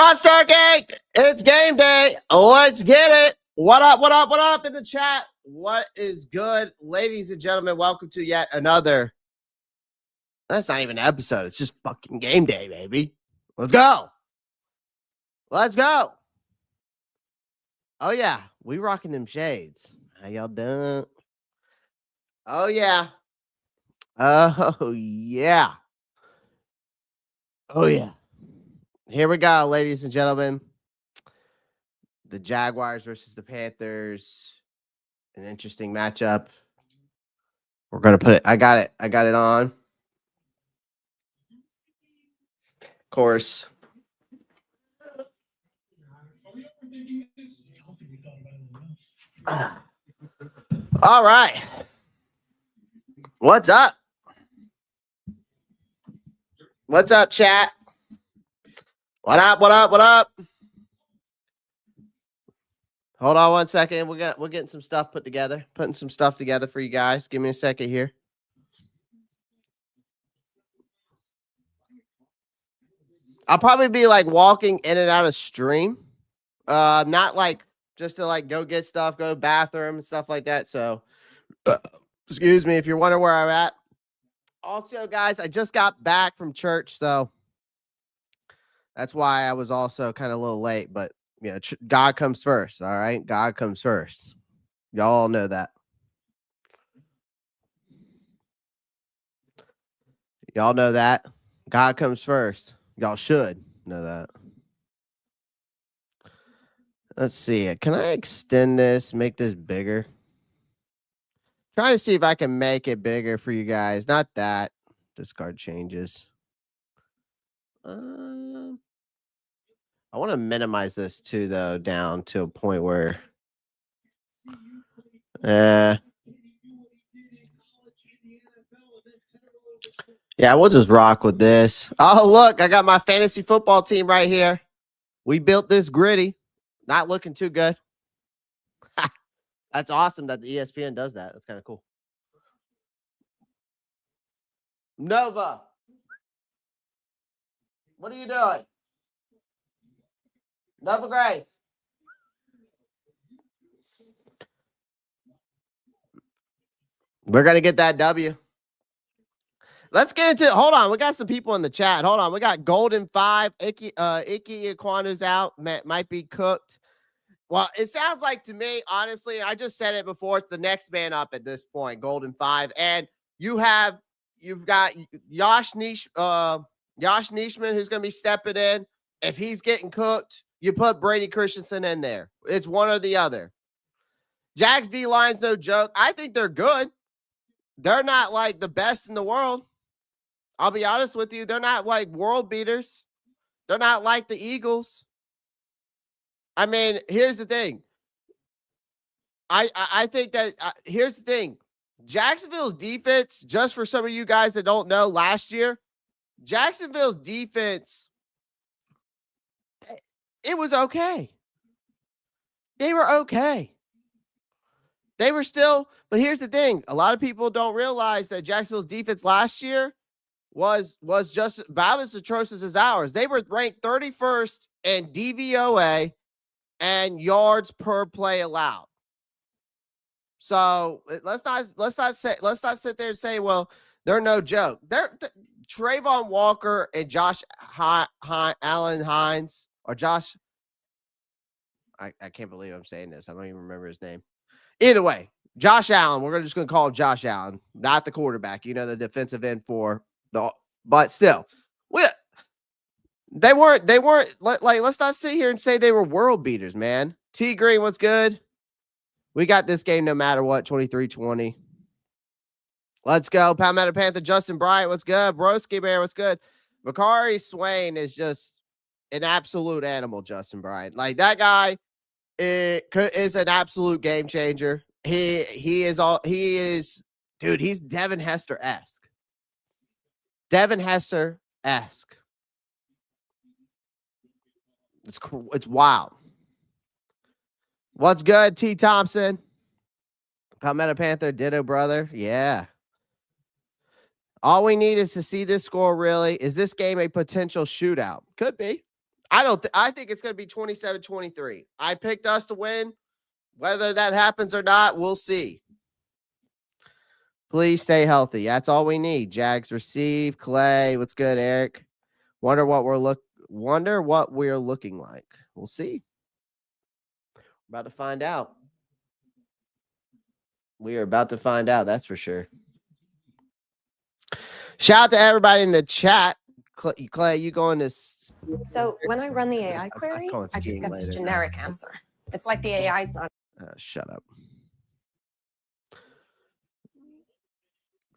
Rockstar Gang, it's game day. Let's get it. What up, what up, what up in the chat? What is good? Ladies and gentlemen, welcome to yet another. That's not even an episode. It's just fucking game day, baby. Let's go. Let's go. Oh, yeah. We rocking them shades. How y'all doing? Oh, yeah. Oh, yeah. Oh, yeah. Here we go, ladies and gentlemen. The Jaguars versus the Panthers. An interesting matchup. We're going to put it. I got it. I got it on. Of course. All right. What's up? What's up, chat? What up? What up? What up? Hold on one second. We're getting some stuff put together. Putting some stuff together for you guys. Give me a second here. I'll probably be like walking in and out of stream. Not like just to like go get stuff, go to the bathroom and stuff like that. So excuse me if you're wondering where I'm at. Also, guys, I just got back from church, so that's why I was also kind of a little late, but you know, God comes first. All right. God comes first. Y'all know that. Y'all know that. God comes first. Y'all should know that. Let's see. Can I extend this, make this bigger? Trying to see if I can make it bigger for you guys. Not that. Discard changes. I want to minimize this too, though, down to a point where yeah, we'll just rock with this. Oh, look, I got my fantasy football team right here. We built this gritty. Not looking too good. That's awesome that the ESPN does that. That's kind of cool. Nova, what are you doing? Nova Grace. We're going to get that W. Let's get into it. Hold on. We got some people in the chat. Hold on. We got Golden 5. Icky Ikwanu's out. Might be cooked. Well, it sounds like to me, honestly, I just said it before, it's the next man up at this point, Golden 5. And you've got Josh Nishman, who's going to be stepping in. If he's getting cooked, you put Brady Christensen in there. It's one or the other. Jags D-line's no joke. I think they're good. They're not like the best in the world. I'll be honest with you. They're not like world beaters. They're not like the Eagles. I mean, here's the thing. I think that here's the thing. Jacksonville's defense, just for some of you guys that don't know, last year, Jacksonville's defense, it was okay. They were okay. They were still, but here's the thing. A lot of people don't realize that Jacksonville's defense last year was just about as atrocious as ours. They were ranked 31st in DVOA and yards per play allowed. So let's not sit there and say, well, they're no joke. Tre'von Walker and Josh Allen Hines or Josh. I can't believe I'm saying this. I don't even remember his name. Either way, Josh Allen. We're just going to call him Josh Allen, not the quarterback. You know, the defensive end for the. But still, they weren't. Like, let's not sit here and say they were world beaters, man. T Green, what's good? We got this game no matter what, 23-20. Let's go. Palmetto Panther, Justin Bryant, what's good? Broski Bear, what's good? Bakari Swain is just an absolute animal, Justin Bryant. Like, that guy is an absolute game changer. He is, dude, he's Devin Hester-esque. Devin Hester-esque. It's wild. What's good, T. Thompson? Palmetto Panther, ditto, brother. Yeah. All we need is to see this score, really. Is this game a potential shootout? Could be. I think it's going to be 27-23. I picked us to win. Whether that happens or not, we'll see. Please stay healthy. That's all we need. Jags receive. Clay, what's good, Eric? Wonder what we're looking like. We'll see. We're about to find out. We are about to find out, that's for sure. Shout out to everybody in the chat. Clay, you going to... So when I run the AI query, I just get this generic answer. It's like the AI is not... shut up.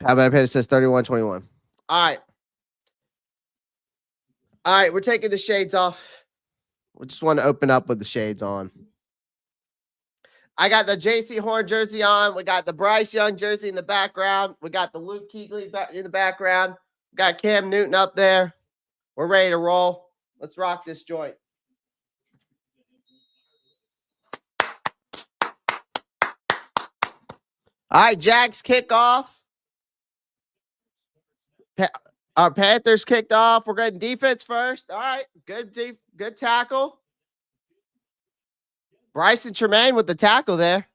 How about I pay? It says 31-21. All right, we're taking the shades off. We just want to open up with the shades on. I got the JC Horn jersey on. We got the Bryce Young jersey in the background. We got the Luke Kuechly in the background. We got Cam Newton up there. We're ready to roll. Let's rock this joint. All right, Jags kick off. Our Panthers kicked off. We're getting defense first. All right, good tackle. Bryson Tremaine with the tackle there.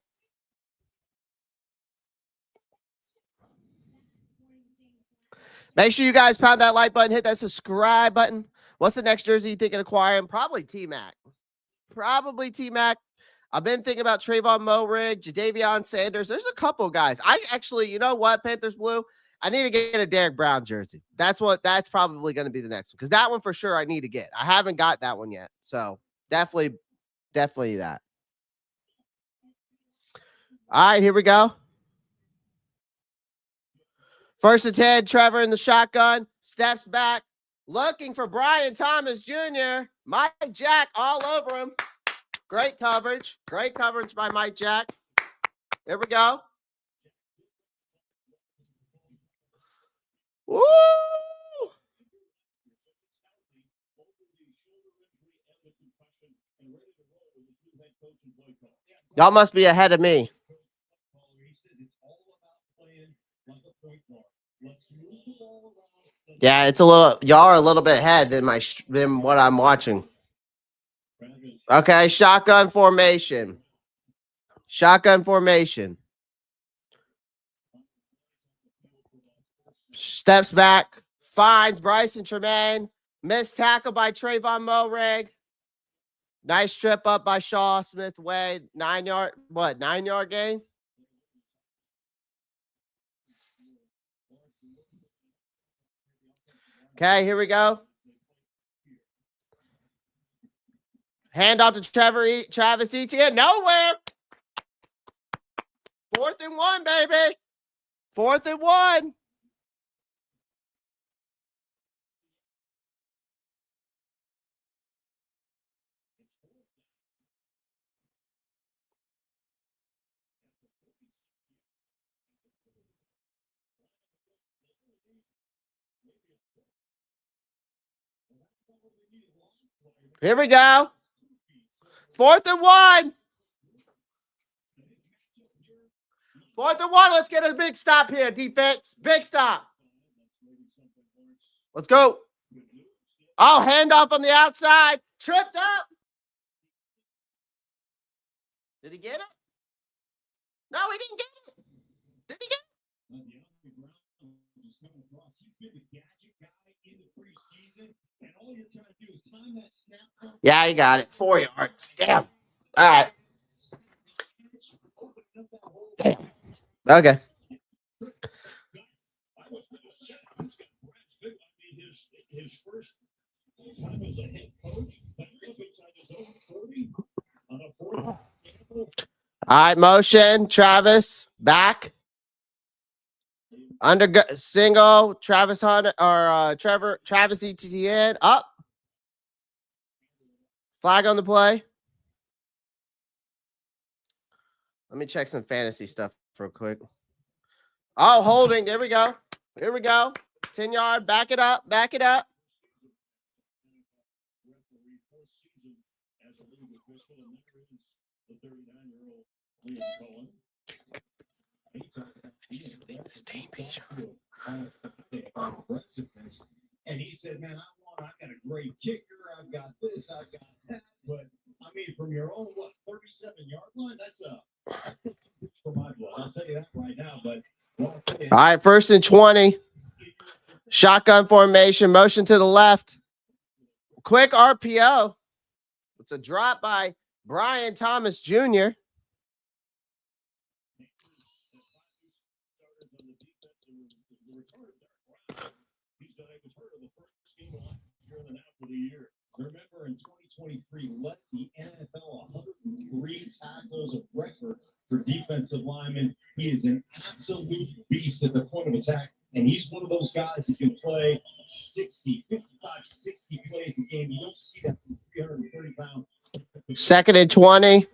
Make sure you guys pound that like button, hit that subscribe button. What's the next jersey you think of acquiring? Probably T-Mac. I've been thinking about Tre'von Moehrig, Jadavion Sanders. There's a couple guys. I actually, you know what, Panthers Blue? I need to get a Derek Brown jersey. That's probably going to be the next one. Because that one for sure I need to get. I haven't got that one yet. So definitely that. All right, here we go. First and 10, Trevor in the shotgun. Steps back. Looking for Brian Thomas Jr. Mike Jack all over him. Great coverage. Great coverage by Mike Jack. Here we go. Woo! Y'all must be ahead of me. Yeah, it's a little. Y'all are a little bit ahead than what I'm watching. Okay, shotgun formation. Shotgun formation. Steps back. Finds Bryson Tremaine. Missed tackle by Tre'von Moehrig. Nice trip up by Shaw Smith Wade. 9-yard gain? Okay, here we go. Hand off to Travis Etienne. Nowhere. 4th and 1, baby. 4th and 1. Here we go. 4th and 1. 4th and 1. Let's get a big stop here, defense. Big stop. Let's go. Oh, handoff on the outside. Tripped up. Did he get it? No, he didn't get it. Did he get it? Yeah, he got it. 4 yards. Damn. All right. Damn. Okay. All right, motion. Travis back. Under single. Travis Hunter or Travis Etienne up. Flag on the play. Let me check some fantasy stuff real quick. Oh, holding. There we go. Here we go. 10-yard. Back it up. Back it up. This team, and he said, "Man, I got a great kicker. I've got this, I've got that. But I mean, from your own 37-yard line, that's for my blood. I'll tell you that right now. But all right, 1st and 20. Shotgun formation, motion to the left. Quick RPO. It's a drop by Brian Thomas Jr. Remember, in 2023, led the NFL 103 tackles of record for defensive linemen. He is an absolute beast at the point of attack, and he's one of those guys who can play 60, 55, 60 plays a game. You don't see that from 330 pounds. 2nd and 20.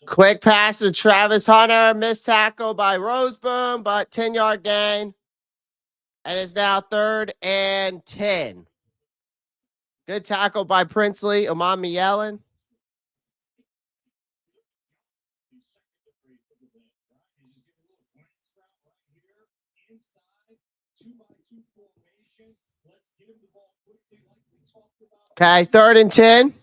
Quick pass to Travis Hunter. Missed tackle by Roseboom, but 10-yard gain. And it's now 3rd and 10. Good tackle by Princely. McMillan. Okay, 3rd and 10.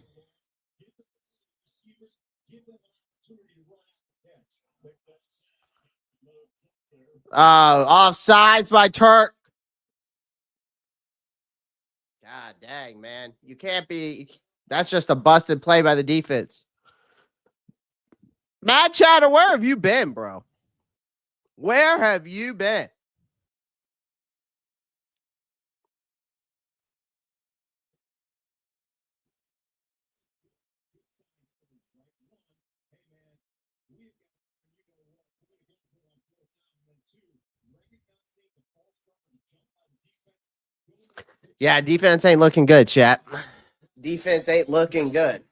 Offsides by Turk. God dang, man. You can't be. That's just a busted play by the defense. Matt Chatter, where have you been, bro? Where have you been? Yeah, defense ain't looking good, chat. Defense ain't looking good.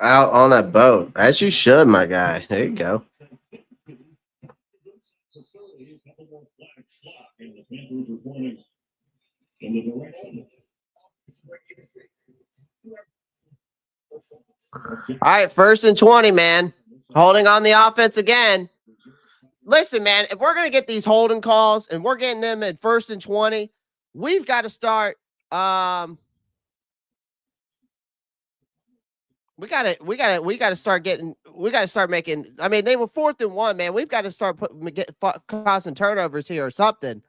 Out on a boat, as you should, my guy. There you go. All right, 1st and 20, man. Holding on the offense again. Listen, man, if we're going to get these holding calls and we're getting them at 1st and 20, we've got to start we got to start making. I mean, they were 4th and 1, man. We've got to start causing turnovers here or something.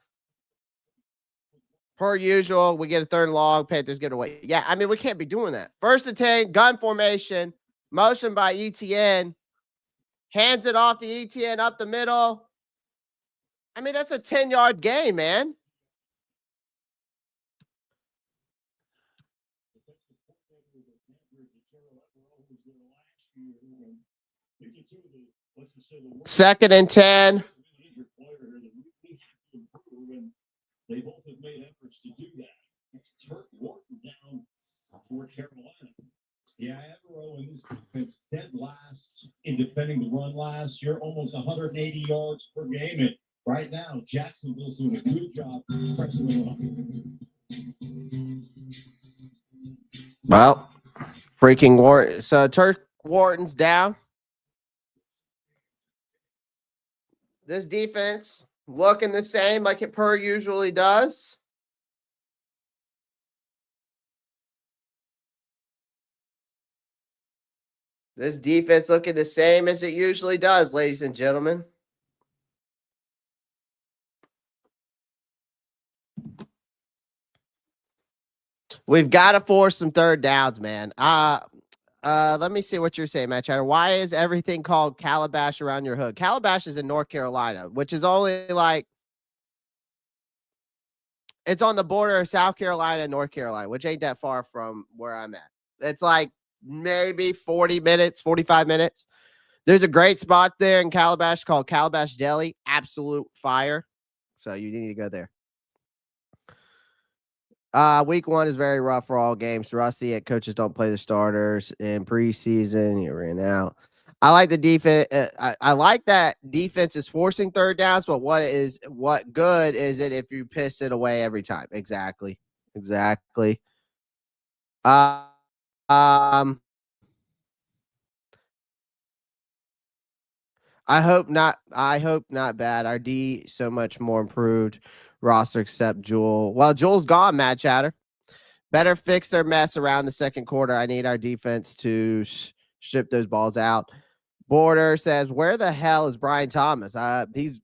Per usual, we get a 3rd and long. Panthers get away. Yeah, I mean, we can't be doing that. 1st and 10, gun formation, motion by ETN. Hands it off to ETN up the middle. I mean, that's a 10-yard gain, man. Second and 10. They both have made efforts to do that. Turk Wharton down for Carolina. Yeah, Evero in this defense dead last in defending the run last year, almost 180 yards per game. And right now, Jacksonville's doing a good job pressing them up. Well, freaking Wharton. So Turk Wharton's down. This defense looking the same like it per usually does. This defense looking the same as it usually does, ladies and gentlemen. We've got to force some 3rd downs, man. Let me see what you're saying, Matt Chatter. Why is everything called Calabash around your hood? Calabash is in North Carolina, which is only like, it's on the border of South Carolina and North Carolina, which ain't that far from where I'm at. It's like maybe 40 minutes, 45 minutes. There's a great spot there in Calabash called Calabash Deli. Absolute fire. So you need to go there. Week 1 is very rough for all games. Rusty, coaches don't play the starters in preseason. You ran out. I like the defense. I like that defense is forcing 3rd downs, but what good is it if you piss it away every time? Exactly. I hope not. I hope not bad. Our D so much more improved roster except Jewel. Well, Jewel's gone, Matt Chatter. Better fix their mess around the second quarter. I need our defense to strip those balls out. Border says, where the hell is Brian Thomas? He's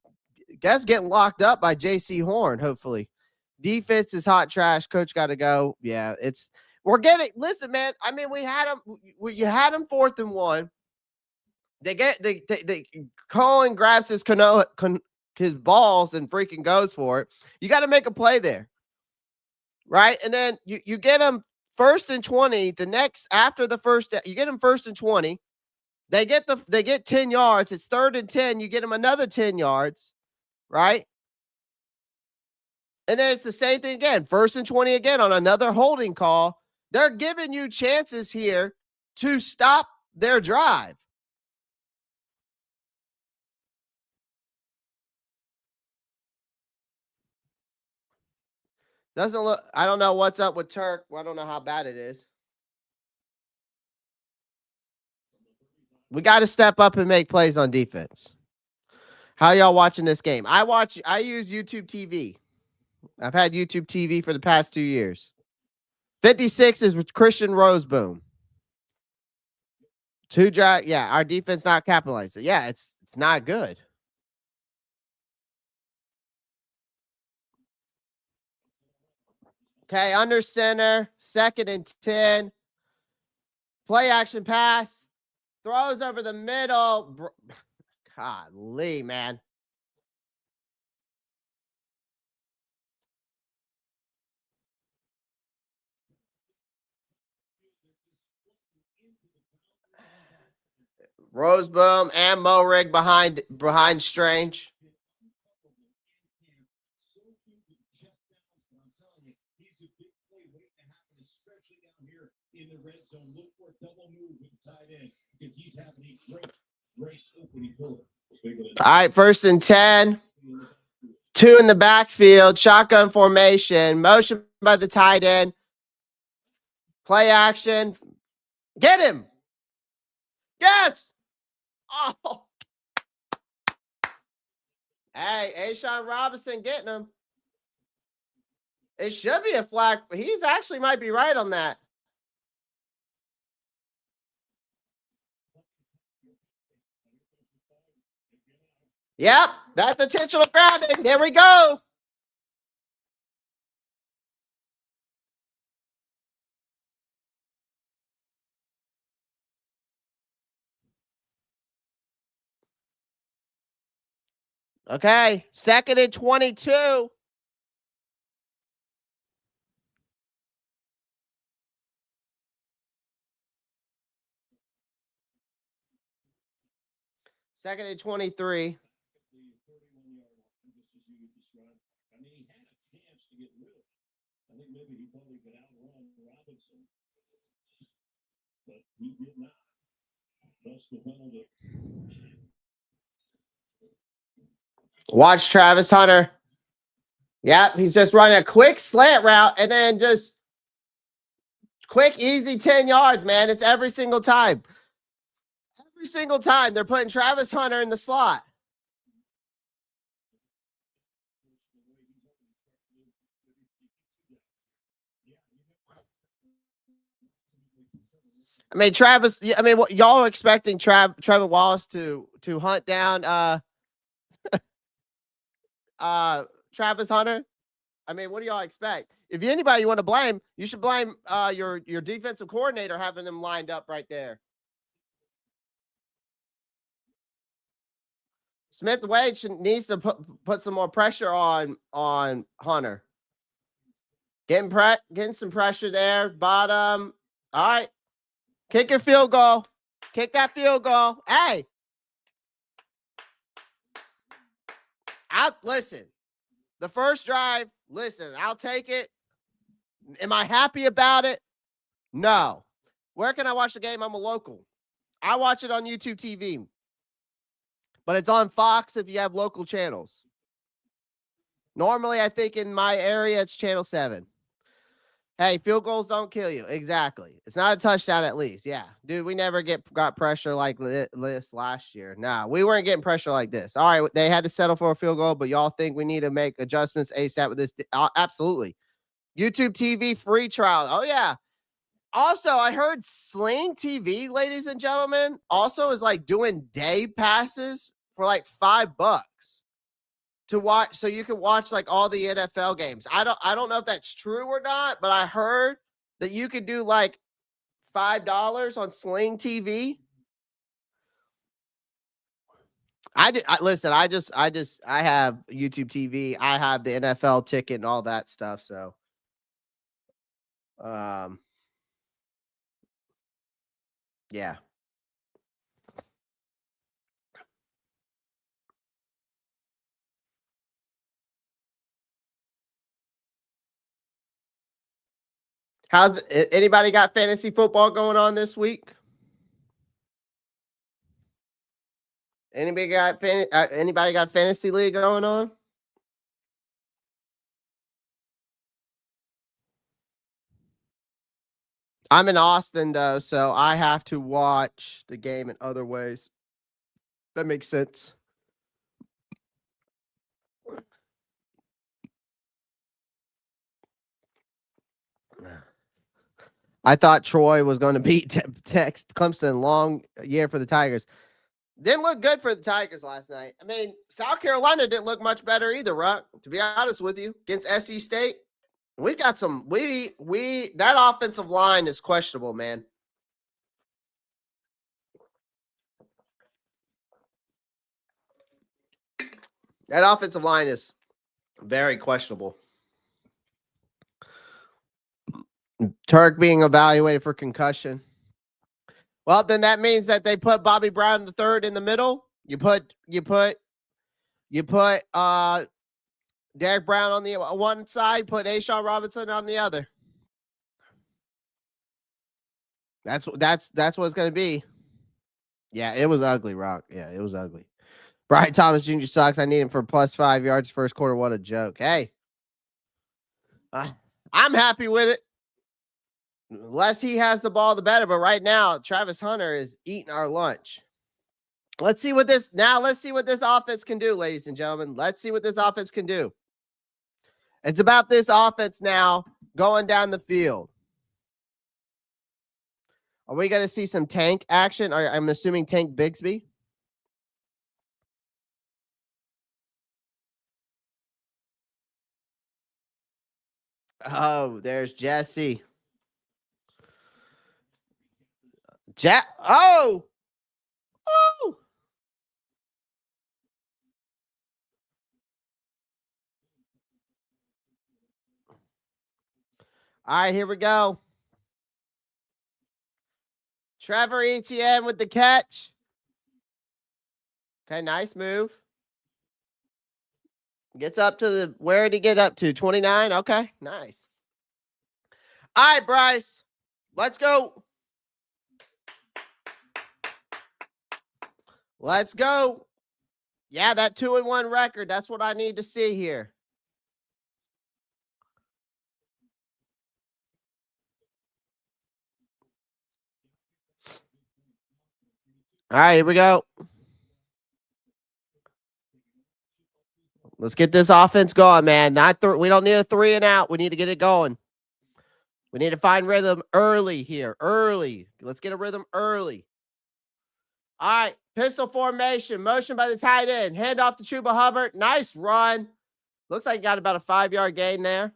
getting locked up by J.C. Horn, hopefully. Defense is hot trash. Coach got to go. Yeah, we're getting – listen, man. I mean, you had him 4th and 1. Colin grabs his balls and freaking goes for it. You got to make a play there, right? And then you get him 1st and 20. After the first, you get him 1st and 20. They get 10 yards. It's 3rd and 10. You get them another 10 yards, right? And then it's the same thing again. 1st and 20 again on another holding call. They're giving you chances here to stop their drive. Doesn't look, I don't know what's up with Turk. I don't know how bad it is. We got to step up and make plays on defense. How y'all watching this game? I use YouTube TV. I've had YouTube TV for the past 2 years. 56 is with Christian Roseboom. Our defense not capitalizing. Yeah, it's not good. Okay, under center, 2nd and 10. Play action pass. Throws over the middle. Golly, man. Roseboom and Morig behind Strange. All right, 1st and 10. 2 in the backfield. Shotgun formation. Motion by the tight end. Play action. Get him. Yes. Oh. Hey, Ashawn Robinson getting him. It should be a flag. He's actually might be right on that. Yep, that's intentional grounding. There we go. Okay, 2nd and 22. Second and 23. Watch Travis Hunter. Yep, he's just running a quick slant route and then just quick, easy 10 yards, man. It's every single time. Every single time they're putting Travis Hunter in the slot. I mean, y'all are expecting Trevor Wallace to hunt down Travis Hunter. I mean, what do y'all expect? If anybody you want to blame, you should blame your defensive coordinator having them lined up right there. Smith Wade needs to put some more pressure on Hunter. Getting some pressure there. Bottom. All right. Kick your field goal. Kick that field goal. Hey. Listen. The first drive, listen, I'll take it. Am I happy about it? No. Where can I watch the game? I'm a local. I watch it on YouTube TV. But it's on Fox if you have local channels. Normally, I think in my area, it's Channel 7. Hey, field goals don't kill you. Exactly. It's not a touchdown at least. Yeah. Dude, we never got pressure like this last year. Nah, we weren't getting pressure like this. All right, they had to settle for a field goal, but y'all think we need to make adjustments ASAP with this? Absolutely. YouTube TV free trial. Oh, yeah. Also, I heard Sling TV, ladies and gentlemen, also is like doing day passes for like $5 to watch, so you can watch like all the NFL games. I don't know if that's true or not, but I heard that you could do like $5 on Sling TV. Listen, I have YouTube TV. I have the NFL ticket and all that stuff. So, yeah. How's anybody got fantasy football going on this week? Anybody got fantasy league going on? I'm in Austin though, so I have to watch the game in other ways. That makes sense. I thought Troy was going to beat Clemson. Long year for the Tigers. Didn't look good for the Tigers last night. I mean, South Carolina didn't look much better either, Ruck. To be honest with you, against SC State, we've got some. That offensive line is questionable, man. That offensive line is very questionable. Turk being evaluated for concussion. Well, then that means that they put Bobby Brown III in the middle. You put Derek Brown on the one side, put Ashawn Robinson on the other. That's what it's going to be. Yeah, it was ugly, Rock. Yeah, it was ugly. Brian Thomas Jr. sucks. I need him for plus 5 yards first quarter. What a joke. Hey, I'm happy with it. Less he has the ball, the better. But right now, Travis Hunter is eating our lunch. Let's see what this offense can do, ladies and gentlemen. Let's see what this offense can do. It's about this offense now going down the field. Are we going to see some tank action? I'm assuming Tank Bigsby. Oh, there's Jesse. Oh! Oh! All right, here we go. Trevor Etienne with the catch. Okay, nice move. Gets up to where did he get up to? 29? Okay, nice. All right, Bryce. Let's go. Let's go. Yeah, that 2-1 record. That's what I need to see here. All right, here we go. Let's get this offense going, man. We don't need a 3 and out. We need to get it going. We need to find rhythm early here. Early. Let's get a rhythm early. All right. Pistol formation. Motion by the tight end. Hand off to Chuba Hubbard. Nice run. Looks like he got about a 5-yard gain there.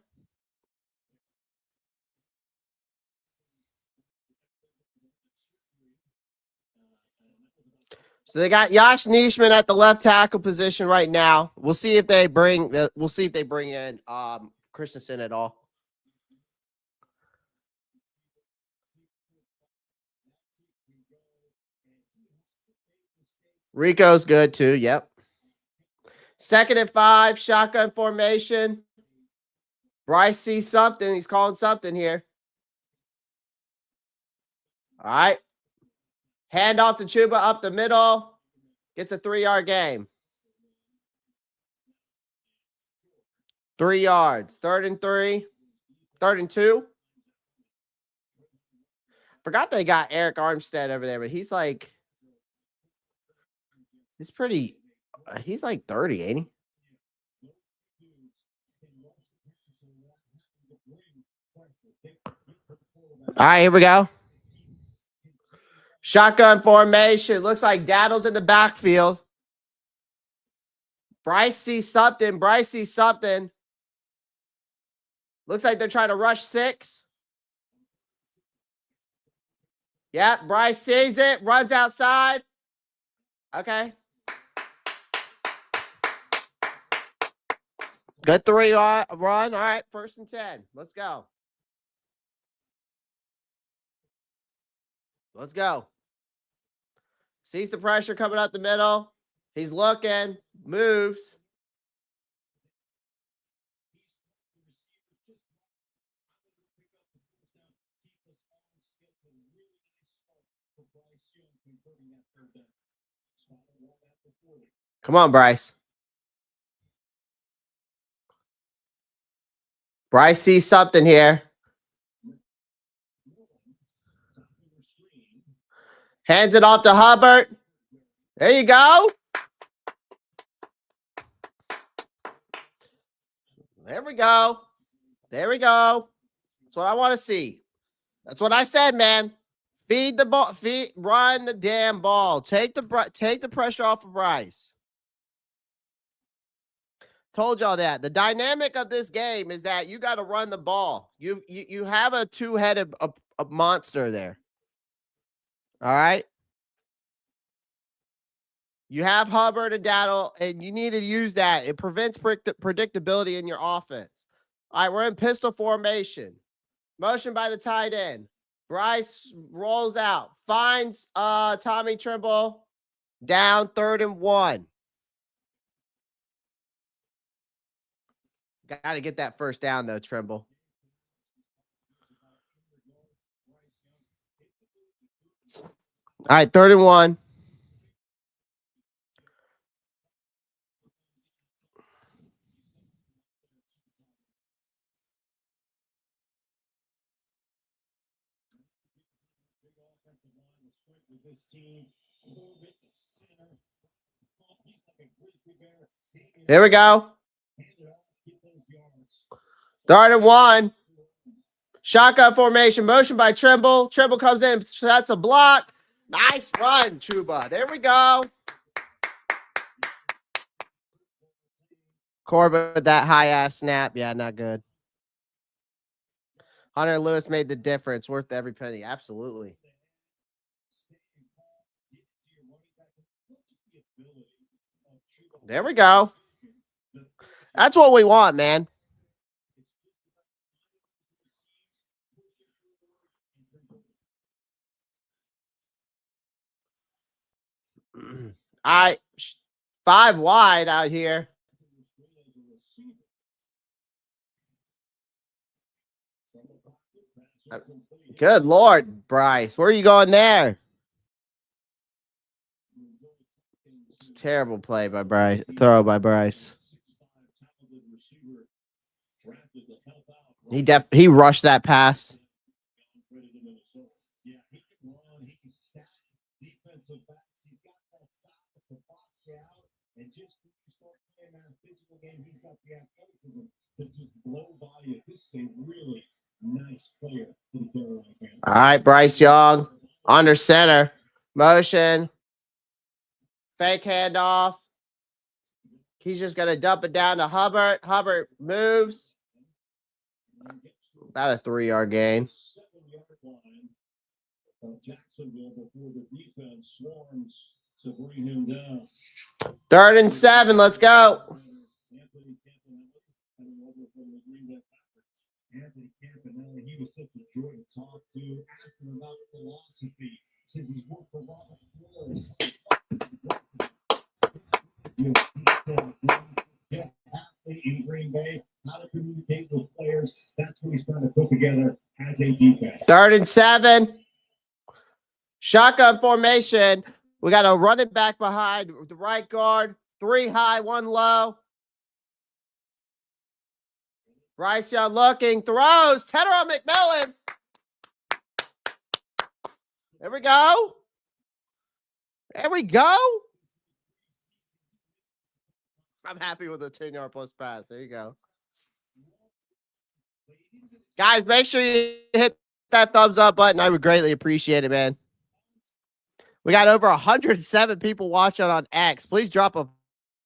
So they got Josh Nishman at the left tackle position right now. We'll see if they bring in Christensen at all. Rico's good too. Yep. 2nd and 5, shotgun formation. Bryce sees something. He's calling something here. All right. Hand off to Chuba up the middle. Gets a 3-yard game. 3 yards. 3rd and 3. 3rd and 2. Forgot they got Eric Armstead over there, but he's like, he's like 30, ain't he? All right, here we go. Shotgun formation. Looks like Daddle's in the backfield. Bryce sees something. Looks like they're trying to rush 6. Yeah, Bryce sees it. Runs outside. Okay. Good 3 run. All right, 1st and 10. Let's go. Let's go. Sees the pressure coming up the middle. He's looking. Moves. Come on, Bryce. Bryce sees something here. Hands it off to Hubbard. There you go. There we go. There we go. That's what I want to see. That's what I said, man. Feed the ball. Run the damn ball. Take the pressure off of Bryce. Told y'all that. The dynamic of this game is that you got to run the ball. You have a 2-headed a monster there. All right. You have Hubbard and Daddle, and you need to use that. It prevents predictability in your offense. All right, we're in pistol formation. Motion by the tight end. Bryce rolls out. Finds Tommy Tremble. Down 3rd and 1. Got to get that 1st down, though, Tremble. All right, 3rd and 1. Here we go. 3rd and 1. Shotgun formation. Motion by Tremble. Tremble comes in. That's a block. Nice run, Chuba. There we go. Corbett with that high-ass snap. Yeah, not good. Hunter Lewis made the difference. Worth every penny. Absolutely. There we go. That's what we want, man. All right. 5 wide out here. Good Lord, Bryce. Where are you going there? It's a terrible play by Bryce. Throw by Bryce. He rushed that pass. All right, Bryce Young under center. Motion. Fake handoff. He's just going to dump it down to Hubbard. Hubbard moves. About a 3-yard gain. Jacksonville before the defense swarms to bring him down. 3rd and 7. Let's go. Anthony Campanelli, he was such a joy to talk to. Asked him about philosophy. Says he's worked for Robert Flores. In Green Bay, how to communicate with players. That's what he's trying to put together as a defense. 3rd and 7. Shotgun formation. We got a running back behind the right guard. 3 high, 1 low. Bryce Young looking. Throws. Tetairoa McMillan. There we go. There we go. I'm happy with the 10-yard plus pass. There you go. Guys, make sure you hit that thumbs up button. I would greatly appreciate it, man. We got over 107 people watching on X. Please drop a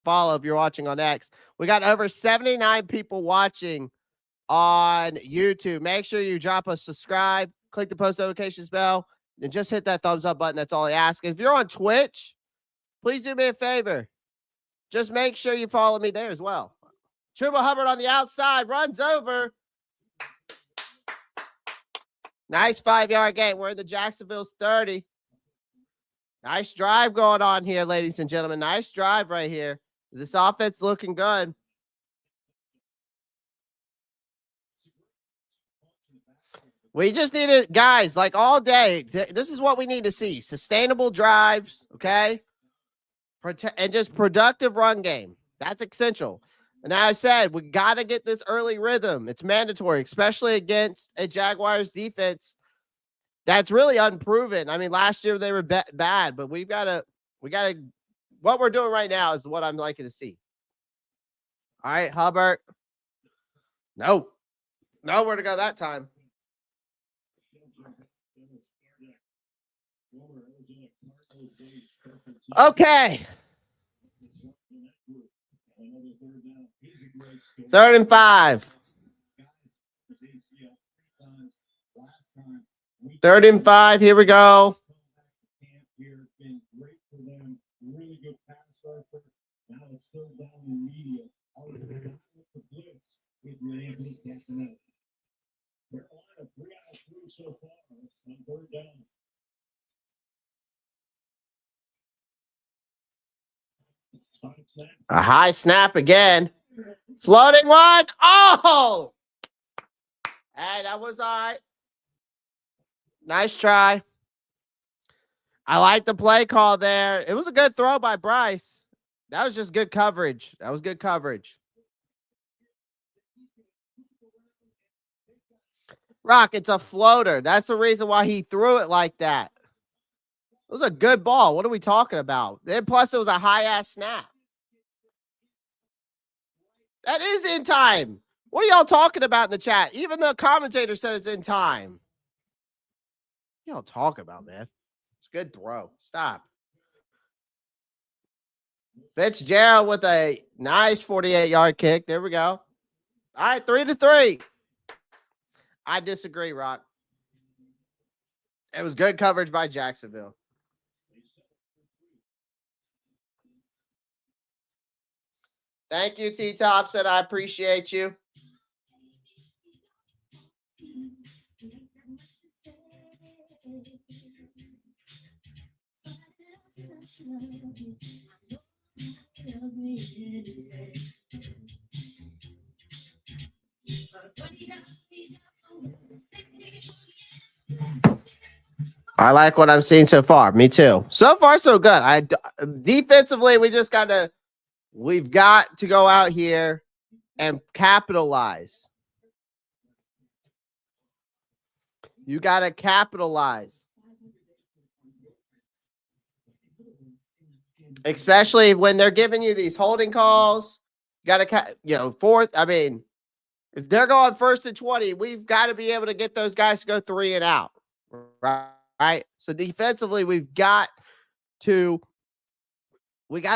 follow if you're watching on X. We got over 79 people watching on YouTube. Make sure you drop a subscribe, click the post notifications bell, and just hit that thumbs up button. That's all I ask. And if you're on Twitch, please do me a favor. Just make sure you follow me there as well. Chuba Hubbard on the outside, runs over. Nice 5-yard gain. We're in the Jacksonville's 30. Nice drive going on here, ladies and gentlemen. Nice drive right here. This offense looking good. We just need it, guys, like all day. This is what we need to see. Sustainable drives, okay? And just productive run game. That's essential. And I said, we got to get this early rhythm. It's mandatory, especially against a Jaguars defense that's really unproven. I mean, last year they were bad, but we got to, what we're doing right now is what I'm liking to see. All right, Hubbard. No. Nowhere to go that time. Okay. 3rd and 5. 3rd and 5. Here we go. A high snap again. Floating one. Oh! Hey, that was all right. Nice try. I like the play call there. It was a good throw by Bryce. That was just good coverage. That was good coverage. Rock, it's a floater. That's the reason why he threw it like that. It was a good ball. What are we talking about? And plus, it was a high-ass snap. That is in time. What are y'all talking about in the chat? Even the commentator said it's in time. What y'all talking about, man? It's a good throw. Stop. Fitzgerald with a nice 48-yard kick. There we go. All right, 3-3. I disagree, Rock. It was good coverage by Jacksonville. Thank you, T-Topson. I appreciate you. I like what I'm seeing so far. Me too. So far, so good. Defensively, we've got to go out here and capitalize. You got to capitalize. Especially when they're giving you these holding calls. Got to, fourth. I mean, if they're going 1st and 20, we've got to be able to get those guys to go 3 and out. Right? So defensively, we've got to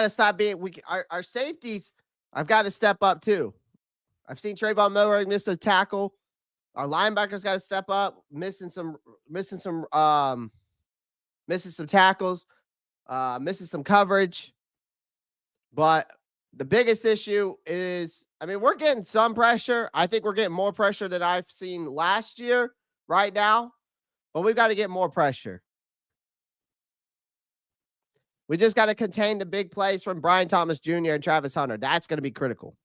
stop being our safeties. I've got to step up too. I've seen Tre'von Moehrig miss a tackle. Our linebackers got to step up, missing some tackles, missing some coverage. But the biggest issue is, I mean, we're getting some pressure. I think we're getting more pressure than I've seen last year right now, but we've got to get more pressure. We just got to contain the big plays from Brian Thomas Jr. and Travis Hunter. That's going to be critical.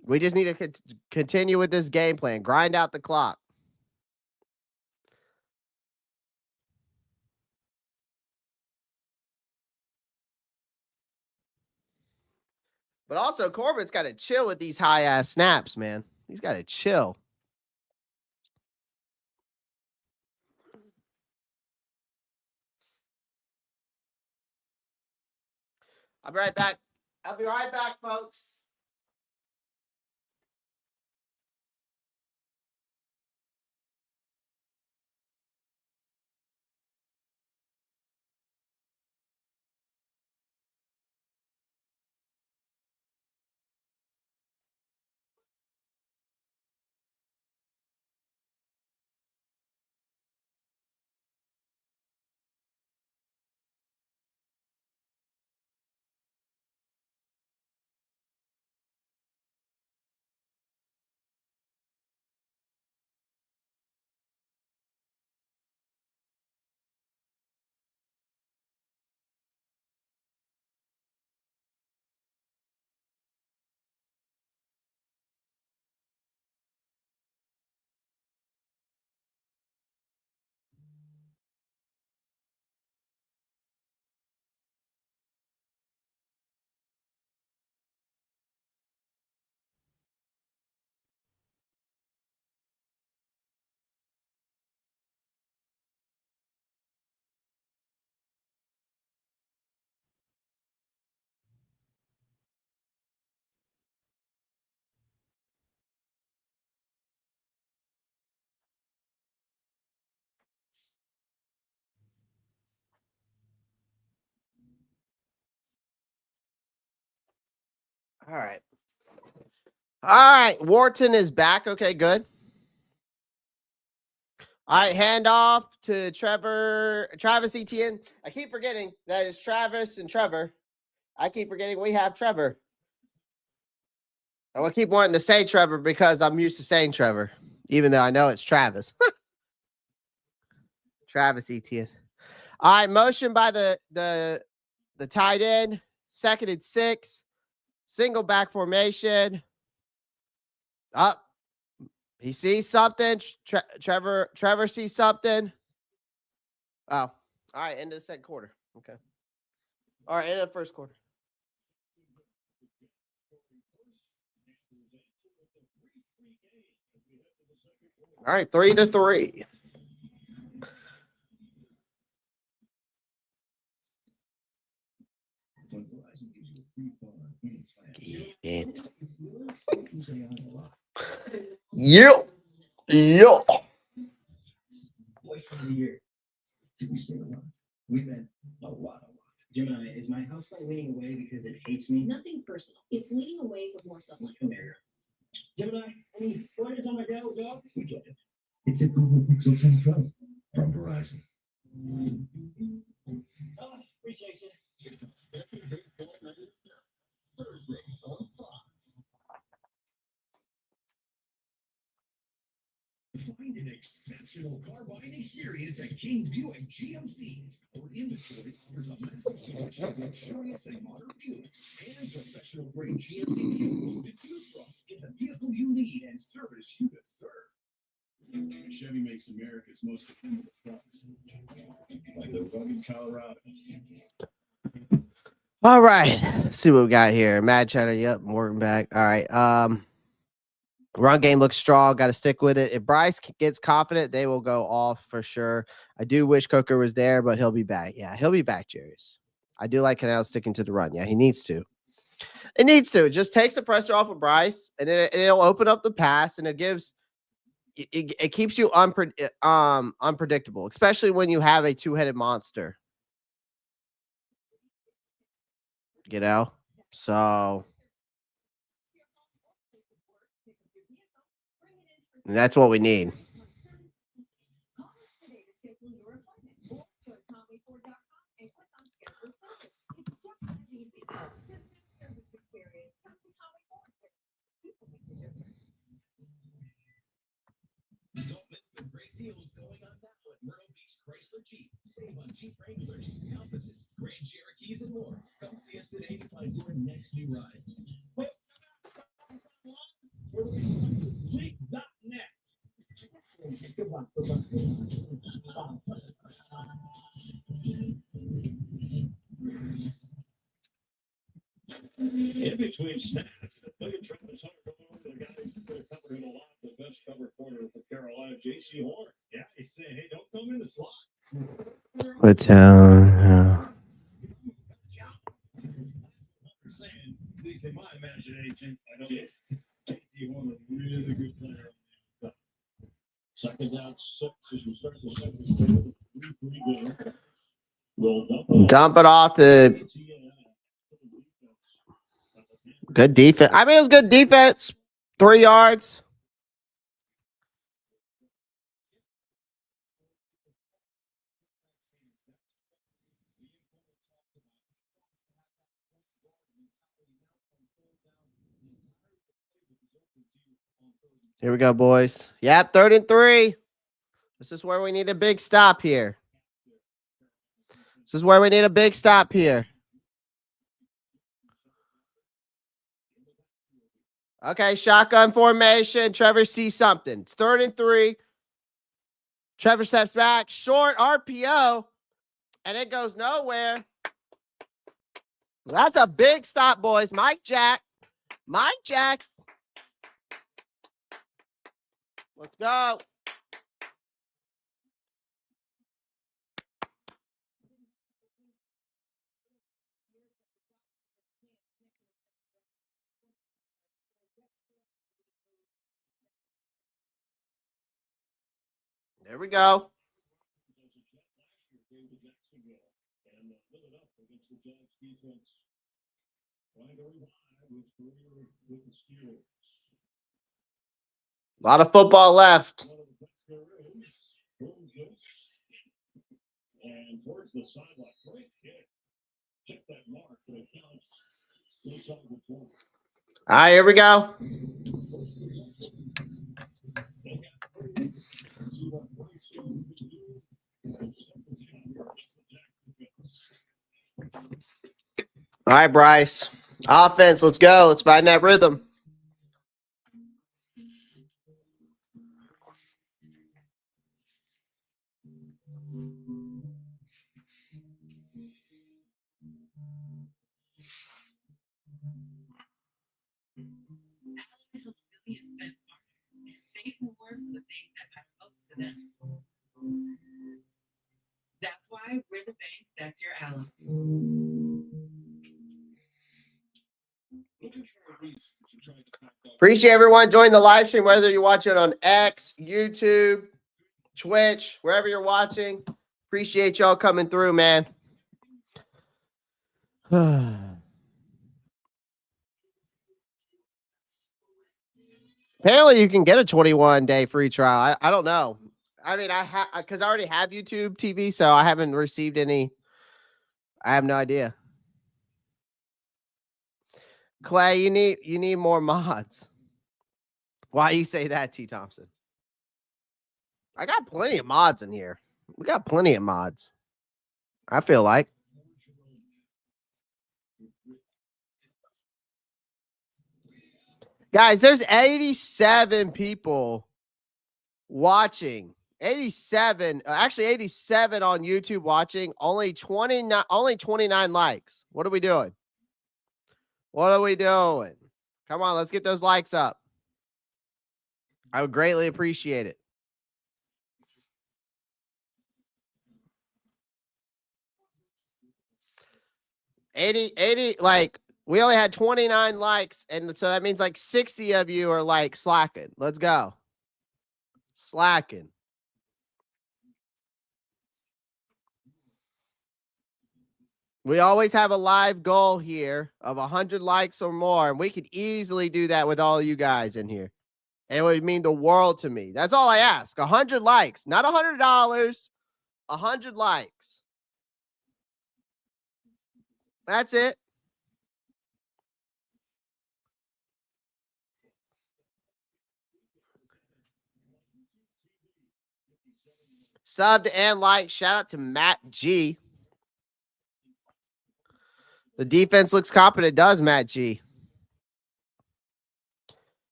We just need to continue with this game plan. Grind out the clock. But also, Corbin's got to chill with these high-ass snaps, man. He's got to chill. I'll be right back. I'll be right back, folks. All right. All right. Wharton is back. Okay, good. All right, hand off to Travis Etienne. I keep forgetting that it's Travis and Trevor. I keep forgetting we have Trevor. I will keep wanting to say Trevor because I'm used to saying Trevor, even though I know it's Travis. Travis Etienne. All right, motion by the tight end. 2nd and 6. Single back formation. Up. He sees something. Trevor sees something. Oh. All right, end of the 2nd quarter. Okay. All right, end of the 1st quarter. All right, 3-3. Yep. We meant a lot. Gemini, is my houseplant leaning away because it hates me? Nothing personal. It's leaning away for more sunlight. Come here. Gemini, any pointers on my go? We get it. It's a Google Pixel 10 Pro from Verizon. Oh, appreciate you. It's a special baseball night Thursday on Fox. Find an exceptional car buying experience at King Buick GMC. Our inventory offers a massive selection of luxurious and modern Buicks and professional grade GMC vehicles to choose from. Get the vehicle you need and service you deserve. Chevy makes America's most dependable trucks, like the rugged Colorado. All right. Let's see what we got here. Mad Chatter. Yep. Morgan back. All right. Run game looks strong. Got to stick with it. If Bryce gets confident, they will go off for sure. I do wish Coker was there, but he'll be back. Yeah, he'll be back, Jarius. I do like Canal sticking to the run. Yeah, he needs to. It needs to. It just takes the pressure off of Bryce, and it'll open up the pass, and it gives it keeps you unpredictable, especially when you have a two-headed monster. You know? So that's what we need. Don't miss the great deals going on now at Myrtle Beach Chrysler Jeep. Save on Jeep Wranglers, Compasses, Grand Cherokees, and more. Come see us today to find your next new ride. Jeep.net. If between snaps, look at Travis Hunter going over to the guy who's covered him a lot, the best cover corner for Carolina, J.C. Horn. Yeah, he's saying, hey, don't come in the slot. What's down? Saying, at least in my imagination, I know J.C. Horn, a really good player. Second down, 6 as we start the second quarter. 3-3 Dump it off the good defense. I mean, it was good defense. 3 yards. Here we go, boys. Yep, 3rd and 3. This is where we need a big stop here. This is where we need a big stop here. Okay, shotgun formation. Trevor sees something. It's 3rd and 3. Trevor steps back. Short RPO. And it goes nowhere. That's a big stop, boys. Mike Jack. Mike Jack. Let's go. There we go. A lot of football left. And towards the sideline, great kick. Check that mark. All right, here we go. All right, Bryce. Offense, let's go. Let's find that rhythm. That's why we're the bank that's your ally. Appreciate everyone joining the live stream, whether you watch it on X, YouTube, Twitch, wherever you're watching. Appreciate y'all coming through, man. Apparently, you can get a 21-day free trial. I don't know. I mean, because I already have YouTube TV, so I haven't received any. I have no idea. Clay, you need more mods. Why you say that, T. Thompson? I got plenty of mods in here. We got plenty of mods. I feel like. Guys, there's 87 people watching. 87, actually 87 on YouTube watching. Only 29 likes. What are we doing? What are we doing? Come on, let's get those likes up. I would greatly appreciate it. 80, like, we only had 29 likes, and so that means like 60 of you are like slacking. Let's go. Slacking. We always have a live goal here of 100 likes or more, and we could easily do that with all you guys in here. And it would mean the world to me. That's all I ask. 100 likes, not $100. 100 likes. That's it. Subbed and liked. Shout out to Matt G. The defense looks competent. It does, Matt G.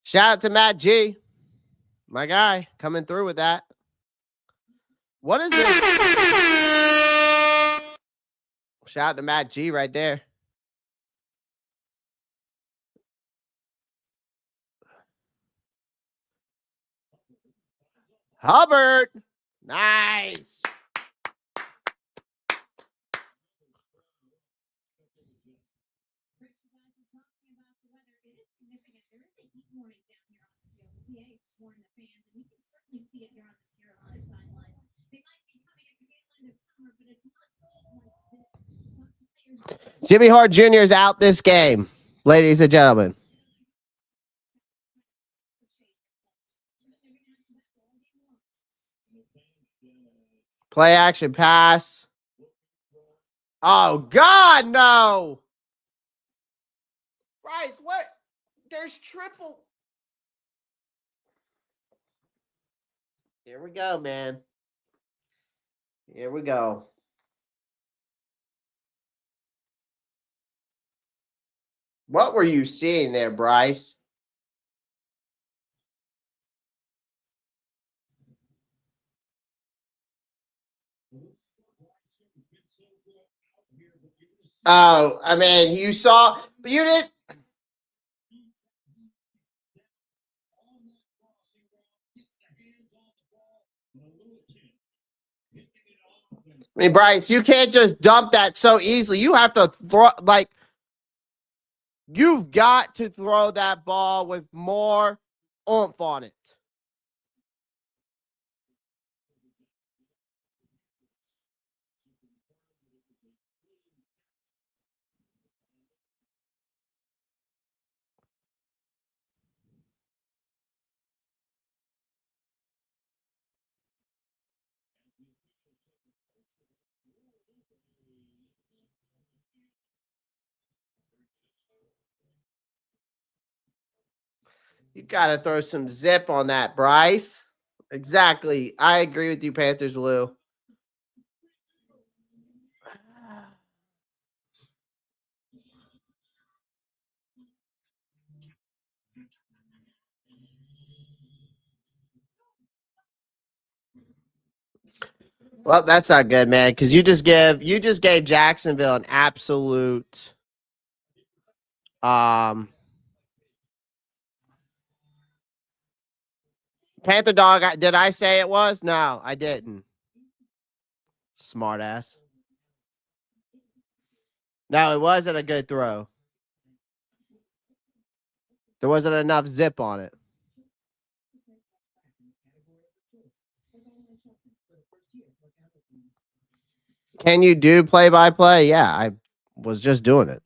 Shout out to Matt G. My guy coming through with that. What is this? Shout out to Matt G right there. Hubbard. Nice. Jimmy Hart Jr. is out this game, ladies and gentlemen. Play action pass. Oh, God, no. Bryce, what? There's triple. Here we go, man. Here we go. What were you seeing there, Bryce? Oh, I mean, you saw, but you didn't. I mean, Bryce, you can't just dump that so easily. You have to throw, like, you've got to throw that ball with more oomph on it. You got to throw some zip on that, Bryce. Exactly. I agree with you, Panthers Blue. Well, that's not good, man, because you just gave Jacksonville an absolute Panther dog. Did I say it was? No, I didn't. Smart ass. No, it wasn't a good throw. There wasn't enough zip on it. Can you do play-by-play? Yeah, I was just doing it.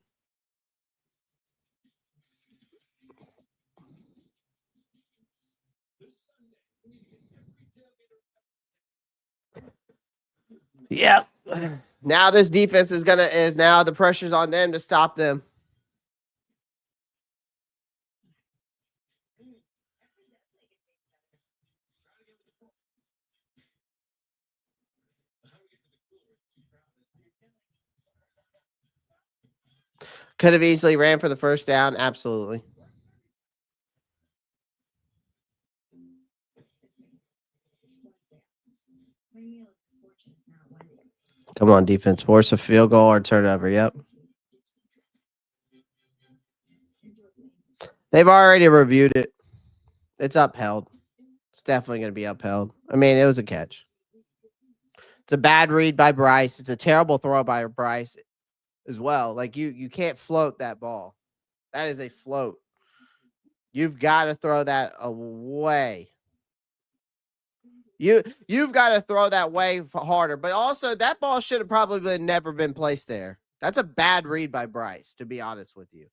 Yep. Now this defense is now the pressure's on them to stop them. Could have easily ran for the first down. Absolutely. Come on, defense. Force a field goal or turnover. Yep. They've already reviewed it. It's upheld. It's definitely going to be upheld. I mean, it was a catch. It's a bad read by Bryce. It's a terrible throw by Bryce as well. Like you can't float that ball. That is a float. You've got to throw that away. You've got to throw that way harder. But also, that ball should have probably never been placed there. That's a bad read by Bryce, to be honest with you.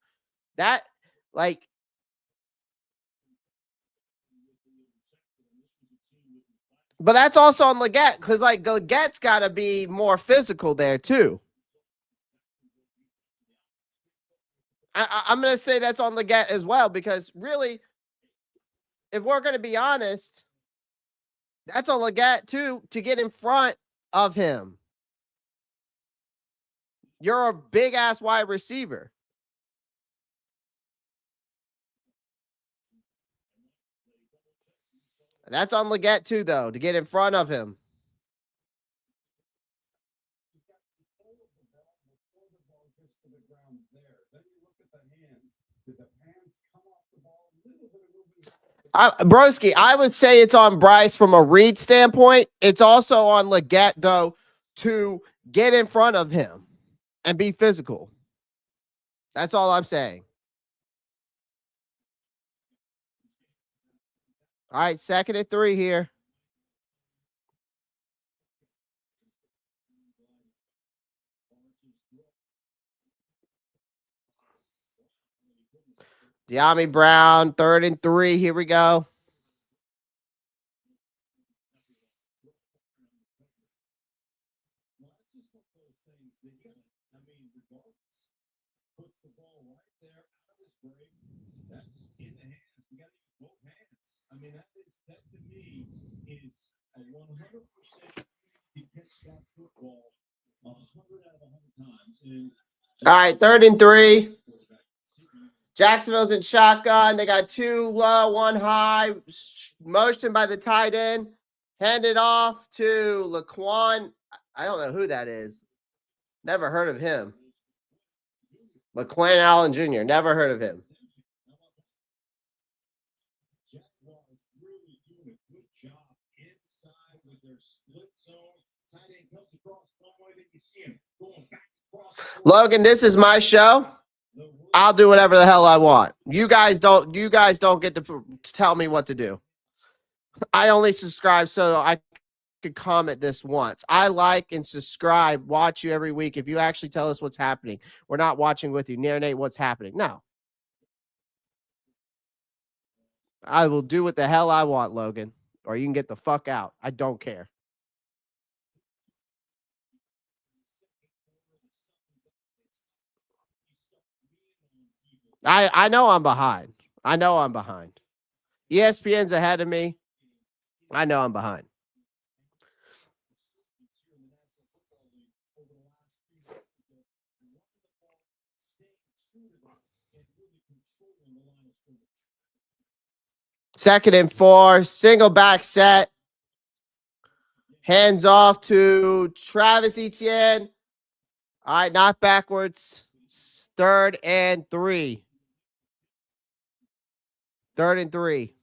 That, like, but that's also on Leggett, because, like, Leggett's got to be more physical there, too. I'm going to say that's on Leggett as well, because really, if we're going to be honest, that's on Leggett, too, to get in front of him. You're a big-ass wide receiver. That's on Leggett, too, though, to get in front of him. Broski, I would say it's on Bryce from a read standpoint. It's also on Leggett, though, to get in front of him and be physical. That's all I'm saying. All right, 2nd and 3 here. De'Ami Brown, 3rd and 3. Here we go. Puts the ball right there out of his break. That's in the hands. We got to use both hands. I mean, that to me is a 100%. He picks that football 100 out of 100 times. And all right, 3rd and 3. Jacksonville's in shotgun. They got 2 low, 1 high. Motion by the tight end. Handed off to Laquan. I don't know who that is. Never heard of him. Hines-Allen Jr. Never heard of him. Jaguars really doing a good job inside with their split zone. Tight end comes across one way, then you see him going back across. Logan, this is my show. I'll do whatever the hell I want. You guys don't get to tell me what to do. I only subscribe so I could comment this once. I like and subscribe, watch you every week. If you actually tell us what's happening, we're not watching with you. Nate, what's happening? No. I will do what the hell I want, Logan, or you can get the fuck out. I don't care. I know I'm behind. I know I'm behind. ESPN's ahead of me. I know I'm behind. Second and 4, single back set. Hands off to Travis Etienne. All right, not backwards. 3rd and 3. 3rd and 3.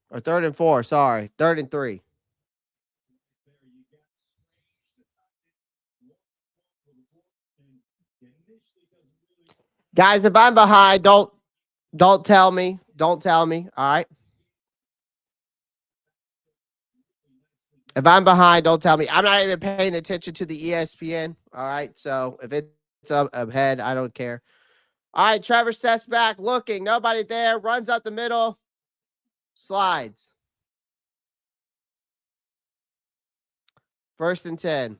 Or 3rd and 4, sorry. 3rd and 3. Guys, if I'm behind, don't tell me. Don't tell me. All right. If I'm behind, don't tell me. I'm not even paying attention to the ESPN. All right. So if it's up ahead, I don't care. All right. Trevor steps back, looking. Nobody there. Runs up the middle. Slides. 1st and 10.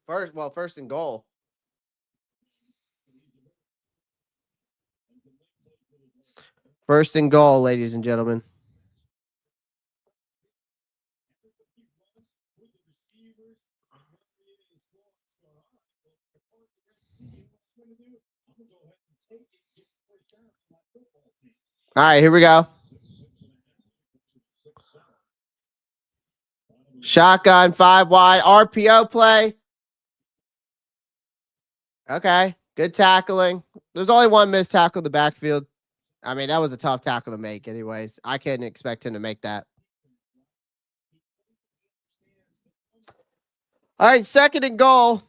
First and goal. First and goal, ladies and gentlemen. All right, here we go. Shotgun, 5 wide, RPO play. Okay, good tackling. There's only one missed tackle in the backfield. I mean, that was a tough tackle to make anyways. I couldn't expect him to make that. All right, 2nd and goal.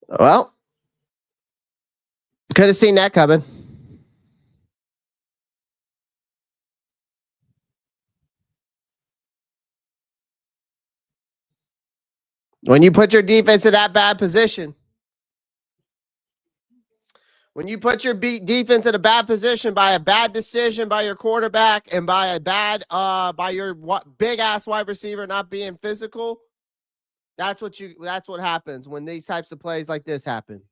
Well, could have seen that coming. When you put your defense in that bad position, when you put your defense in a bad position by a bad decision by your quarterback and by a bad by your big ass wide receiver not being physical, that's what happens when these types of plays like this happen.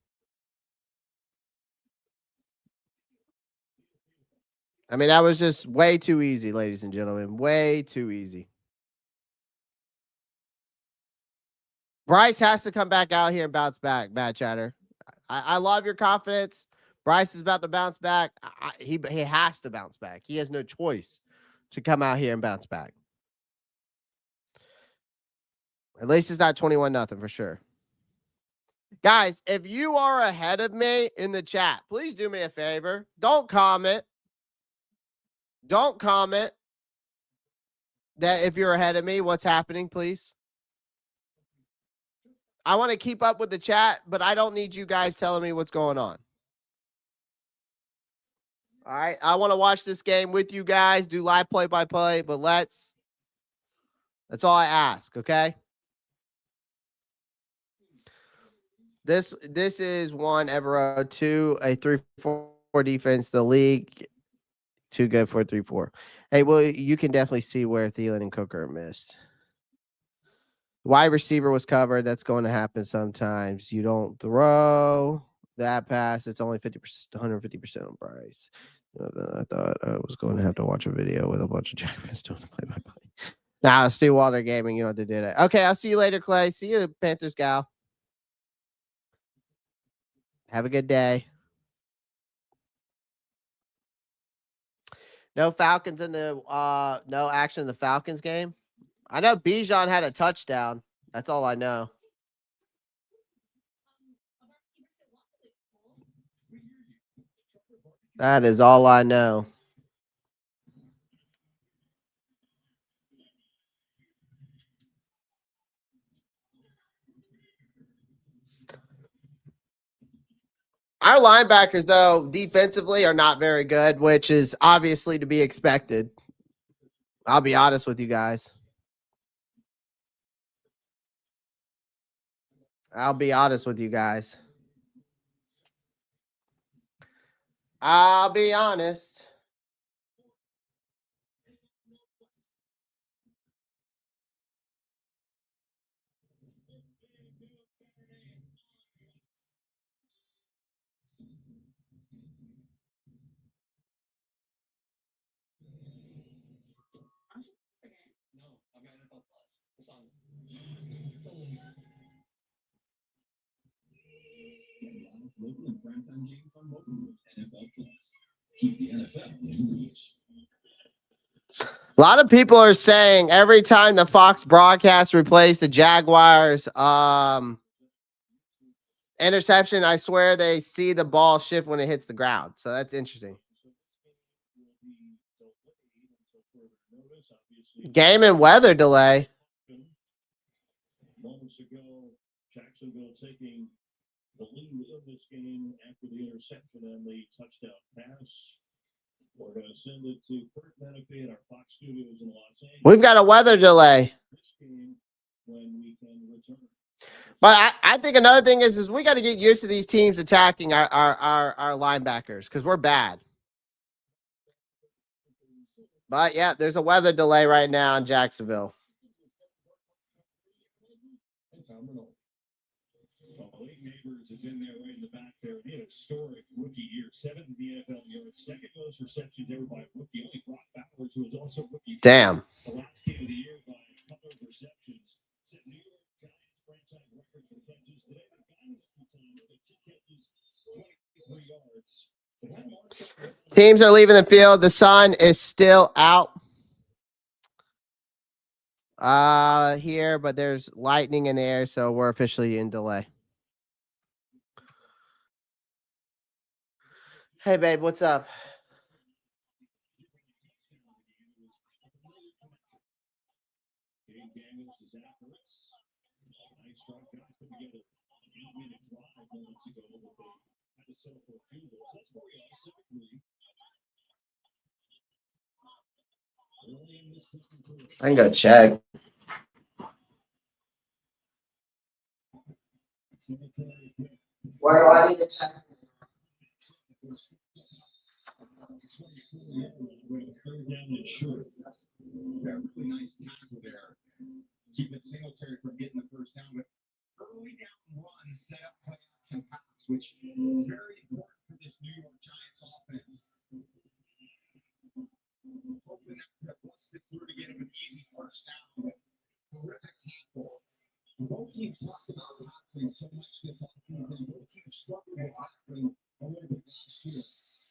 I mean, that was just way too easy, ladies and gentlemen. Way too easy. Bryce has to come back out here and bounce back, Matt Chatter. I love your confidence. Bryce is about to bounce back. He has to bounce back. He has no choice to come out here and bounce back. At least it's not 21-0 for sure. Guys, if you are ahead of me in the chat, please do me a favor. Don't comment. Don't comment that if you're ahead of me, what's happening, please. I want to keep up with the chat, but I don't need you guys telling me what's going on. All right. I want to watch this game with you guys, do live play-by-play, but that's all I ask, okay? This is 1, Evero, 2, a 3-4 defense, the league, 2 good for 3-4. Hey, well, you can definitely see where Thielen and Cooker missed. Wide receiver was covered. That's going to happen sometimes. You don't throw that pass. It's only 50%, 150% on Bryce. I thought I was going to have to watch a video with a bunch of Jaguars doing the play-by-play. Nah, Steve Walter Gaming, you don't have to do that. Okay, I'll see you later, Clay. See you, Panthers gal. Have a good day. No Falcons in the no action in the Falcons game. I know Bijan had a touchdown. That's all I know. That is all I know. Our linebackers, though, defensively are not very good, which is obviously to be expected. I'll be honest with you guys. I'll be honest. Local and primetime games on mobile with NFL Plus. Keep the NFL in reach. A lot of people are saying every time the Fox broadcast replays the Jaguars interception, I swear they see the ball shift when it hits the ground. So that's interesting. Game and weather delay. Moments ago, Jacksonville taking the lead in this game after the interception and the touchdown pass. We're going to send it to Kurt Benefit, our Fox Studios in Los Angeles. We've got a weather delay. This game when we can return. But I think another thing is we got to get used to these teams attacking our linebackers because we're bad. But, yeah, there's a weather delay right now in Jacksonville. Neighbors is in there right in the back there. He had a historic rookie year. 7th in the NFL yards, 2nd most receptions ever by a rookie. Only Brock Bowers, who was also rookie. Damn. The last game of the year by a couple of receptions. Set New York Giants franchise record for catches today. They got him every time with 2 catches, 23 yards. Teams are leaving the field. The sun is still out here, but there's lightning in the air, so we're officially in delay. Hey, babe, what's up? I can go check. Where do I need to check? Third down and short. Really nice tackle there. Keeping Singletary from getting the first down, but early down run set up play action pass, which is very important for this New York Giants offense. open that busted through to get him an easy first down. Terrific tackle. Both teams talked about tackling so much this offseason. Both teams struggled with tackling a little bit last year.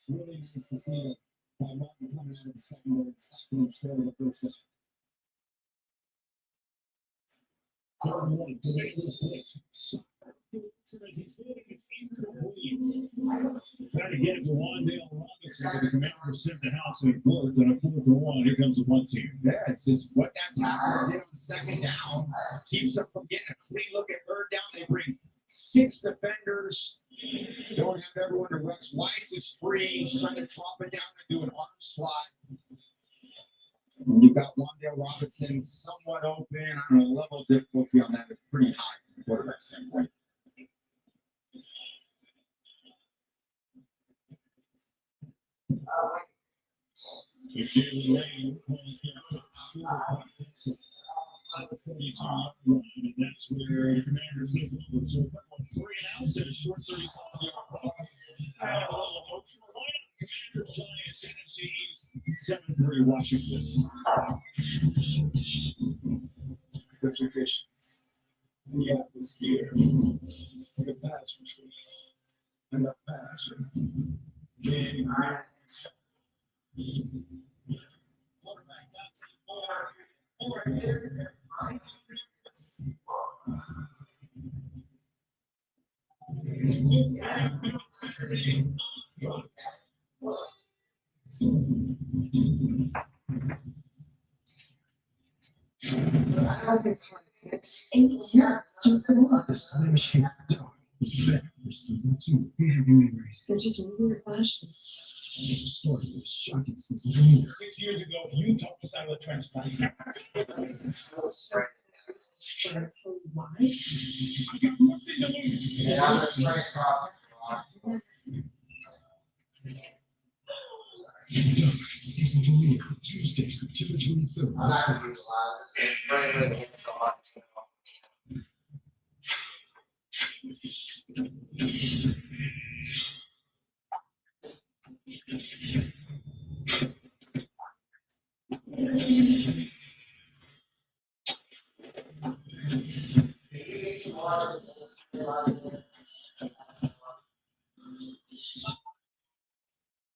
Really nice to see that by Martin coming out of the secondary and stopping him short of the first down. Trying to get it to Wandale Robinson, but the commander sent the house and it worked on a 4th and 1. Here comes the 1-2. Yeah, it's just what that tackle did on second down. Keeps them from getting a clean look at third down. They bring 6 defenders. Don't have everyone to rush. Weiss is free. He's trying to drop it down and do an arm slot. You've got Wandale Robinson somewhat open. I don't know, the level of difficulty on that is pretty high from the quarterback standpoint. If Jalen Ray the 42-yard line, and that's where the Commanders take over. So 3 and outs and a short 35-yard ball. And a little emotional lineup. Commanders, Giants, NFC's 7-3 Washington. Justification. The atmosphere. Like a passion. And a passion. Big eyes. Quarterback got to 4 here. They're just weird flashes. 6 years ago, you talked us out of the transplant. Why? Season premiere Tuesday, September 23rd.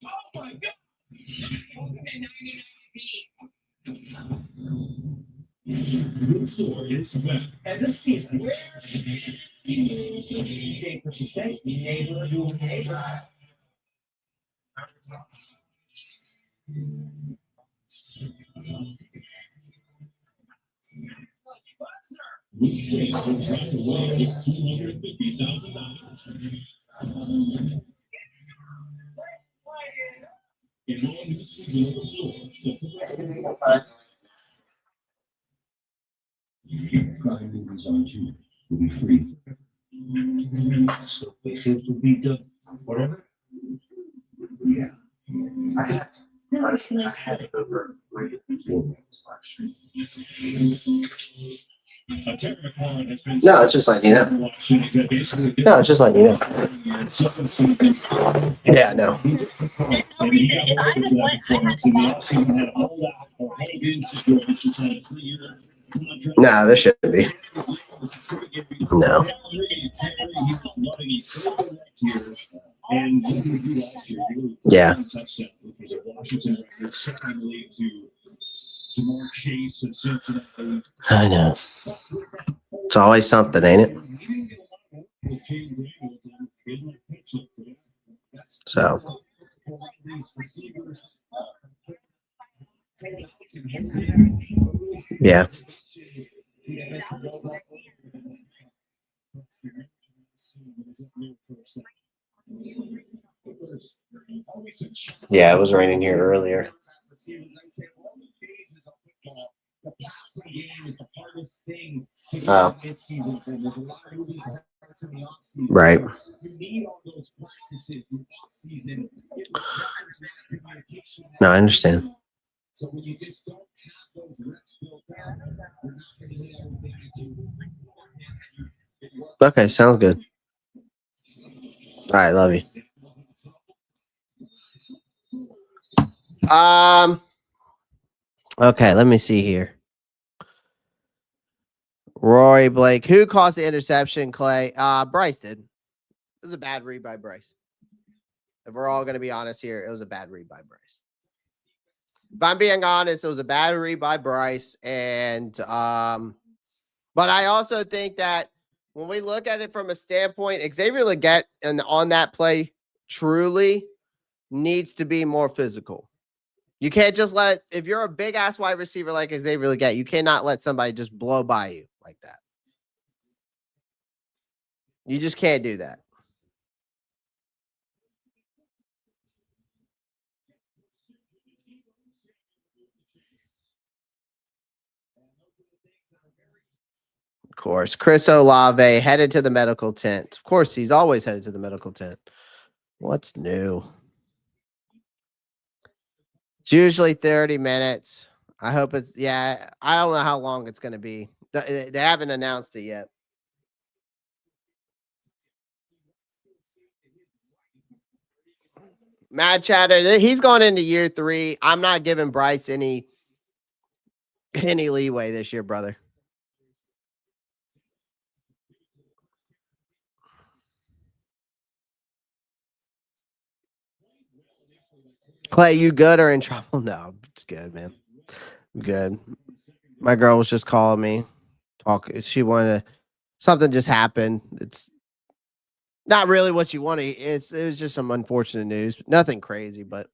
Oh my God. The floor is wet. And this season, where state versus state, neighbor to neighbor. The state will drive away with $250,000. In all new season of the floor, September. Prime movies on Tuesday will be free forever. So patients will be done, whatever. Yeah. I had over 4 months last year. No, it's just letting you know. No, it's just letting you know. Yeah, no. No, there shouldn't be. No. Yeah. I know. It's always something, ain't it? So. Yeah. Yeah, it was raining here earlier. The passing game is the hardest thing to get mid-season. There's a lot of moving parts in the offseason. Right. You need all those practices in offseason. It requires that communication. No, I understand. So when you just don't have those reps built out, you're not going to hit everything that you. Okay, sounds good. All right, love you. Okay, let me see here. Rory Blake. Who caused the interception, Clay? Bryce did. It was a bad read by Bryce. If we're all going to be honest here, it was a bad read by Bryce. If I'm being honest, it was a bad read by Bryce. And but I also think that when we look at it from a standpoint, Xavier Legette and on that play truly needs to be more physical. You can't just let, if you're a big ass wide receiver like Xavier Legette, you cannot let somebody just blow by you like that. You just can't do that. Of course, Chris Olave headed to the medical tent. Of course, he's always headed to the medical tent. What's new? It's usually 30 minutes. I hope it's, yeah, I don't know how long it's going to be. They haven't announced it yet. Mad Chatter, he's going into year 3. I'm not giving Bryce any leeway this year, brother. Clay, you good or in trouble? No, it's good, man. I'm good. My girl was just calling me. She wanted something just happened. It's not really what you want to. It was just some unfortunate news. Nothing crazy, but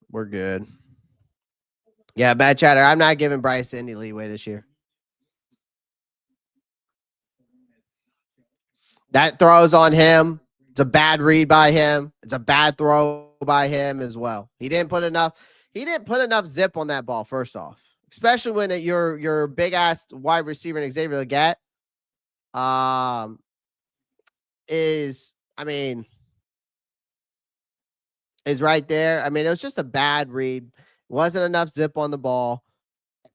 we're good. Yeah, Bad Chatter. I'm not giving Bryce any leeway this year. That throws on him. It's a bad read by him. It's a bad throw by him as well. He didn't put enough zip on that ball, first off. Especially when your big ass wide receiver and Xavier Legette is right there. I mean, it was just a bad read. Wasn't enough zip on the ball.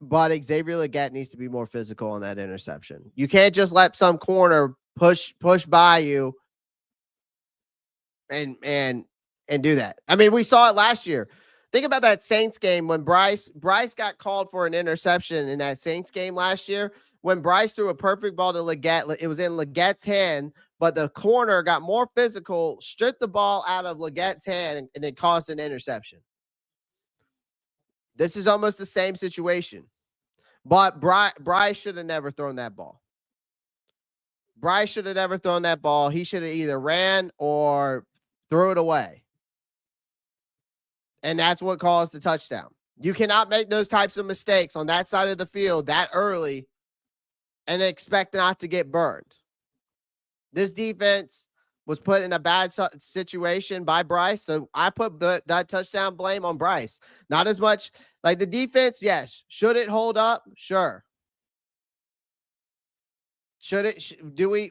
But Xavier Legette needs to be more physical on that interception. You can't just let some corner push by you and do that. I mean, we saw it last year. Think about that Saints game when Bryce got called for an interception in that Saints game last year. When Bryce threw a perfect ball to Legette, it was in Legette's hand, but the corner got more physical, stripped the ball out of Legette's hand, and it caused an interception. This is almost the same situation. But Bryce should have never thrown that ball. Bryce should have never thrown that ball. He should have either ran or threw it away. And that's what caused the touchdown. You cannot make those types of mistakes on that side of the field that early and expect not to get burned. This defense was put in a bad situation by Bryce, so I put that touchdown blame on Bryce. Not as much like the defense, yes. Should it hold up? Sure. Do we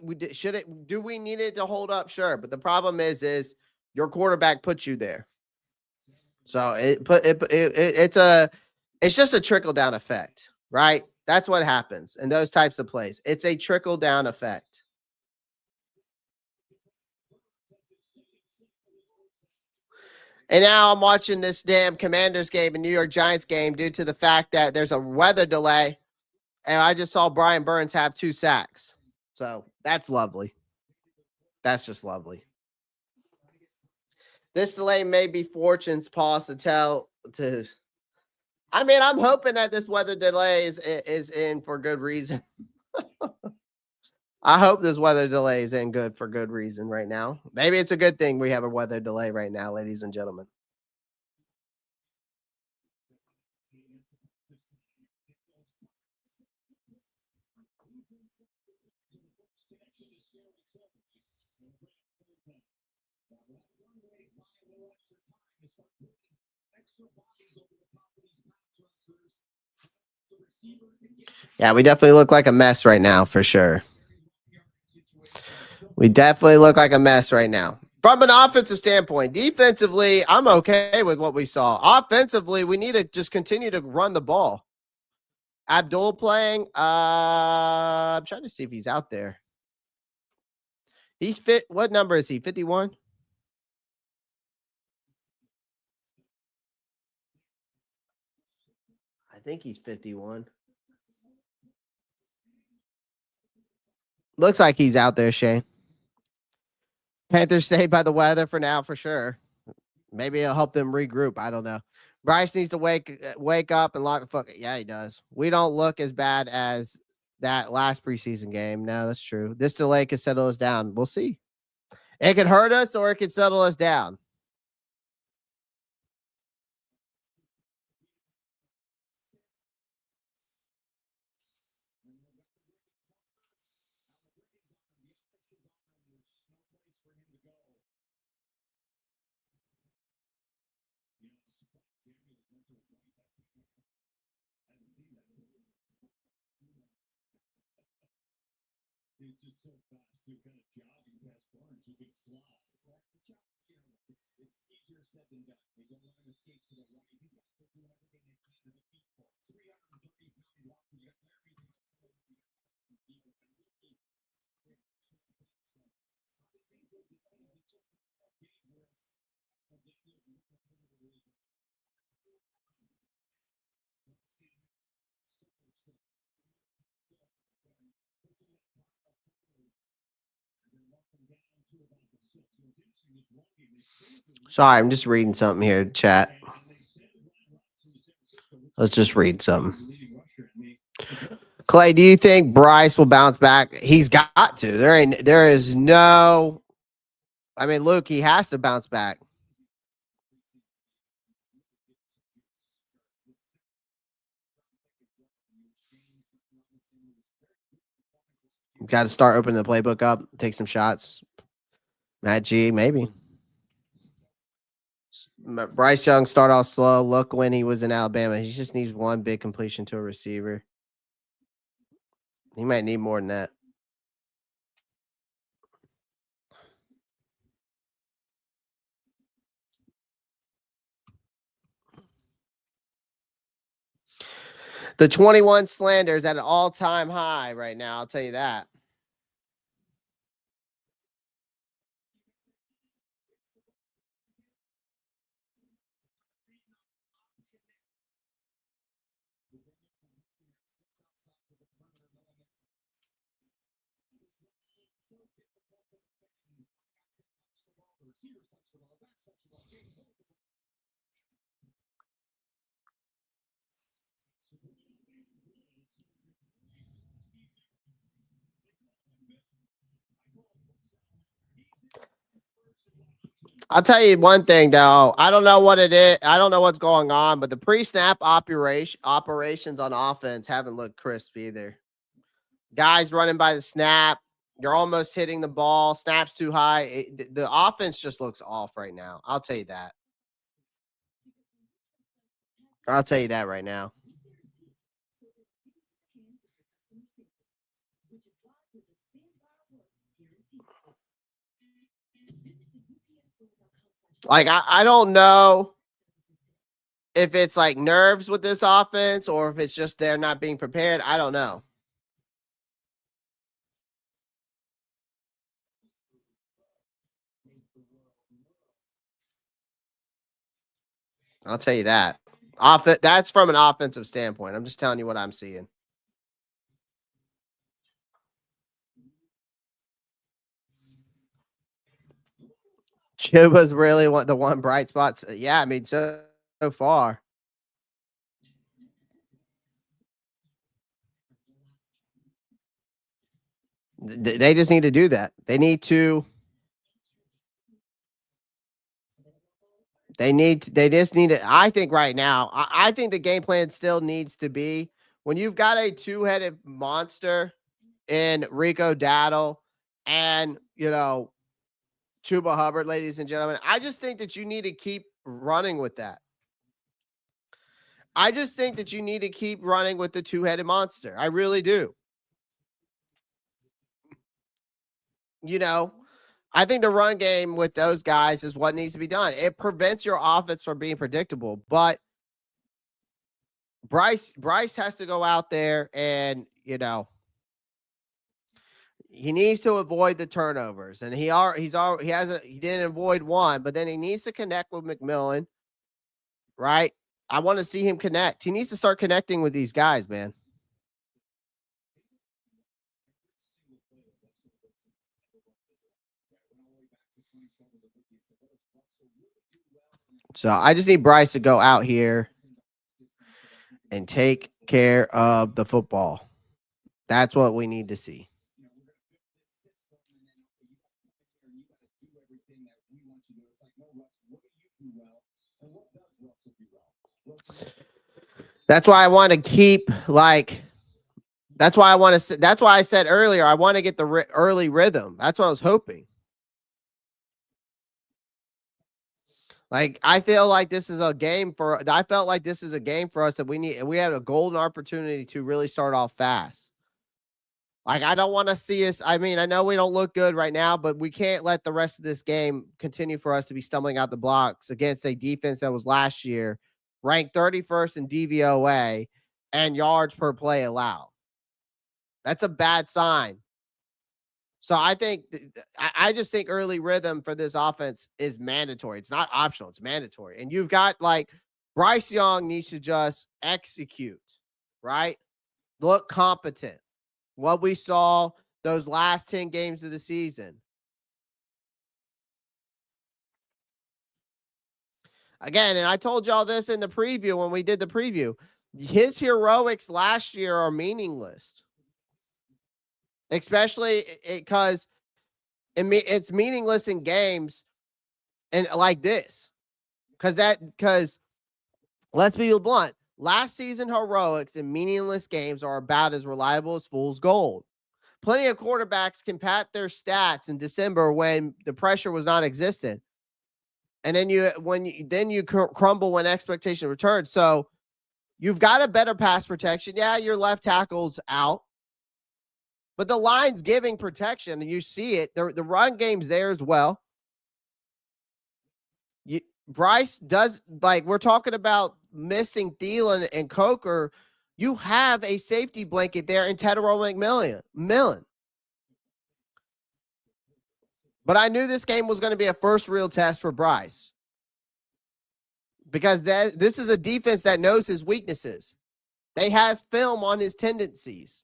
need it to hold up? Sure. But the problem is your quarterback put you there. So it's just a trickle down effect, right? That's what happens in those types of plays. It's a trickle down effect. And now I'm watching this damn Commanders game and New York Giants game due to the fact that there's a weather delay. And I just saw Brian Burns have 2 sacks. So that's lovely. That's just lovely. This delay may be fortune's pause to tell to. I mean, I'm hoping that this weather delay is in for good reason. I hope this weather delay is in good for good reason right now. Maybe it's a good thing we have a weather delay right now, ladies and gentlemen. Yeah, we definitely look like a mess right now, for sure. We definitely look like a mess right now. From an offensive standpoint, defensively, I'm okay with what we saw. Offensively, we need to just continue to run the ball. Abdul playing. I'm trying to see if he's out there. He's fit. What number is he? 51? think he's 51. Looks like he's out there, Shane. Panthers stay by the weather for now, for sure. Maybe it'll help them regroup. I don't know. Bryce needs to wake up and lock the fuck. Yeah, he does. We don't look as bad as that last preseason game. No, that's true. This delay could settle us down. We'll see. It could hurt us or it could settle us down. It's just so fast, too, kind of jogging past Barnes who could fly. It's easier said than done. They go on an escape to the right. He's got to do everything they can to the feet for 330-pound walk. You got everything. Sorry, I'm just reading something here, chat. Let's just read something. Clay, do you think Bryce will bounce back? He's got to. There is no. I mean, Luke, he has to bounce back. Got to start opening the playbook up, take some shots. Matt G, maybe. Bryce Young start off slow. Look when he was in Alabama. He just needs one big completion to a receiver. He might need more than that. The 21 slander is at an all-time high right now. I'll tell you that. I'll tell you one thing, though. I don't know what it is. I don't know what's going on, but the pre-snap operations on offense haven't looked crisp either. Guys running by the snap. You're almost hitting the ball. Snaps too high. The offense just looks off right now. I'll tell you that. I'll tell you that right now. Like, I don't know if it's like nerves with this offense or if it's just they're not being prepared. I don't know. I'll tell you that. That's from an offensive standpoint. I'm just telling you what I'm seeing. Chuba's really the one bright spot. Yeah, I mean, so far. They just need to do that. They just need to. I think right now, I think the game plan still needs to be when you've got a two-headed monster in Rico Dowdle and, Chuba Hubbard, ladies and gentlemen. I just think that you need to keep running with that. I just think that you need to keep running with the two-headed monster. I really do. I think the run game with those guys is what needs to be done. It prevents your offense from being predictable. But Bryce has to go out there and, he needs to avoid the turnovers. And he didn't avoid one, but then he needs to connect with McMillan, right? I want to see him connect. He needs to start connecting with these guys, man. So I just need Bryce to go out here and take care of the football. That's what we need to see. That's why I want to keep that's why I said earlier, I want to get the early rhythm. That's what I was hoping. Like, I feel like this is a game I felt like this is a game for us that we had a golden opportunity to really start off fast. Like, I don't want to see us. I mean, I know we don't look good right now, but we can't let the rest of this game continue for us to be stumbling out the blocks against a defense that was last year ranked 31st in DVOA and yards per play allowed. That's a bad sign. So I just think early rhythm for this offense is mandatory. It's not optional. It's mandatory. And you've got Bryce Young needs to just execute, right? Look competent. What we saw those last 10 games of the season. Again, and I told y'all this in the preview when we did the preview. His heroics last year are meaningless. Especially because it's meaningless in games and like this. Because let's be blunt. Last season heroics in meaningless games are about as reliable as fool's gold. Plenty of quarterbacks can pad their stats in December when the pressure was non-existent. And then you crumble when expectation returns. So you've got a better pass protection. Yeah, your left tackle's out. But the line's giving protection, and you see it. The run game's there as well. Bryce does, we're talking about missing Thielen and Coker. You have a safety blanket there in Tetairoa McMillan. But I knew this game was going to be a first real test for Bryce. Because this is a defense that knows his weaknesses. They has film on his tendencies.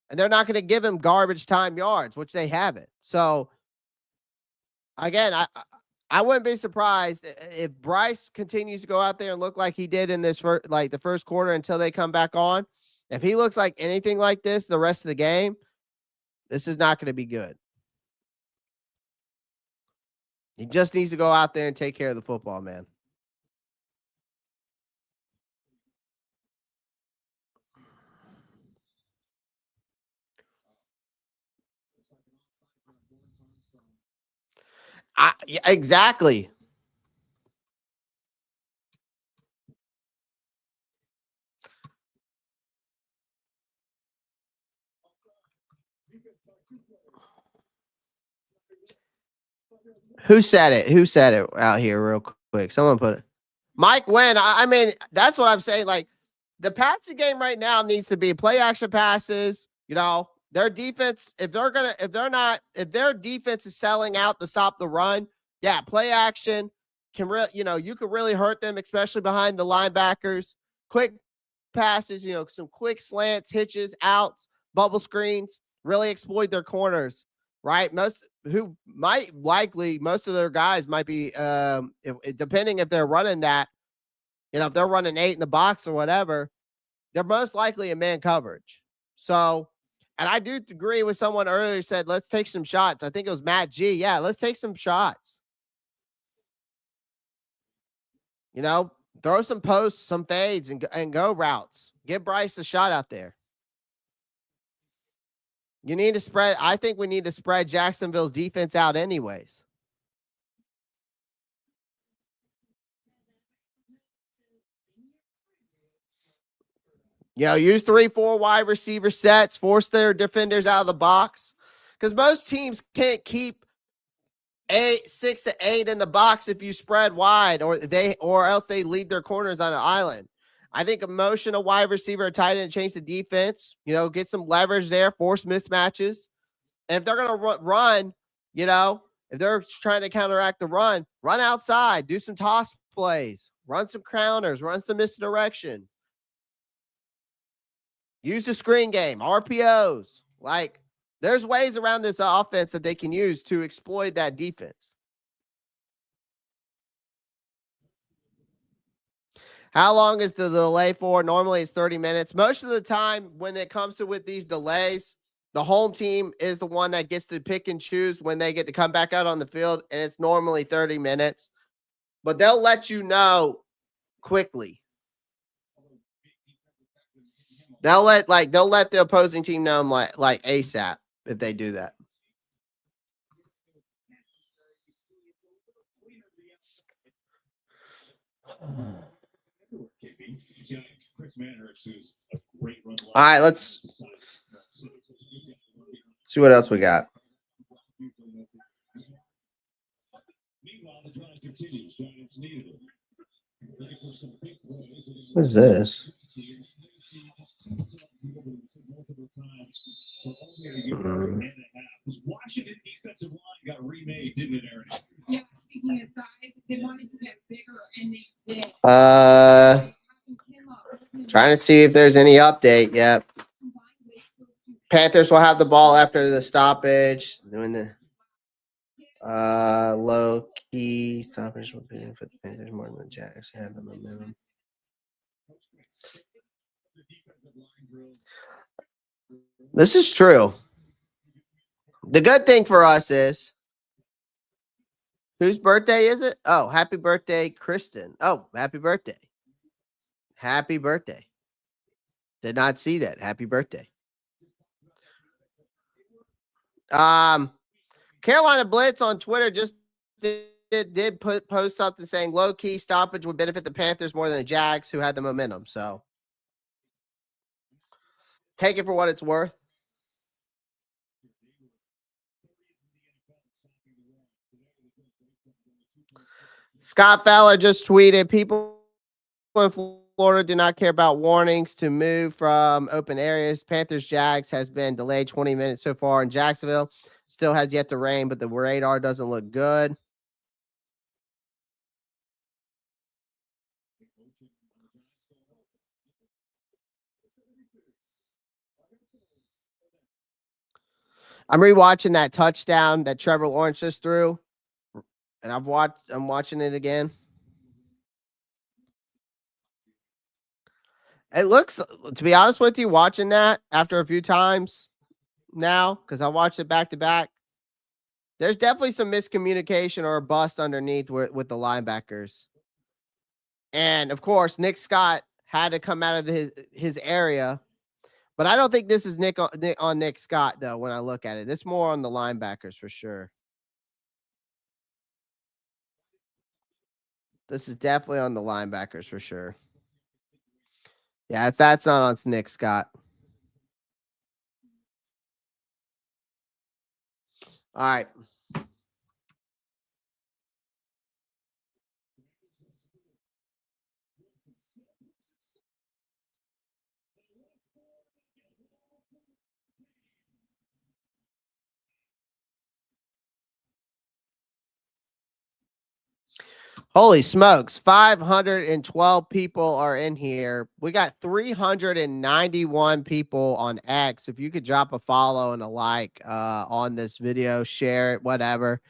And they're not going to give him garbage time yards, which they haven't. So, again, I wouldn't be surprised if Bryce continues to go out there and look like he did in this the first quarter until they come back on. If he looks like anything like this the rest of the game, this is not going to be good. He just needs to go out there and take care of the football, man. Yeah, exactly. Who said it? Who said it out here real quick? Someone put it. Mike Wynn. I mean, that's what I'm saying. The passing game right now needs to be play action passes. Their defense, if their defense is selling out to stop the run, yeah, play action can you could really hurt them, especially behind the linebackers. Quick passes, some quick slants, hitches, outs, bubble screens, really exploit their corners, right? Most of their guys might be, depending if they're running that, if they're running 8 in the box or whatever, they're most likely in man coverage. So, and I do agree with someone earlier said, let's take some shots. I think it was Matt G. Yeah, let's take some shots. Throw some posts, some fades, and go routes. Give Bryce a shot out there. You need to spread. I think we need to spread Jacksonville's defense out anyways. Use 3-4 wide receiver sets, force their defenders out of the box. Because most teams can't keep 6 to 8 in the box if you spread wide, or else they leave their corners on an island. I think a motion a wide receiver or tight end change the defense, get some leverage there, force mismatches. And if they're going to run, if they're trying to counteract the run outside, do some toss plays, Run some counters. Run some misdirection. Use the screen game. RPOs. Like, there's ways around this offense that they can use to exploit that defense. How long is the delay for? Normally it's 30 minutes. Most of the time when it comes to with these delays, the home team is the one that gets to pick and choose when they get to come back out on the field, and it's normally 30 minutes. But they'll let you know quickly. They'll let the opposing team know like ASAP if they do that. All right, let's see what else we got. What's this? Washington defensive line got remade, didn't it, Aaron? Yeah, speaking of size, they wanted to get bigger, and they did. Trying to see if there's any update. Yep. Panthers will have the ball after the stoppage. Doing the low key stoppage will be for the Panthers more than the Jags had the momentum. This is true. The good thing for us is, whose birthday is it? Oh, happy birthday, Kristen. Oh, happy birthday. Happy birthday. Did not see that. Happy birthday. Carolina Blitz on Twitter just did post something saying low-key stoppage would benefit the Panthers more than the Jags, who had the momentum. So take it for what it's worth. Scott Fowler just tweeted, people in Florida do not care about warnings to move from open areas. Panthers Jags has been delayed 20 minutes so far in Jacksonville. Still has yet to rain, but the radar doesn't look good. I'm rewatching that touchdown that Trevor Lawrence just threw, and I'm watching it again. It looks, to be honest with you, watching that after a few times now, because I watched it back to back, there's definitely some miscommunication or a bust underneath with the linebackers. And of course, Nick Scott had to come out of his area. But I don't think this is Nick Scott, though, when I look at it. It's more on the linebackers for sure. This is definitely on the linebackers for sure. Yeah, that's not on Nick Scott. All right. Holy smokes, 512 people are in here. We got 391 people on X. If you could drop a follow and a like on this video, share it, whatever,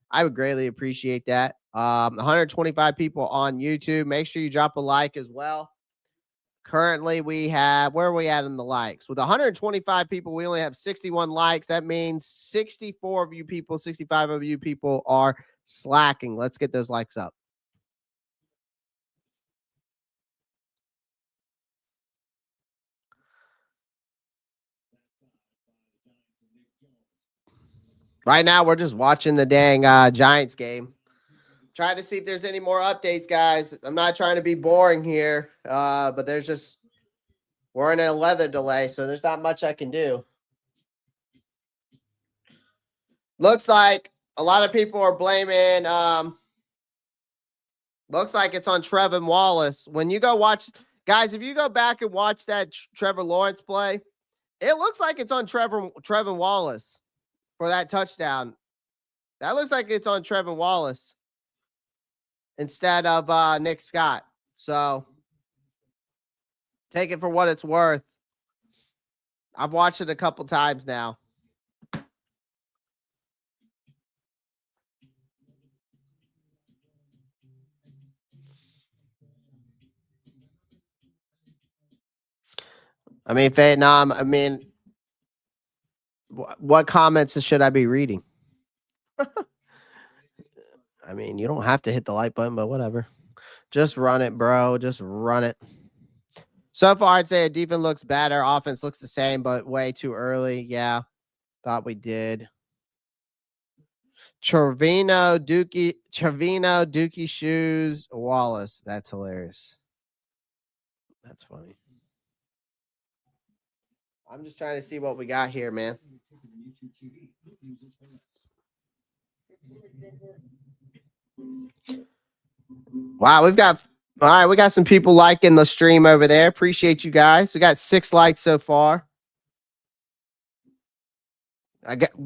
I would greatly appreciate that. 125 people on YouTube. Make sure you drop a like as well. Currently, we have, where are we at in the likes? With 125 people, we only have 61 likes. That means 64 of you people, 65 of you people are slacking. Let's get those likes up. Right now, we're just watching the dang Giants game. Trying to see if there's any more updates, guys. I'm not trying to be boring here, but there's just, we're in a weather delay, so there's not much I can do. Looks like a lot of people are blaming, looks like it's on Tre'von Wallace. When you go watch, guys, if you go back and watch that Trevor Lawrence play, it looks like it's on Tre'von Wallace for that touchdown. That looks like it's on Tre'von Wallace instead of Nick Scott. So take it for what it's worth. I've watched it a couple times now. I mean, Vietnam, I mean, what comments should I be reading? I mean, you don't have to hit the like button, but whatever. Just run it, bro. Just run it. So far, I'd say our defense looks better. Offense looks the same, but way too early. Yeah, thought we did. Trevino, Dookie Shoes, Wallace. That's hilarious. That's funny. I'm just trying to see what we got here, man. Wow, we got some people liking the stream over there. Appreciate you guys. We got 6 likes so far.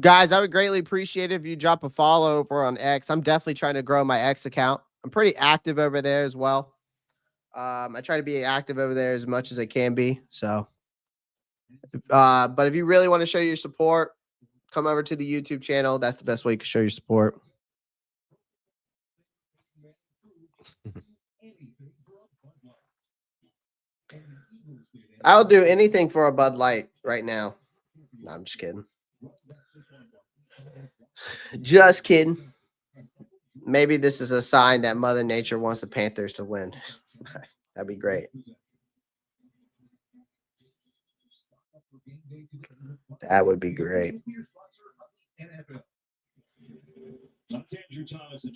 Guys, I would greatly appreciate it if you drop a follow over on X. I'm definitely trying to grow my X account. I'm pretty active over there as well. I try to be active over there as much as I can be. So, but if you really want to show your support, come over to the YouTube channel. That's the best way you can show your support. I'll do anything for a Bud Light right now. No, I'm just kidding. Just kidding. Maybe this is a sign that Mother Nature wants the Panthers to win. That'd be great. That would be great.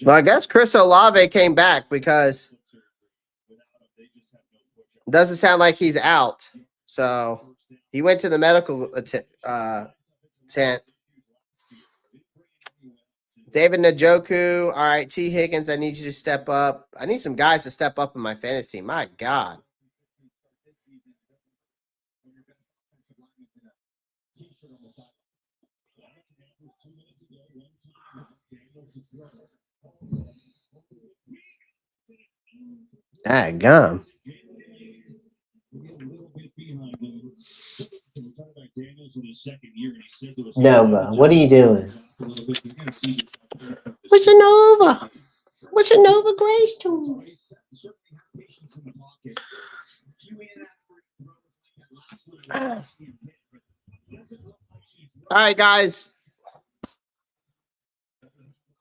Well, I guess Chris Olave came back because it doesn't sound like he's out. So he went to the medical tent. David Njoku. All right, T. Higgins, I need you to step up. I need some guys to step up in my fantasy team. My God. Gum. Nova, what are you doing? What's a Nova? What's a Nova Grace to? All right, guys.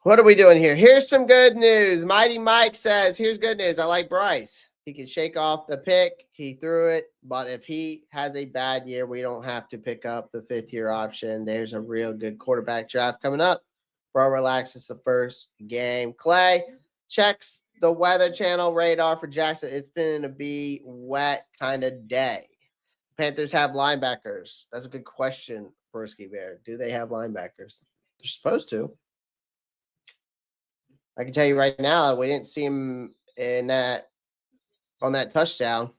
What are we doing here? Here's some good news. Mighty Mike says, here's good news. I like Bryce. He can shake off the pick. He threw it. But if he has a bad year, we don't have to pick up the 5th-year option. There's a real good quarterback draft coming up. Bro, relax. It's the first game. Clay checks the Weather Channel radar for Jackson. It's going to be wet kind of day. Panthers have linebackers. That's a good question, Persky Bear. Do they have linebackers? They're supposed to. I can tell you right now, we didn't see him on that touchdown.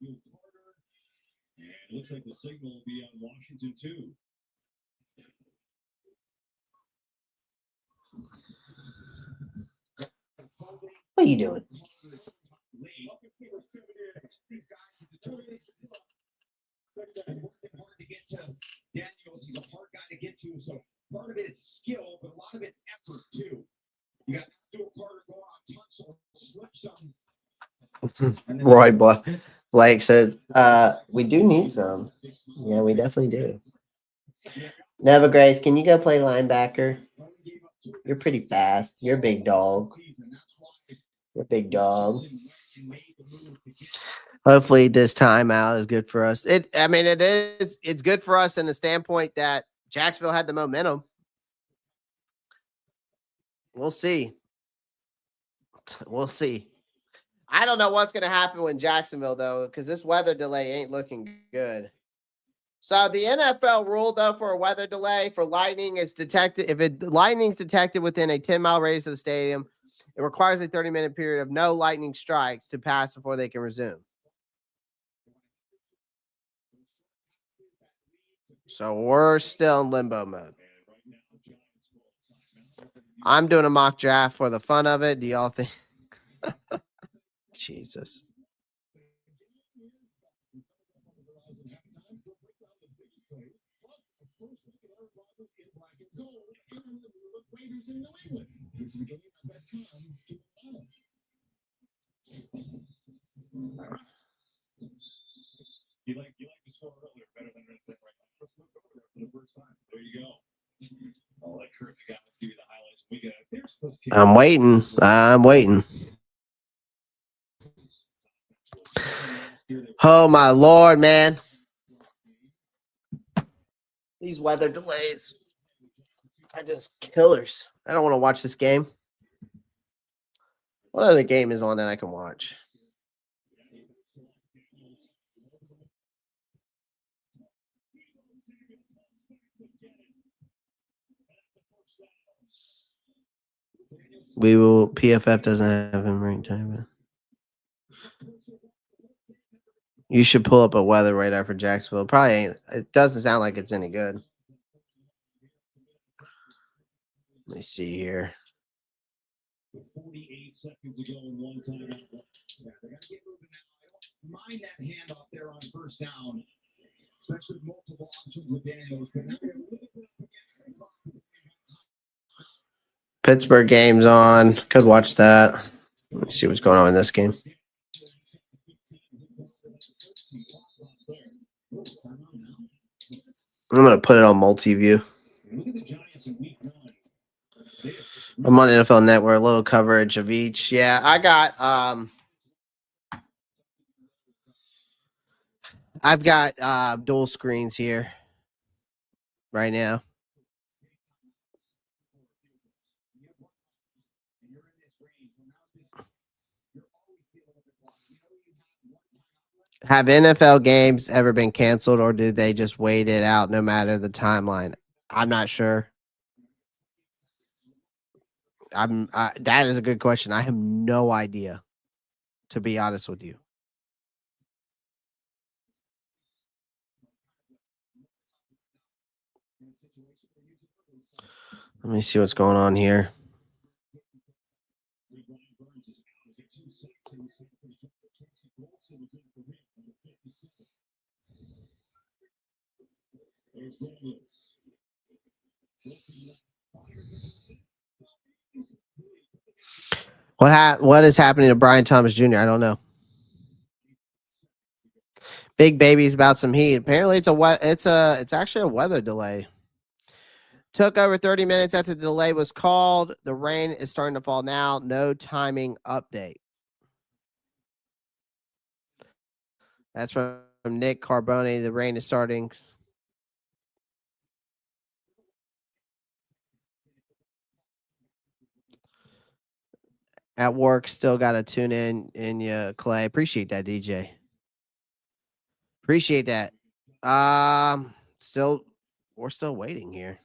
It looks like the signal will be on Washington too. What are you doing? These guys are determined. Working hard to get to Daniels. He's a hard guy to get to. So part of it is skill, but a lot of it's effort too. You got to do a Carter go on tunnel, slip something. Roy Blake says, we do need some. Yeah, we definitely do. Nova Grace, can you go play linebacker? You're pretty fast. You're a big dog. You're a big dog. Hopefully this timeout is good for us. It's good for us in the standpoint that Jacksonville had the momentum. We'll see. We'll see. I don't know what's going to happen with Jacksonville, though, because this weather delay ain't looking good. So the NFL rule, though, for a weather delay for lightning is detected. If lightning's detected within a 10-mile radius of the stadium, it requires a 30-minute period of no lightning strikes to pass before they can resume. So we're still in limbo mode. I'm doing a mock draft for the fun of it. Do y'all think? Jesus. You like the score earlier better than anything right now. Let's look over there for the first time. There you go. I'll let Kurt the guy give you the highlights. We got there's Cliff King. I'm waiting. I'm waiting. Oh my Lord, man. These weather delays are just killers. I don't want to watch this game. What other game is on that I can watch? We will. PFF doesn't have him right time. You should pull up a weather radar for Jacksonville. Probably ain't. It doesn't sound like it's any good. Let me see here. 48 seconds ago in one time. Yeah, they got to get moving now. I don't mind that handoff there on first down, especially with multiple options with Daniels. But now they're a little bit up against the clock. Pittsburgh game's on. Could watch that. Let me see what's going on in this game. I'm going to put it on multi-view. I'm on NFL Network, a little coverage of each. Yeah, I've got dual screens here right now. Have NFL games ever been canceled, or do they just wait it out no matter the timeline? I'm not sure. That is a good question. I have no idea, to be honest with you. Let me see what's going on here. What is happening to Brian Thomas Jr.? I don't know. Big baby's about some heat. Apparently, it's actually a weather delay. Took over 30 minutes after the delay was called. The rain is starting to fall now. No timing update. That's from Nick Carbone. The rain is starting. At work, still got to tune in you, Clay. Appreciate that, DJ. Appreciate that. We're still waiting here.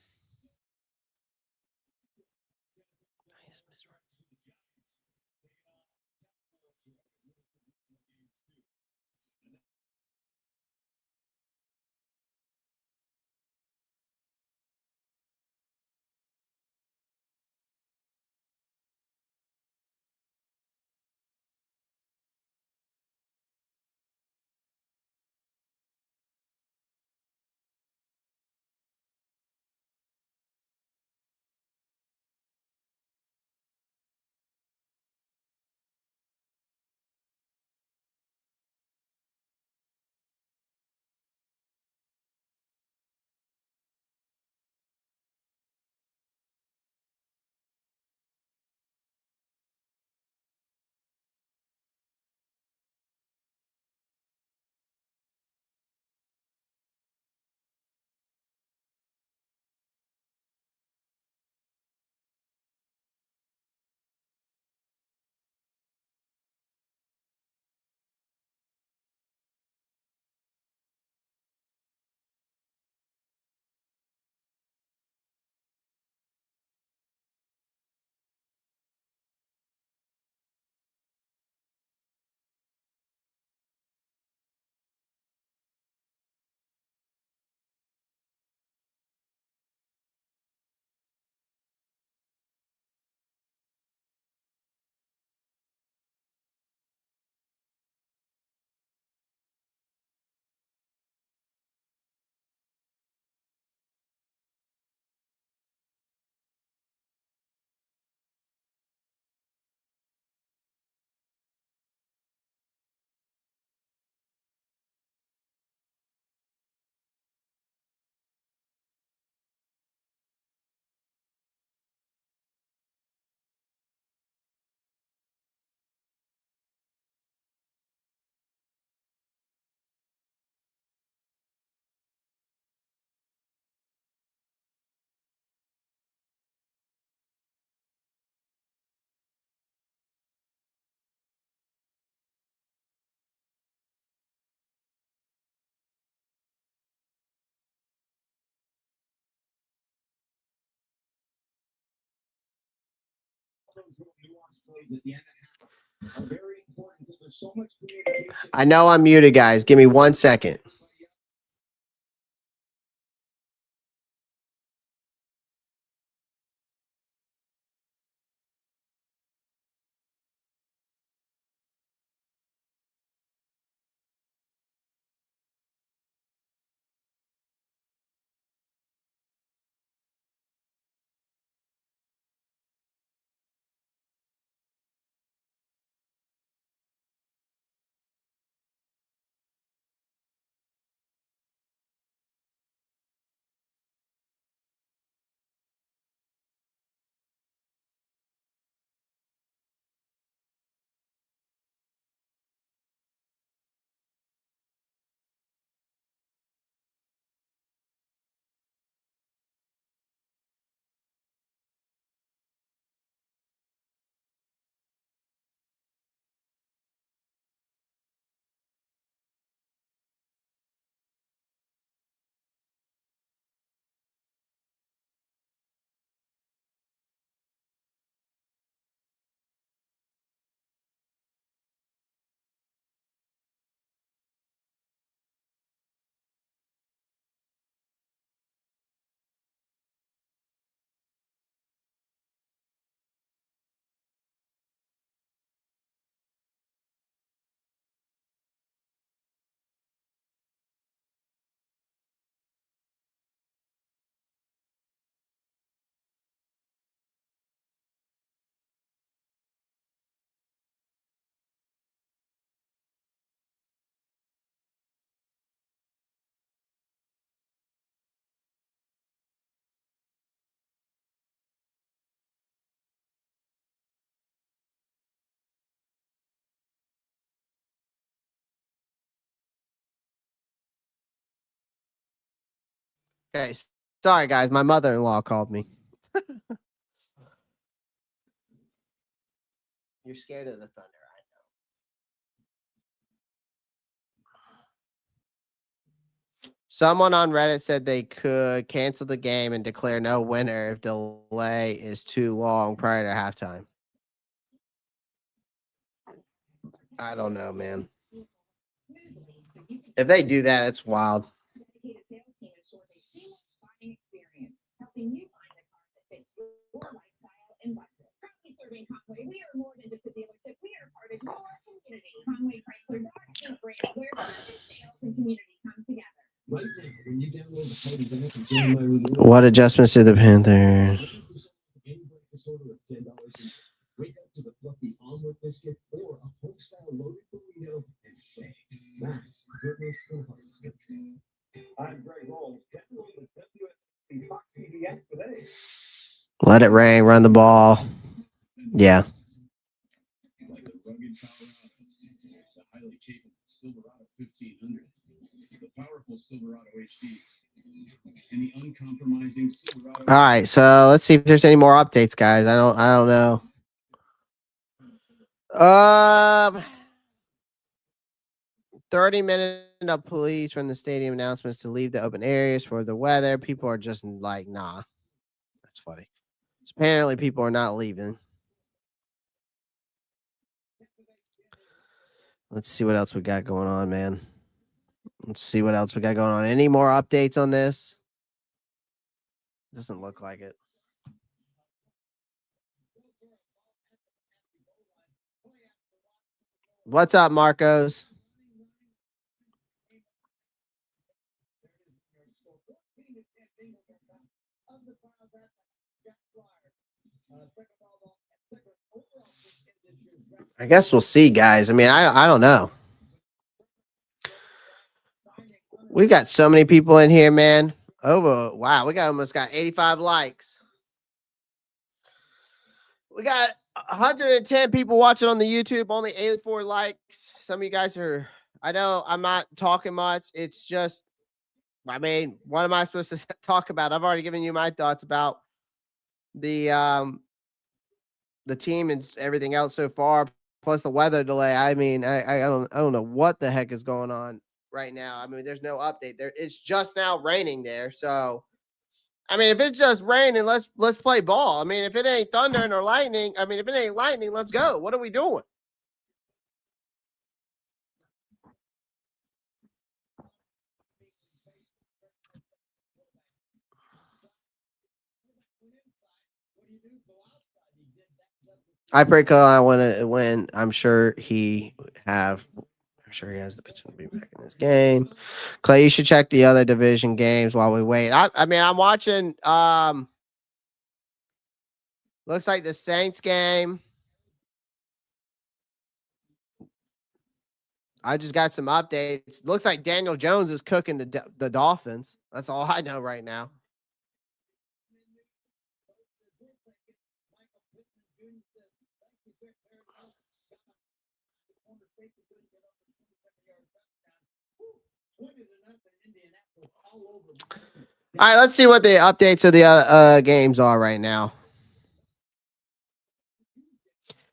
I know I'm muted, guys. Give me 1 second. Okay. Sorry, guys. My mother-in-law called me. You're scared of the thunder. Someone on Reddit said they could cancel the game and declare no winner if delay is too long prior to halftime. I don't know, man. If they do that, it's wild. What adjustments to the Panthers? Wake up to the fluffy omelet biscuit or a Polk style loaded burrito and say, that's goodness and hearts. I'm Greg Holmes. Download the WSB Fox TV app today. Let it rain, run the ball. Yeah. Like the rugged Colorado, the highly capable Silverado 1500, the powerful Silverado HD, and the uncompromising Silverado. All right, so let's see if there's any more updates, guys. I don't know. 30-minute of police from the stadium announcements to leave the open areas for the weather. People are just like, nah. That's funny. So apparently people are not leaving. Let's see what else we got going on, man. Let's see what else we got going on. Any more updates on this? Doesn't look like it. What's up, Marcos? I guess we'll see, guys. I mean, I don't know. We got so many people in here, man. Wow, we almost got 85 likes. We got 110 people watching on the YouTube, only 84 likes. Some of you guys are, I know I'm not talking much. It's just, I mean, what am I supposed to talk about? I've already given you my thoughts about the team and everything else so far, plus the weather delay. I mean, I don't know what the heck is going on right now. I mean, there's no update there. It's just now raining there. So I mean, if it's just raining, let's play ball. I mean, if it ain't thundering or lightning, if it ain't lightning, let's go. What are we doing? I pray Carolina when I'm sure he has the potential to be back in this game. Clay, you should check the other division games while we wait. I'm watching looks like the Saints game. I just got some updates. Looks like Daniel Jones is cooking the Dolphins. That's all I know right now. All right, let's see what the updates of the games are right now.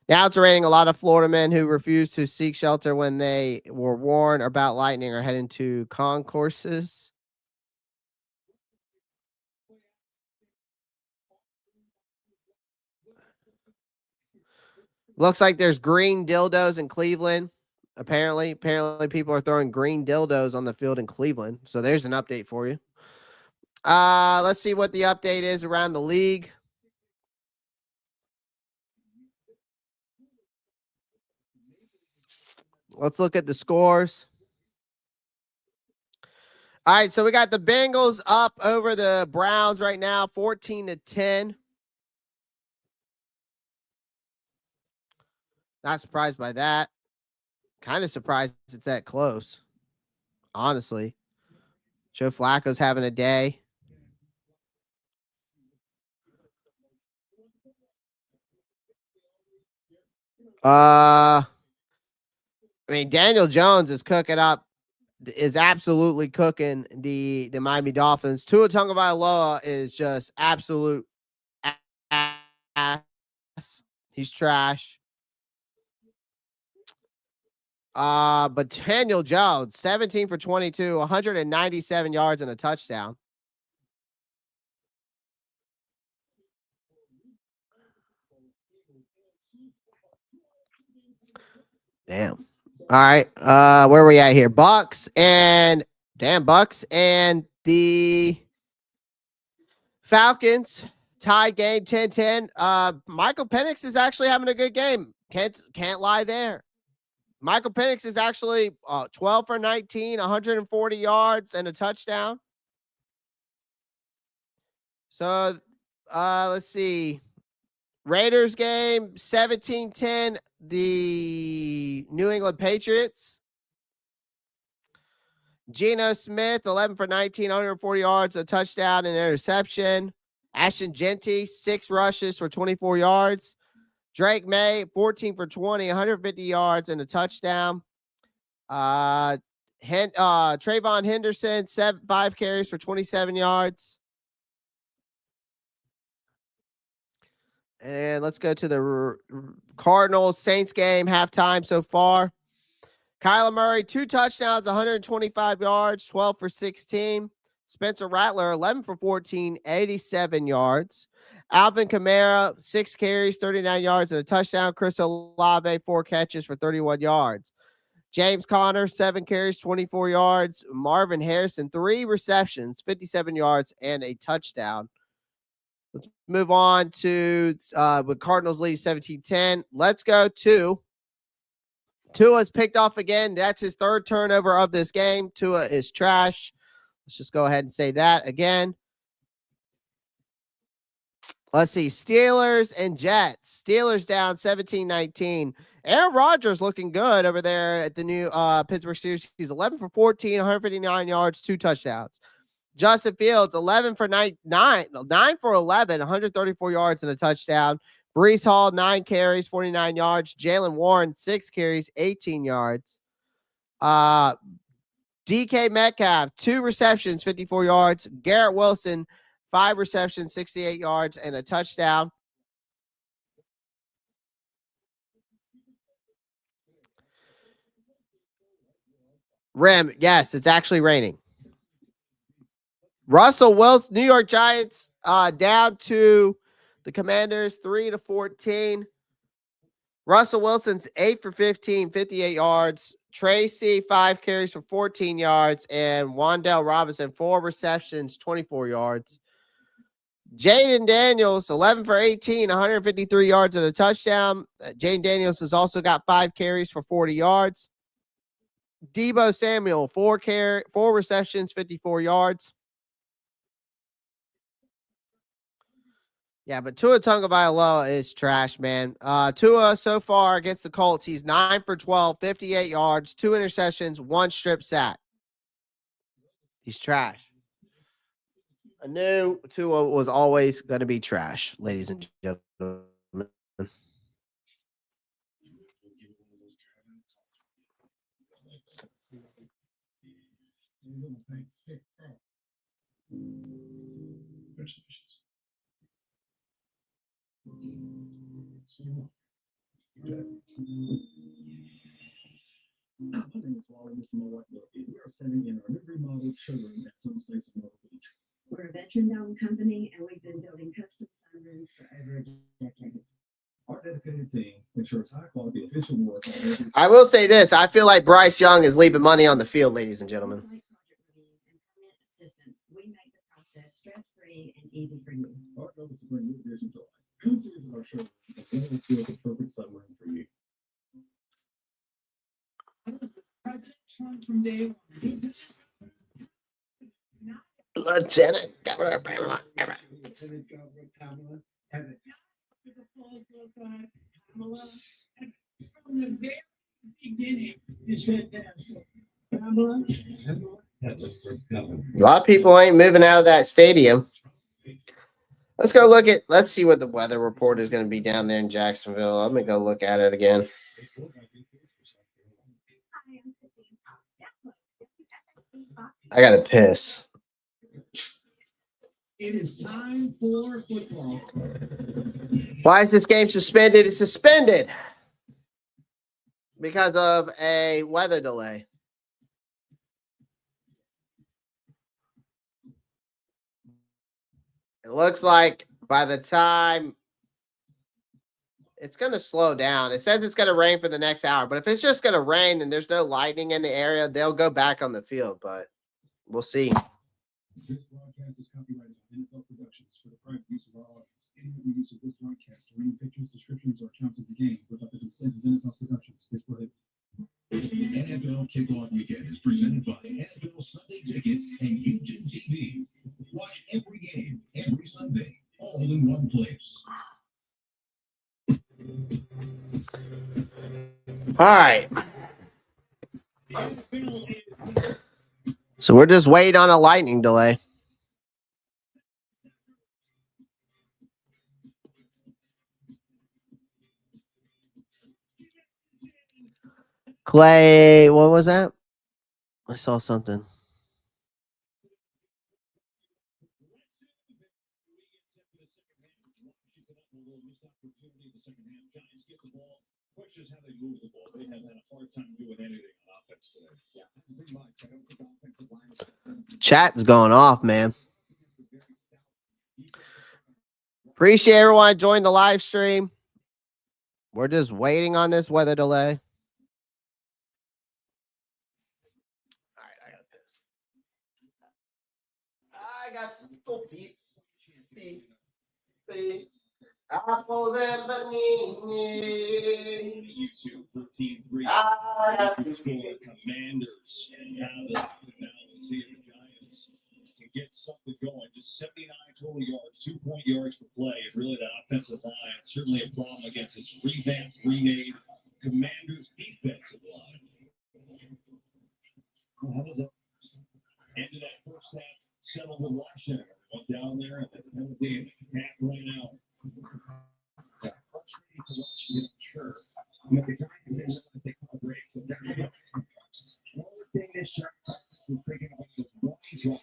Now it's raining. A lot of Florida men who refused to seek shelter when they were warned about lightning are heading to concourses. Looks like there's green dildos in Cleveland. Apparently people are throwing green dildos on the field in Cleveland. So there's an update for you. Let's see what the update is around the league. Let's look at the scores. All right, so we got the Bengals up over the Browns right now, 14-10. Not surprised by that. Kind of surprised it's that close, honestly. Joe Flacco's having a day. Daniel Jones is cooking up, is absolutely cooking the Miami Dolphins. Tua Tagovailoa is just absolute ass. He's trash. But Daniel Jones, 17 for 22, 197 yards and a touchdown. Damn. All right. Where are we at here? Bucks and the Falcons tied game 10-10. Michael Penix is actually having a good game. Can't lie there. Michael Penix is actually 12 for 19, 140 yards and a touchdown. So let's see. Raiders game 17-10, the New England Patriots. Geno Smith, 11 for 19, 140 yards, a touchdown and interception. Ashton Genty, 6 rushes for 24 yards. Drake May, 14 for 20, 150 yards and a touchdown. Tre'von Henderson, 5 carries for 27 yards. And let's go to the Cardinals Saints game halftime so far. Kyler Murray, 2 touchdowns, 125 yards, 12 for 16. Spencer Rattler, 11 for 14, 87 yards. Alvin Kamara, 6 carries, 39 yards and a touchdown. Chris Olave, 4 catches for 31 yards. James Conner, 7 carries, 24 yards. Marvin Harrison, 3 receptions, 57 yards and a touchdown. Let's move on to with Cardinals lead 17-10. Let's go to Tua's picked off again. That's his 3rd turnover of this game. Tua is trash. Let's just go ahead and say that again. Let's see. Steelers and Jets. Steelers down 17-19. Aaron Rodgers looking good over there at the new Pittsburgh Steelers. He's 11 for 14, 159 yards, 2 touchdowns. Justin Fields, 9 for 11, 134 yards and a touchdown. Breece Hall, 9 carries, 49 yards. Jalen Warren, 6 carries, 18 yards. DK Metcalf, 2 receptions, 54 yards. Garrett Wilson, 5 receptions, 68 yards and a touchdown. Rim, yes, it's actually raining. Russell Wilson, New York Giants, down to the Commanders, 3-14. Russell Wilson's 8 for 15, 58 yards. Tracy, 5 carries for 14 yards. And Wan'Dale Robinson, 4 receptions, 24 yards. Jaden Daniels, 11 for 18, 153 yards and a touchdown. Jaden Daniels has also got 5 carries for 40 yards. Deebo Samuel, 4 receptions, 54 yards. Yeah, but Tua Tagovailoa is trash, man. Tua so far against the Colts, he's 9 for 12, 58 yards, 2 interceptions, 1 strip sack. He's trash. I knew Tua was always going to be trash, ladies and gentlemen. Congratulations. My name is Wally, Mr. Milwaukee. We are standing in our new remodeled showroom at Sun Space in Myrtle Beach. We're a veteran-owned company, and we've been building custom sunrooms for over a decade. Our dedicated team ensures high-quality official work on every. I will say this. I feel like Bryce Young is leaving money on the field, ladies and gentlemen. Like project reviews and permit assistance, we make the process stress-free and easy for you. Our goal is to bring new vision to life. Come see us at our showroom, and we'll see the perfect sunroom for you. President Trump from day one. Lieutenant Governor Pamela. Lieutenant Governor Pamela. With the full look at Kamala. And from the very beginning, You said that's Pamela. Pamela for governor. A lot of people ain't moving out of that stadium. Let's see what the weather report is going to be down there in Jacksonville. I'm going to go look at it again. I got to piss. It is time for football. Why is this game suspended? It's suspended because of a weather delay. It looks like by the time it's going to slow down. It says it's going to rain for the next hour, but if it's just going to rain and there's no lightning in the area, they'll go back on the field, but we'll see. This broadcast is copyrighted by NFL Productions for the private use of our audience. Any other use of this broadcast or any pictures, descriptions, or accounts of the game without the consent of NFL Productions is prohibited. NFL Kickoff Weekend is presented by NFL Sunday Ticket and YouTube TV. Watch every game, every Sunday, all in one place. All right. So we're just waiting on a lightning delay. Clay, what was that? I saw something. Questions how they move the ball. They have had a hard time doing anything on offense today. Chat's going off, man. Appreciate everyone joining the live stream. We're just waiting on this weather delay. All right, I gotta piss. I got some little peeps. Beep. Apples and bananas. YouTube 13-3. Commanders. Now see the Giants to get something going. Just 79 total yards, 2-point yards per play. And really that offensive line, certainly a problem against this revamped, remade Commanders defensive line. Well, how does it end of that first half settle with Washington? Went down there and the penalty and half running out. Yeah, frustrating to watch, sure. But the Giants is they call a break. So they're going to one thing this Giants is thinking about the body drop.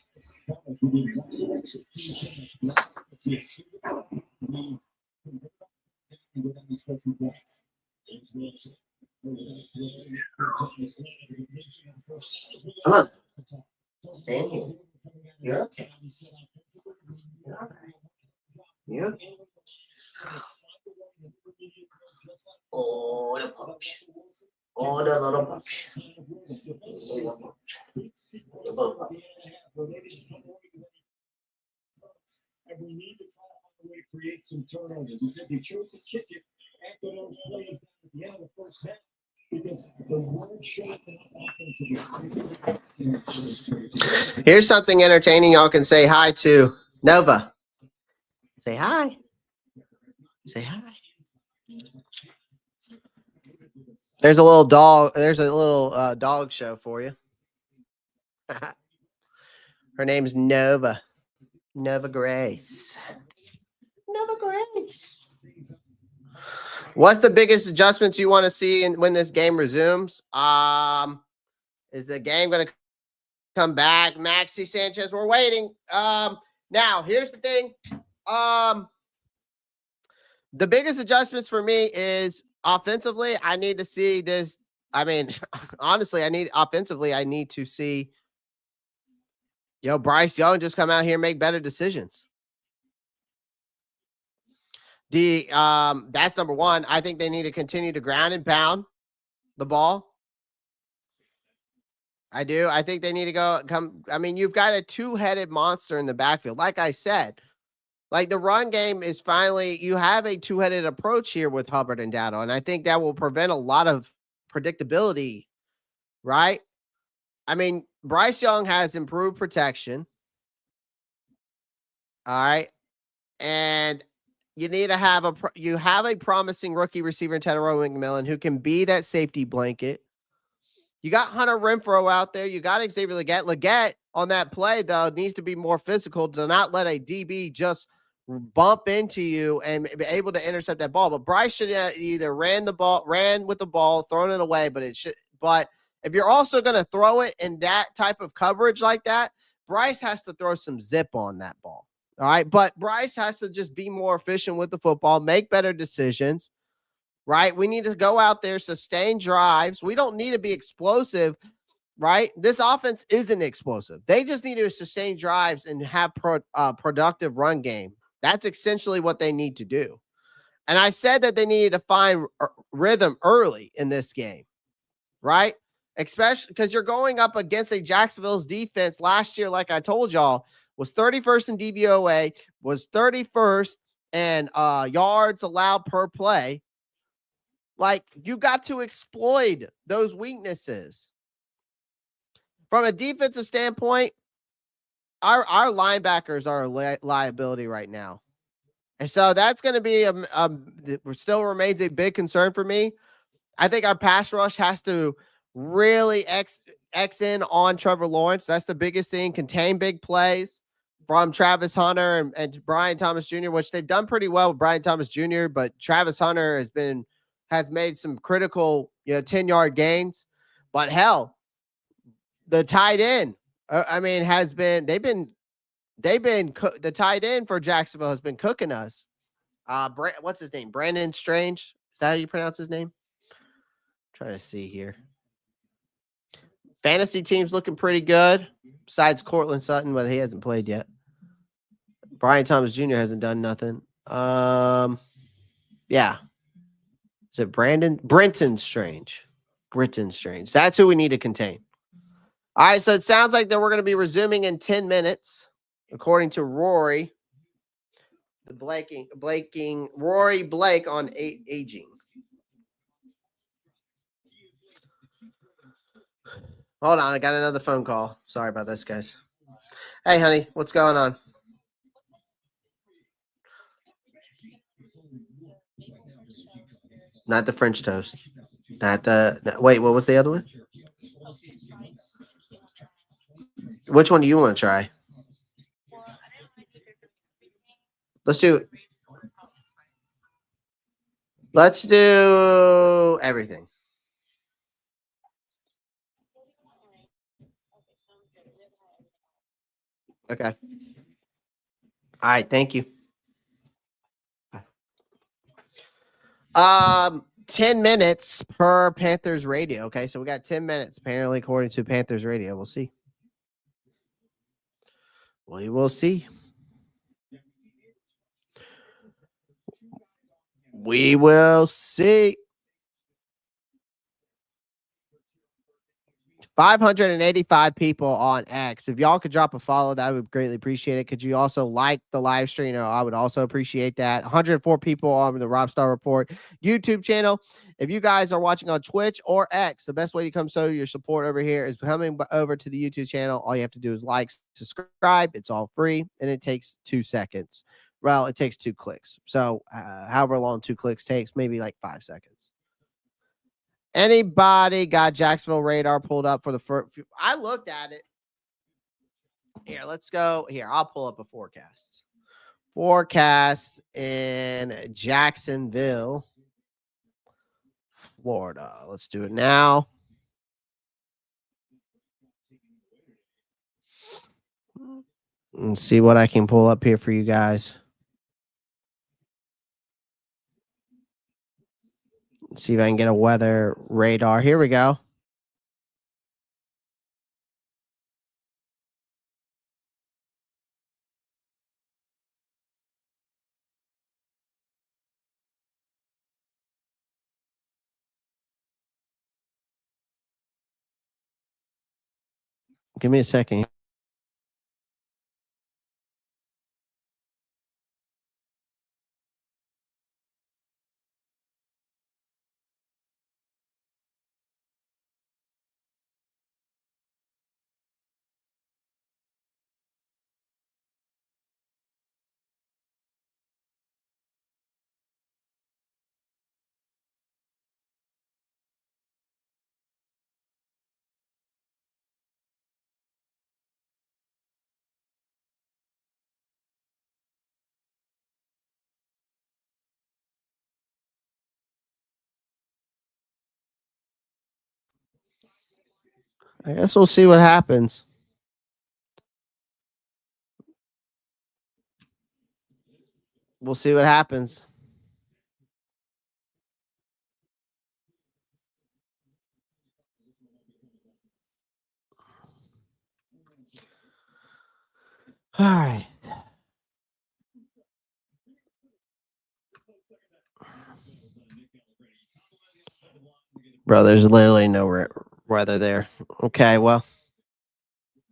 Come on. Stand here. You're okay. Yeah. Oh, the pups. Oh, the little pups. And we need to try to find a way to create some turnovers. He said they chose to kick it after those plays at the end of the first half because the word showed offensively. Here's something entertaining y'all can say hi to. Nova. Say hi. Say hi. There's a little dog. There's a little dog show for you. Her name's Nova. Nova Grace. Nova Grace. What's the biggest adjustments you want to see when this game resumes? Is the game going to come back? Maxi Sanchez, we're waiting. Now, here's the thing. The biggest adjustments for me is offensively, I need to see this. I mean, honestly, I need to see Bryce Young just come out here and make better decisions. That's number one. I think they need to continue to ground and pound the ball. I do. I think they need to you've got a two-headed monster in the backfield. Like I said, like the run game is finally, you have a two-headed approach here with Hubbard and Dowdle, and I think that will prevent a lot of predictability, right? I mean, Bryce Young has improved protection. All right. And you need to have a promising rookie receiver in Tetairoa McMillan who can be that safety blanket. You got Hunter Renfrow out there. You got Xavier Legette. Legette on that play, though, needs to be more physical to not let a DB just bump into you and be able to intercept that ball. But Bryce should either ran with the ball, thrown it away, but if you're also going to throw it in that type of coverage like that, Bryce has to throw some zip on that ball. All right. But Bryce has to just be more efficient with the football, make better decisions, right? We need to go out there, sustain drives. We don't need to be explosive, right? This offense isn't explosive. They just need to sustain drives and have productive run game. That's essentially what they need to do. And I said that they needed to find rhythm early in this game, right? Especially because you're going up against a Jacksonville's defense last year, like I told y'all, was 31st in DVOA, was 31st in yards allowed per play. Like, you got to exploit those weaknesses. From a defensive standpoint, our linebackers are a liability right now. And so that's going to be still remains a big concern for me. I think our pass rush has to really X in on Trevor Lawrence. That's the biggest thing. Contain big plays from Travis Hunter and Brian Thomas Jr., which they've done pretty well with Brian Thomas Jr., but Travis Hunter has made some critical 10-yard gains. But hell, the tight end, the tight end for Jacksonville has been cooking us. What's his name? Brandon Strange. Is that how you pronounce his name? Trying to see here. Fantasy team's looking pretty good, besides Cortland Sutton, but he hasn't played yet. Brian Thomas Jr. hasn't done nothing. Yeah. Is it Brenton Strange? Brenton Strange. That's who we need to contain. All right, so it sounds like that we're going to be resuming in 10 minutes, according to Rory. Rory Blake on aging. Hold on, I got another phone call. Sorry about this, guys. Hey, honey, what's going on? Not the French toast. Wait, what was the other one? Which one do you want to try? Let's do everything. Okay. All right, thank you. 10 minutes per Panthers radio. Okay, so we got 10 minutes apparently according to Panthers radio. We'll see. We will see. We will see. 585 people on X. If y'all could drop a follow, that would greatly appreciate it. Could you also like the live stream? I would also appreciate that. 104 people on the Rob Star Report YouTube channel. If you guys are watching on Twitch or X, the best way to come show your support over here is coming over to the YouTube channel. All you have to do is like, subscribe. It's all free, and it takes 2 seconds. Well, it takes 2 clicks. So however long 2 clicks takes, maybe like 5 seconds. Anybody got Jacksonville radar pulled up for the first? I looked at it. Here, let's go. Here, I'll pull up a forecast. Forecast in Jacksonville, Florida. Let's do it now. And see what I can pull up here for you guys. See if I can get a weather radar. Here we go. Give me a second. I guess we'll see what happens. We'll see what happens. All right. Bro, there's literally no weather there. Okay, well,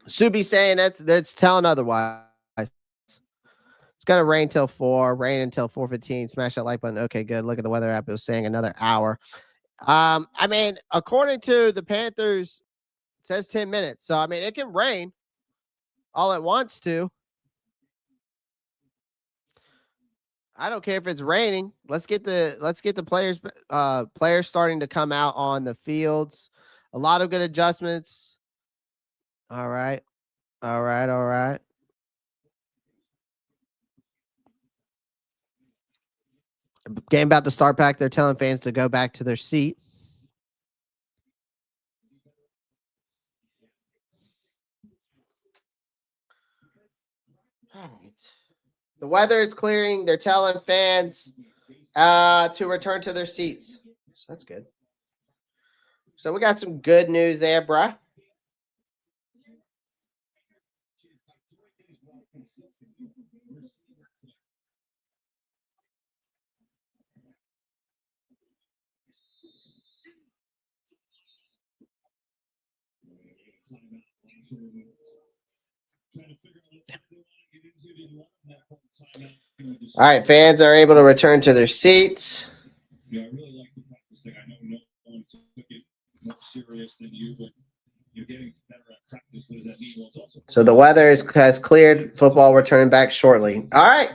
Subi saying that's telling otherwise. It's gonna rain till 4, rain until 4:15. Smash that like button. Okay, good. Look at the weather app. It was saying another hour. I mean, according to the Panthers, it says 10 minutes. So I mean, it can rain all it wants to. I don't care if it's raining. Let's get the players starting to come out on the fields. A lot of good adjustments. All right. All right. All right. Game about to start back. They're telling fans to go back to their seat. All right. The weather is clearing. They're telling fans to return to their seats. So that's good. So we got some good news there, bruh. All right, fans are able to return to their seats. Yeah, I really like the practice thing. I know no one took it more serious than you, but you're getting better at practice. What does that mean? Well, it's also So the weather has cleared. Football returning back shortly. All right.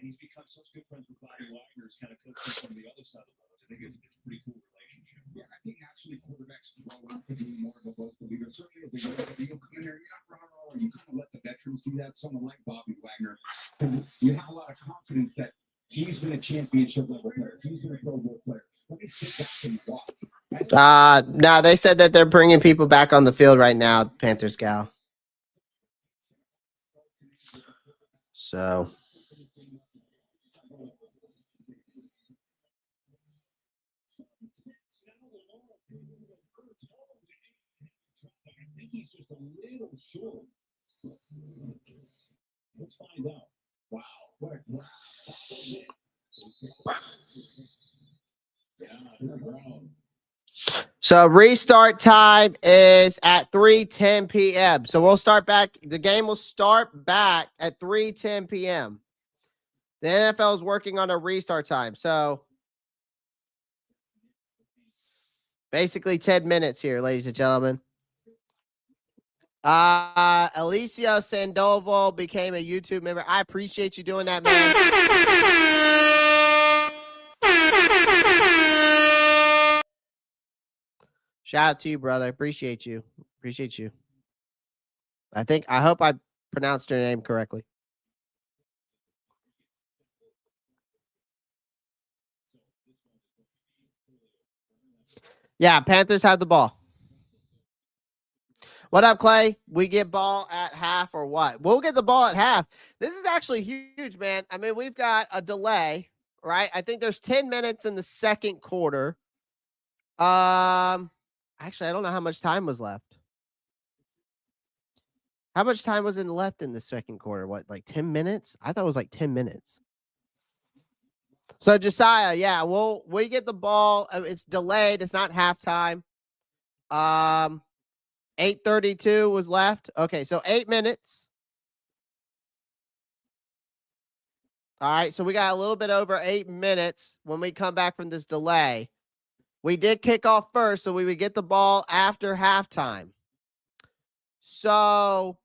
and he's become such good friends with Bobby Wagner's kind of coaching from the other side of the ball. I think it's a pretty cool relationship. Yeah, I think actually quarterbacks grow up to be more of a vocal leader. Certainly as a young you come in there, you're not rah-rah, you kind of let the veterans do that. Someone like Bobby Wagner, you have a lot of confidence that he's been a championship level player. He's been a Pro Bowl player. Let me sit back and watch. No, they said that they're bringing people back on the field right now, Panthers gal. So he's just a little short. Let's find out. Wow, what a grab. So restart time is at 3:10 p.m. So we'll start back. The game will start back at 3:10 p.m. The NFL is working on a restart time. So basically 10 minutes here, ladies and gentlemen. Alicia Sandoval became a YouTube member. I appreciate you doing that, man. Shout out to you, brother. Appreciate you. Appreciate you. I hope I pronounced your name correctly. Yeah, Panthers have the ball. What up, Clay? We get ball at half or what? We'll get the ball at half. This is actually huge, man. I mean, we've got a delay, right? I think there's 10 minutes in the second quarter. Actually, I don't know how much time was left. How much time was left in the second quarter? What, like 10 minutes? I thought it was like 10 minutes. So Josiah, yeah, we get the ball. It's delayed. It's not halftime. 8:32 was left. Okay, so 8 minutes. All right, so we got a little bit over 8 minutes when we come back from this delay. We did kick off first, so we would get the ball after halftime. So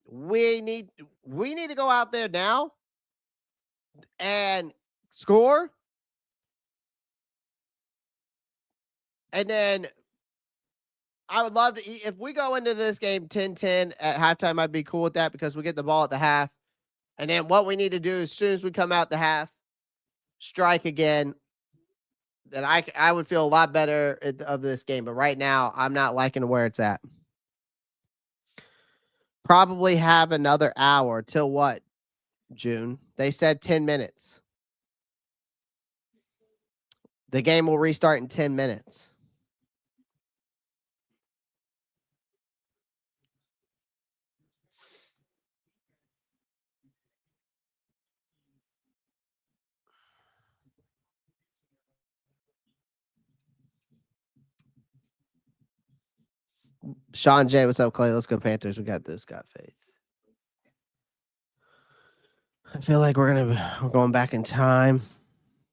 we need to go out there now and score. And then I would love to, if we go into this game 10-10 at halftime, I'd be cool with that because we get the ball at the half. And then what we need to do as soon as we come out the half, strike again. Then I would feel a lot better of this game. But right now, I'm not liking where it's at. Probably have another hour till what, June? They said 10 minutes. The game will restart in 10 minutes. Sean J, what's up, Clay? Let's go Panthers. We got this. Got faith. I feel like we're going back in time.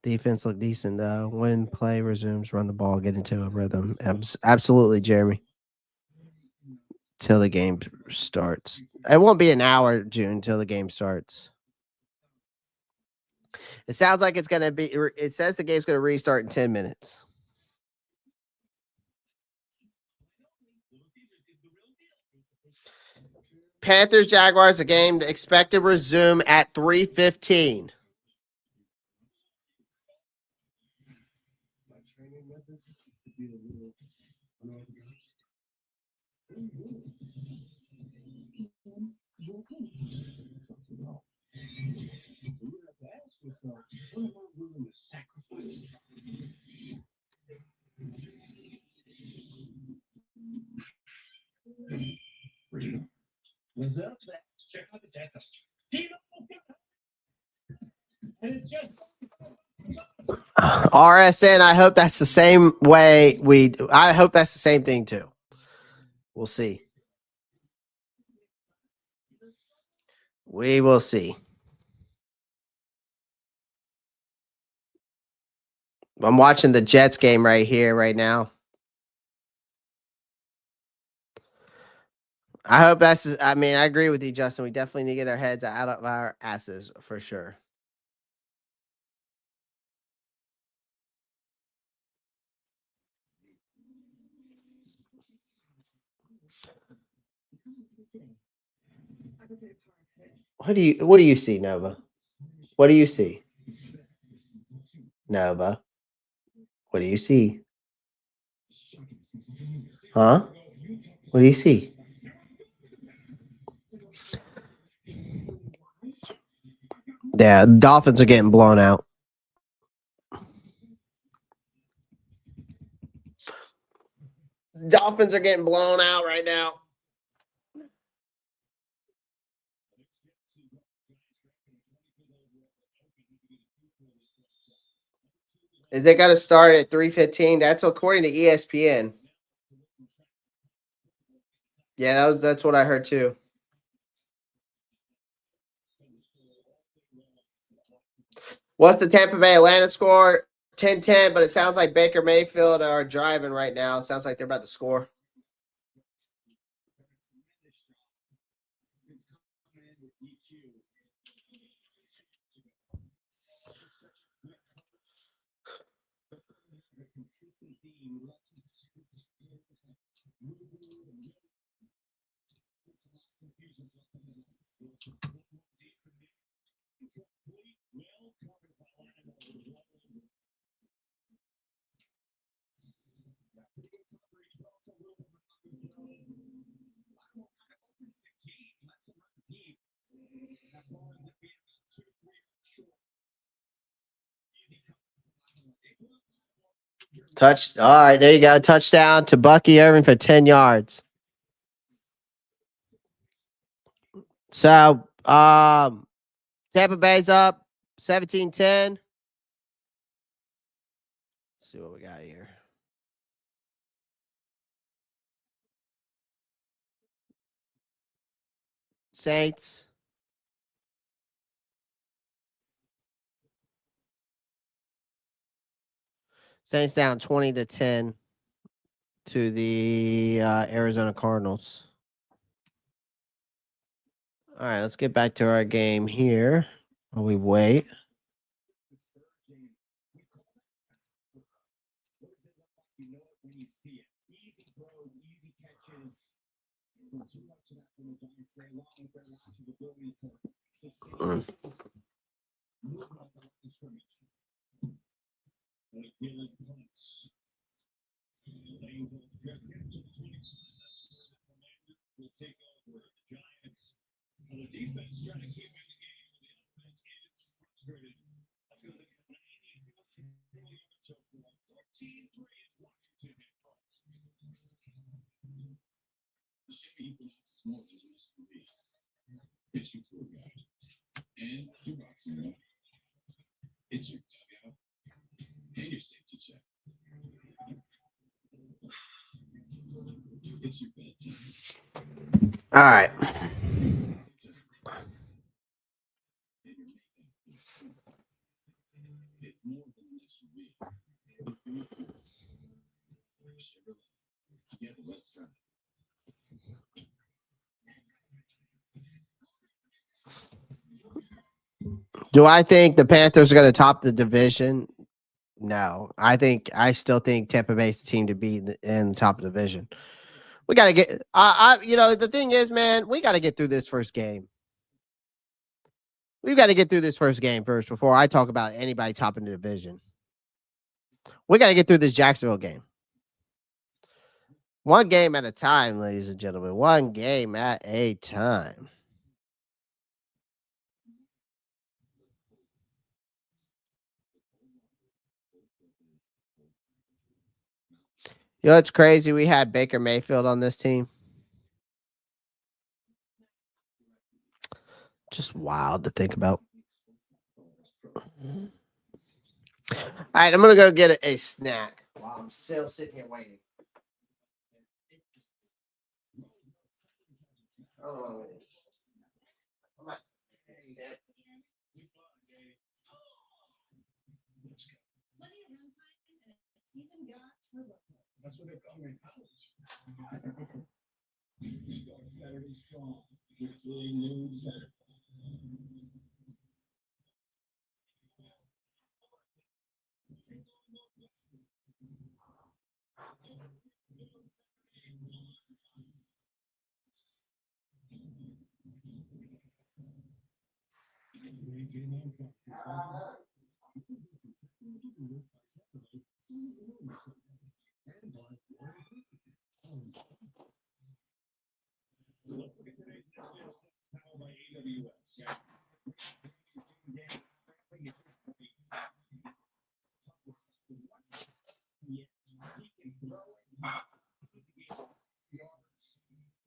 Defense look decent though. When play resumes, run the ball, get into a rhythm. Absolutely, Jeremy. Till the game starts. It won't be an hour, June, till the game starts. It sounds like it's gonna be. It says the game's gonna restart in 10 minutes. Panthers, Jaguars, a game expected to resume at 3:15. What's up? Check out the data. And it's just RSN, I hope that's the same way I hope that's the same thing too. We'll see. We will see. I'm watching the Jets game right here, right now. I hope I agree with you, Justin. We definitely need to get our heads out of our asses for sure. What do you see, Nova? What do you see? Nova. What do you see? Huh? What do you see? Yeah, the Dolphins are getting blown out. Dolphins are getting blown out right now. Is they got to start at 3:15? That's according to ESPN. Yeah, that's what I heard too. What's the Tampa Bay Atlanta score? 10-10, but it sounds like Baker Mayfield are driving right now. It sounds like they're about to score. Touch. All right, there you go. Touchdown to Bucky Irving for 10 yards. So, Tampa Bay's up 17-10. Let's see what we got here. Saints. Saints down 20-10 to the Arizona Cardinals. All right, let's get back to our game here while we wait. All right. Do I think the Panthers are going to top the division? No. I still think Tampa Bay's the team to be in the top of the division. We got to get the thing is, man, we got to get through this first game. We've got to get through this first game first before I talk about anybody topping the division. We got to get through this Jacksonville game. One game at a time, ladies and gentlemen. One game at a time. You know, it's crazy. We had Baker Mayfield on this team. Just wild to think about. All right, I'm going to go get a snack while I'm still sitting here waiting. Oh, That's what they call me in college. Start Saturday strong with the noon center.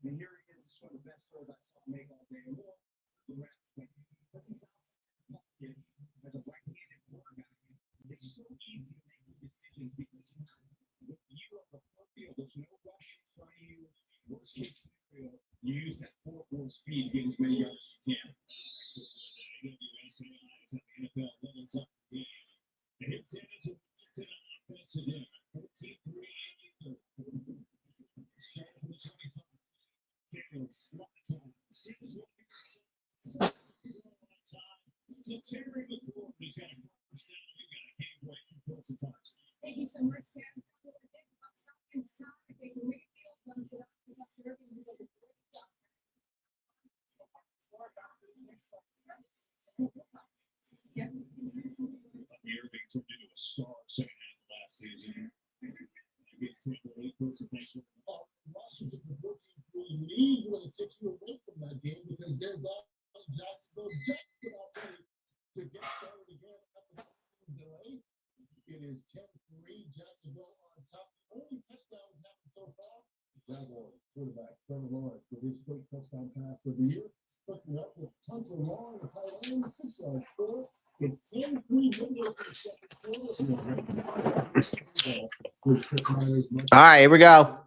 And here he is, one of the best throws I saw make all day. The rest, but he sounds like as a right-handed quarterback. It's so easy to make decisions because you are the field. There's no rush in front of you. Worst case scenario, you use that 4-4 speed to get as many yards as you can. So, the NFL levels up the game. And it's in as a offensive end. 14-3. Start from the 25. Daniels, slot time. 6-1. Tetairoa McMillan, he's got a first down. We've got a game break. Points and times. Thank you so much, Sam. It's time if they can make it come to the Here being turned into a star second half of last season. Against Tampa Bay, Washington, the 14-3 lead really took you away from that game because they're down in Jacksonville just about ready to get started again after the delay. It is 10-3, Jacksonville on top. The only touchdowns happened so far. Jaguars quarterback Trevor Lawrence with his first touchdown pass of the year. Looking up with Hunter Long, a tight end, 6-yard score. It's 10-3 window for the second quarter. All right, here we go.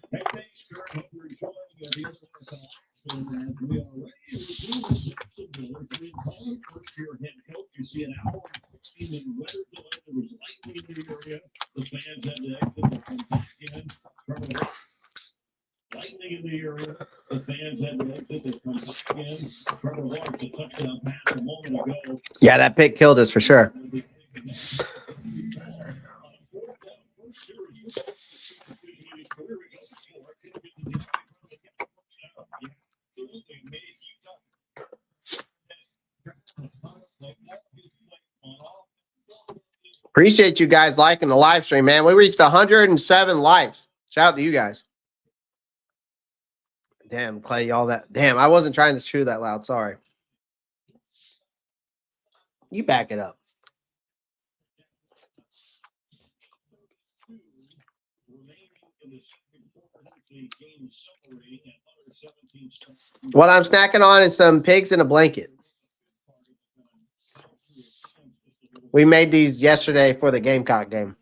Hey, thanks, Kurt. Hope you're enjoying the and we are ready to review the Jacksonville. It's been calling first-year head coach. You see an hour and 16-minute weather delay. There was lightning in the area. The fans had to exit and come back in. Lightning in the area. The fans had to exit and come back in. Trevor Lawrence, a touchdown pass a moment ago. Yeah, that pick killed us for sure. Appreciate you guys liking the live stream, man. We reached 107 likes. Shout out to you guys. Damn, Clay, all that. Damn, I wasn't trying to chew that loud. Sorry. You back it up. What I'm snacking on is some pigs in a blanket. We made these yesterday for the Gamecock game.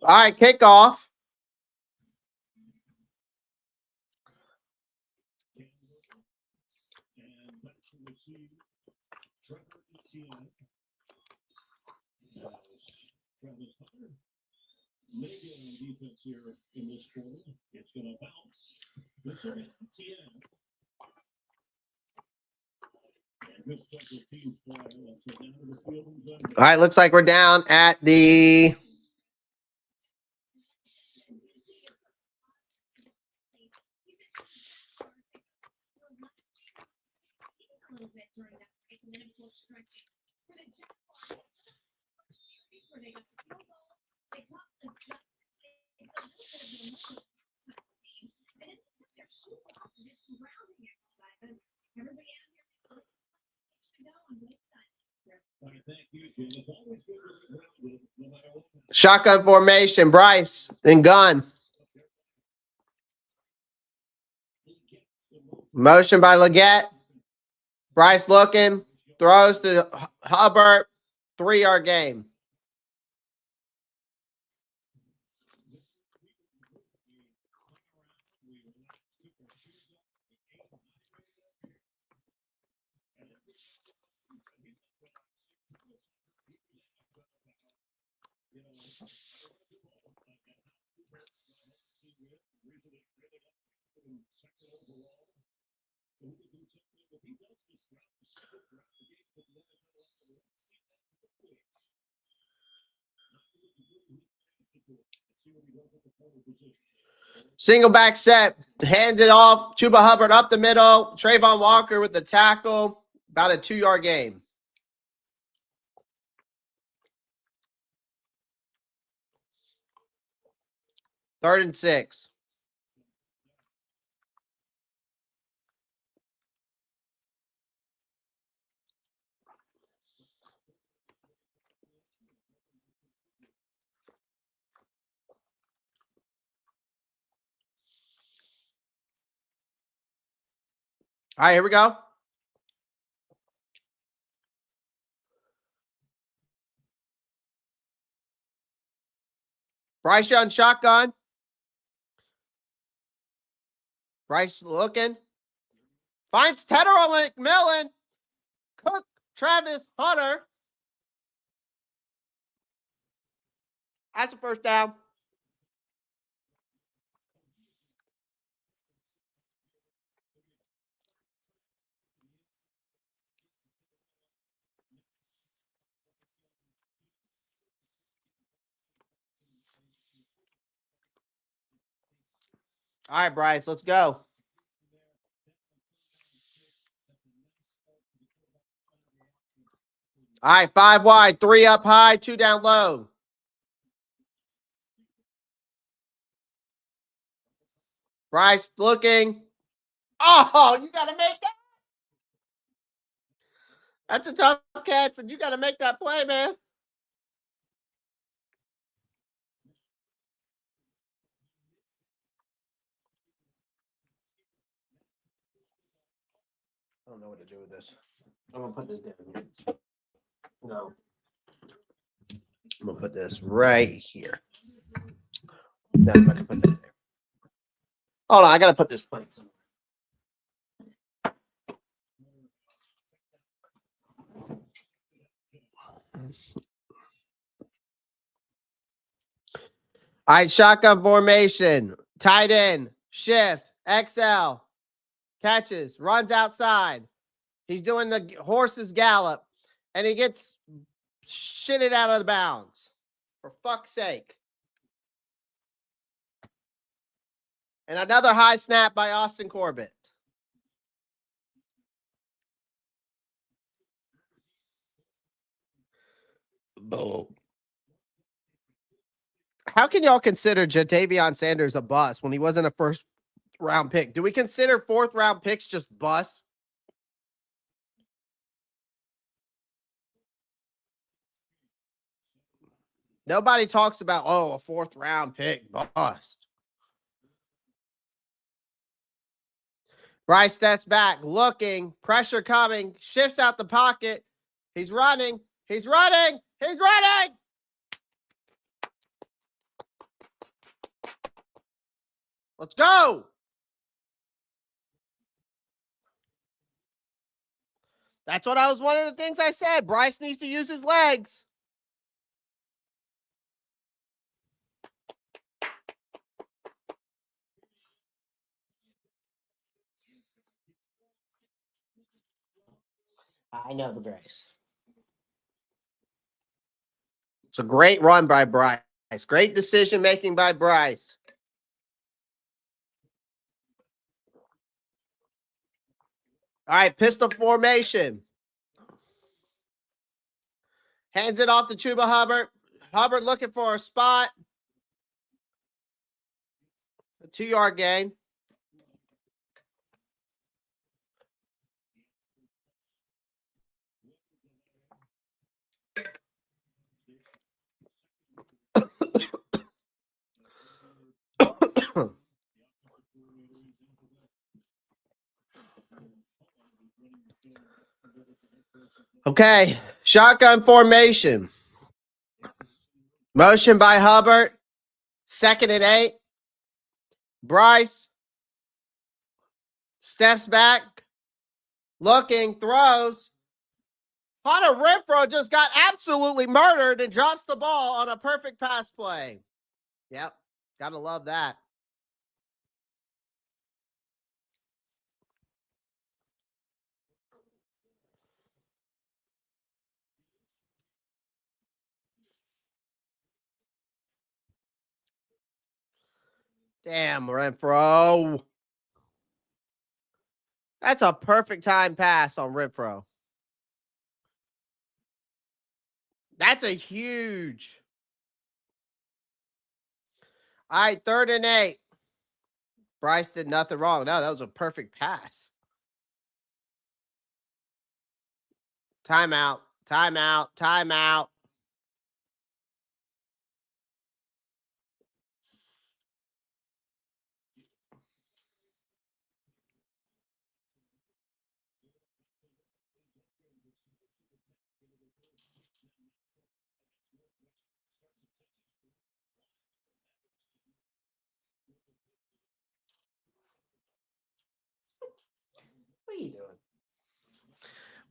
All right, kickoff. Maybe on defense here in this quarter. It's going to bounce. This is TN. All right, looks like we're down at the shotgun formation. Bryce and gun. Motion by Leggett. Bryce looking. Throws to Hubbard. 3-yard game. Single back set. Hands it off. Chuba Hubbard up the middle. Tre'von Walker with the tackle. About a 2-yard game. Third and 6. All right, here we go. Bryce Young shotgun. Bryce looking. Finds Tetairoa McMillan. Cook, Travis, Hunter. That's a first down. All right, Bryce, let's go. All right, 5 wide, 3 up high, 2 down low. Bryce looking. Oh, you got to make that. That's a tough catch, but you got to make that play, man. I don't know what to do with this. I'm going to put this down here. No. I'm going to put this right here. No, I'm not going to put that there. Hold on, I got to put this plate somewhere. All right, shotgun formation. Tight end, shift, XL. Catches, runs outside. He's doing the horse's gallop, and he gets shitted out of the bounds. For fuck's sake. And another high snap by Austin Corbett. Boom. How can y'all consider Jatavion Sanders a bust when he wasn't a first-round pick? Do we consider fourth-round picks just busts? Nobody talks about, a fourth-round pick bust. Bryce steps back, looking, pressure coming, shifts out the pocket. He's running. He's running. He's running. Let's go. That's what one of the things I said. Bryce needs to use his legs. I know the Bryce. It's a great run by Bryce. Great decision making by Bryce. All right, pistol formation. Hands it off to Chuba Hubbard. Hubbard looking for a spot. A 2-yard gain. Okay, shotgun formation. Motion by Hubbard. 2nd and 8. Bryce steps back. Looking, throws. Hunter Renfrow just got absolutely murdered and drops the ball on a perfect pass play. Yep, gotta love that. Damn, Renfrow. That's a perfect time pass on Renfrow. That's a huge. All right, 3rd and 8. Bryce did nothing wrong. No, that was a perfect pass. Timeout, timeout, timeout.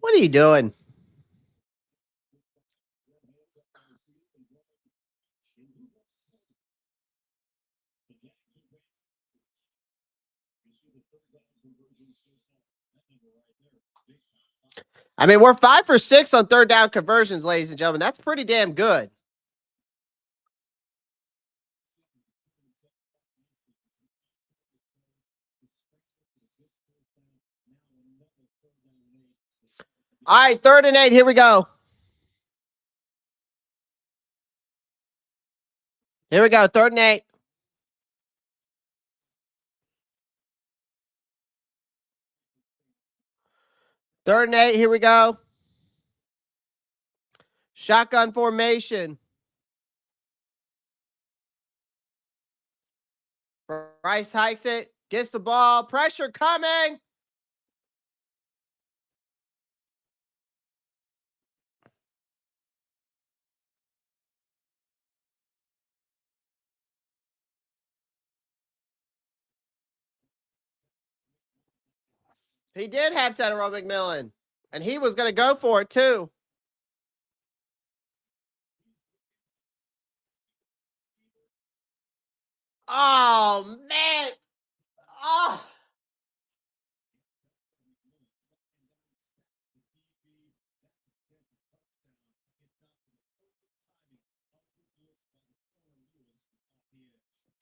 What are you doing? I mean, we're 5 for 6 on third down conversions, ladies and gentlemen. That's pretty damn good. All right, 3rd and 8. Here we go. Here we go. 3rd and 8. Third and 8. Here we go. Shotgun formation. Bryce hikes it. Gets the ball. Pressure coming. He did have Tetairoa McMillan, and he was going to go for it too. Oh, man. Oh.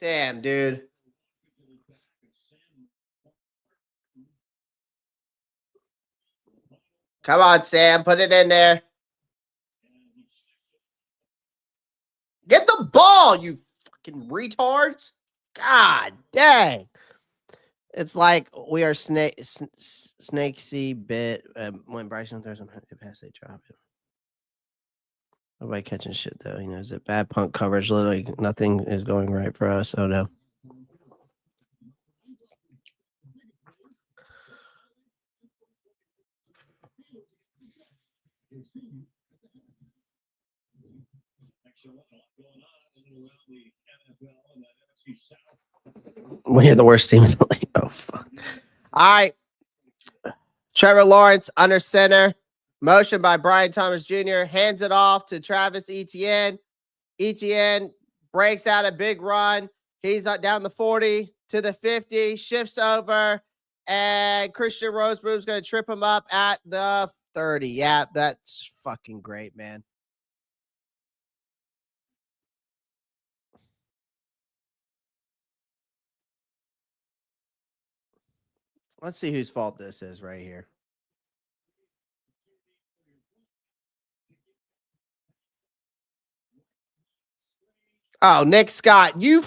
Damn, dude. Come on, Sam. Put it in there. Get the ball, you fucking retards. God dang. It's like we are snakesy bit when Bryce Young throws him pass, they drop him. Nobody catching shit, though. You know, is it bad punt coverage? Literally nothing is going right for us. Oh, no. We're the worst team in the league. Oh, fuck. All right. Trevor Lawrence under center. Motion by Brian Thomas Jr. Hands it off to Travis Etienne. Etienne breaks out a big run. He's down the 40 to the 50. Shifts over. And Christian Rosebroom's going to trip him up at the 30. Yeah, that's fucking great, man. Let's see whose fault this is right here. Oh, Nick Scott, you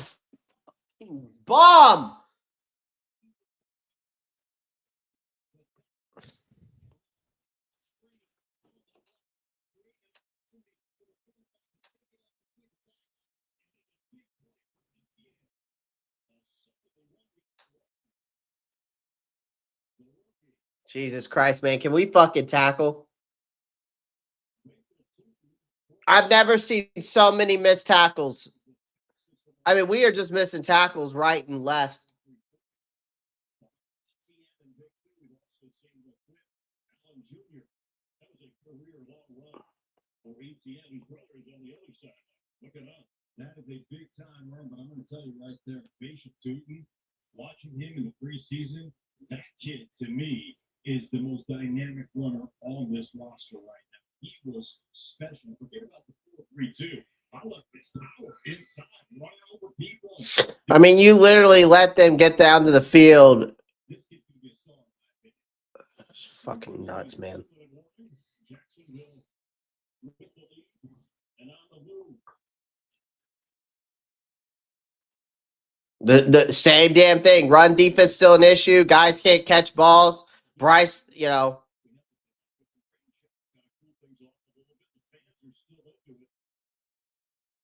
bum. Jesus Christ, man. Can we fucking tackle? I've never seen so many missed tackles. I mean, we are just missing tackles right and left. That is a big time run, but I'm going to tell you right there, Bishop Tootin, watching him in the preseason, that kid to me is the most dynamic runner on this roster right now. He was special. Forget about the 4-3-2. I love his power inside, running over people. I mean, you literally let them get down to the field. This kid's going to be a star. It's fucking nuts, man. Jacksonville with the lead and on the move. The same damn thing. Run defense still an issue. Guys can't catch balls. Bryce, you know.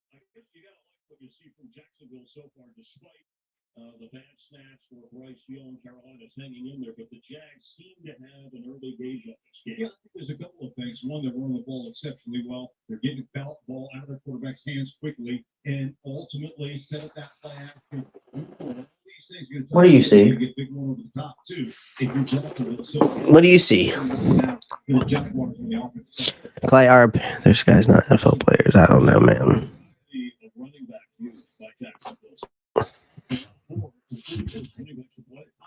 I guess you got to like what you see from Jacksonville so far, despite the bad snaps for Bryce Young. Carolina's hanging in there, but the Jags seem to have an early gauge on this game. Yeah, I think there's a couple of things. One, they're running the ball exceptionally well. They're getting the ball out of their quarterback's hands quickly, and ultimately set up that play action. What do you see? over the top too. If you're Jacksonville, so What do you see? the Jaguars on the offensive side. Clay, our Panthers guys not NFL players. I don't know, man. Running back used by Jacksonville.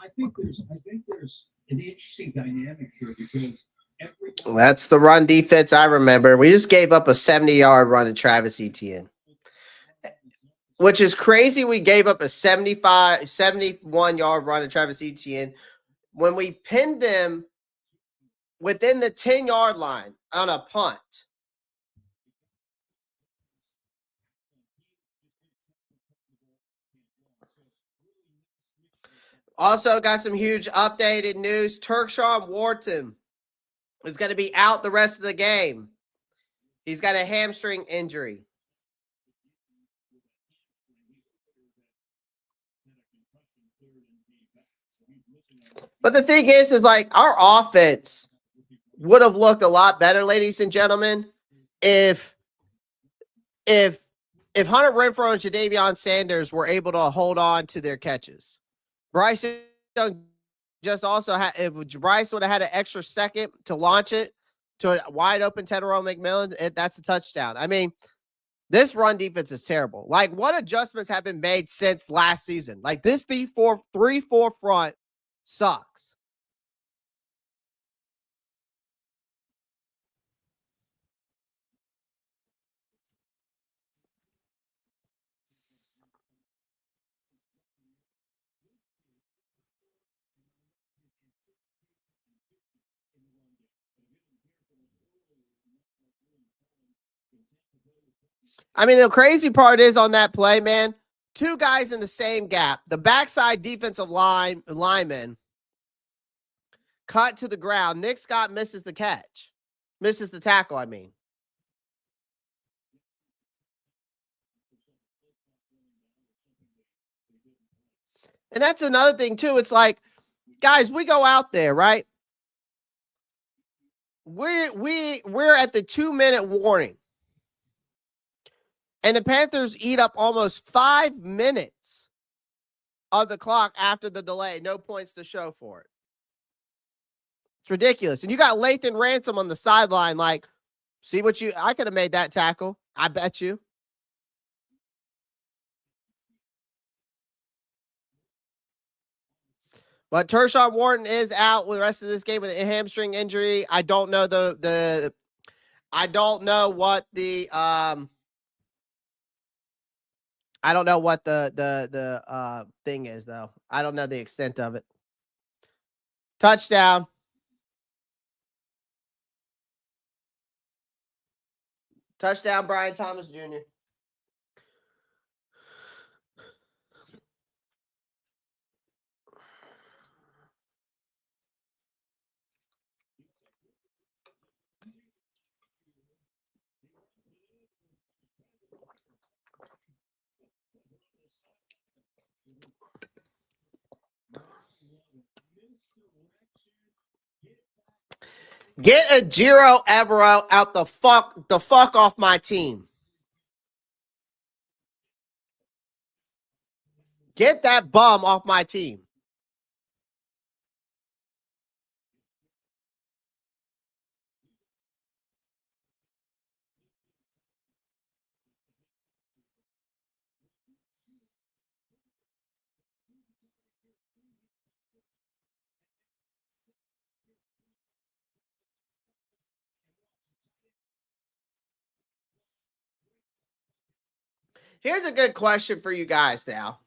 I think there's an interesting dynamic here because That's the run defense I remember. We just gave up a 70-yard run to Travis Etienne, which is crazy. We gave up a 71-yard run to Travis Etienne when we pinned them within the 10-yard line on a punt. Also got some huge updated news. Tershawn Wharton is going to be out the rest of the game. He's got a hamstring injury. But the thing is like our offense would have looked a lot better, ladies and gentlemen, if Hunter Renfrow and Jadavion Sanders were able to hold on to their catches. Bryce Young just also had, if Bryce would have had an extra second to launch it to a wide open Tetairoa McMillan, that's a touchdown. I mean, this run defense is terrible. Like, what adjustments have been made since last season? Like, this 3-4 front sucks. I mean, the crazy part is on that play, man, two guys in the same gap. The backside defensive lineman cut to the ground. Nick Scott misses the catch. Misses the tackle, I mean. And that's another thing, too. It's like, guys, we go out there, right? We're at the 2-minute warning. And the Panthers eat up almost 5 minutes of the clock after the delay. No points to show for it. It's ridiculous. And you got Lathan Ransom on the sideline like, see what I could have made that tackle. I bet you. But Tershawn Wharton is out with the rest of this game with a hamstring injury. I don't know I don't know what the thing is, though. I don't know the extent of it. Touchdown. Touchdown, Brian Thomas Jr. Get a Giro Evero out the fuck off my team. Get that bum off my team. Here's a good question for you guys now.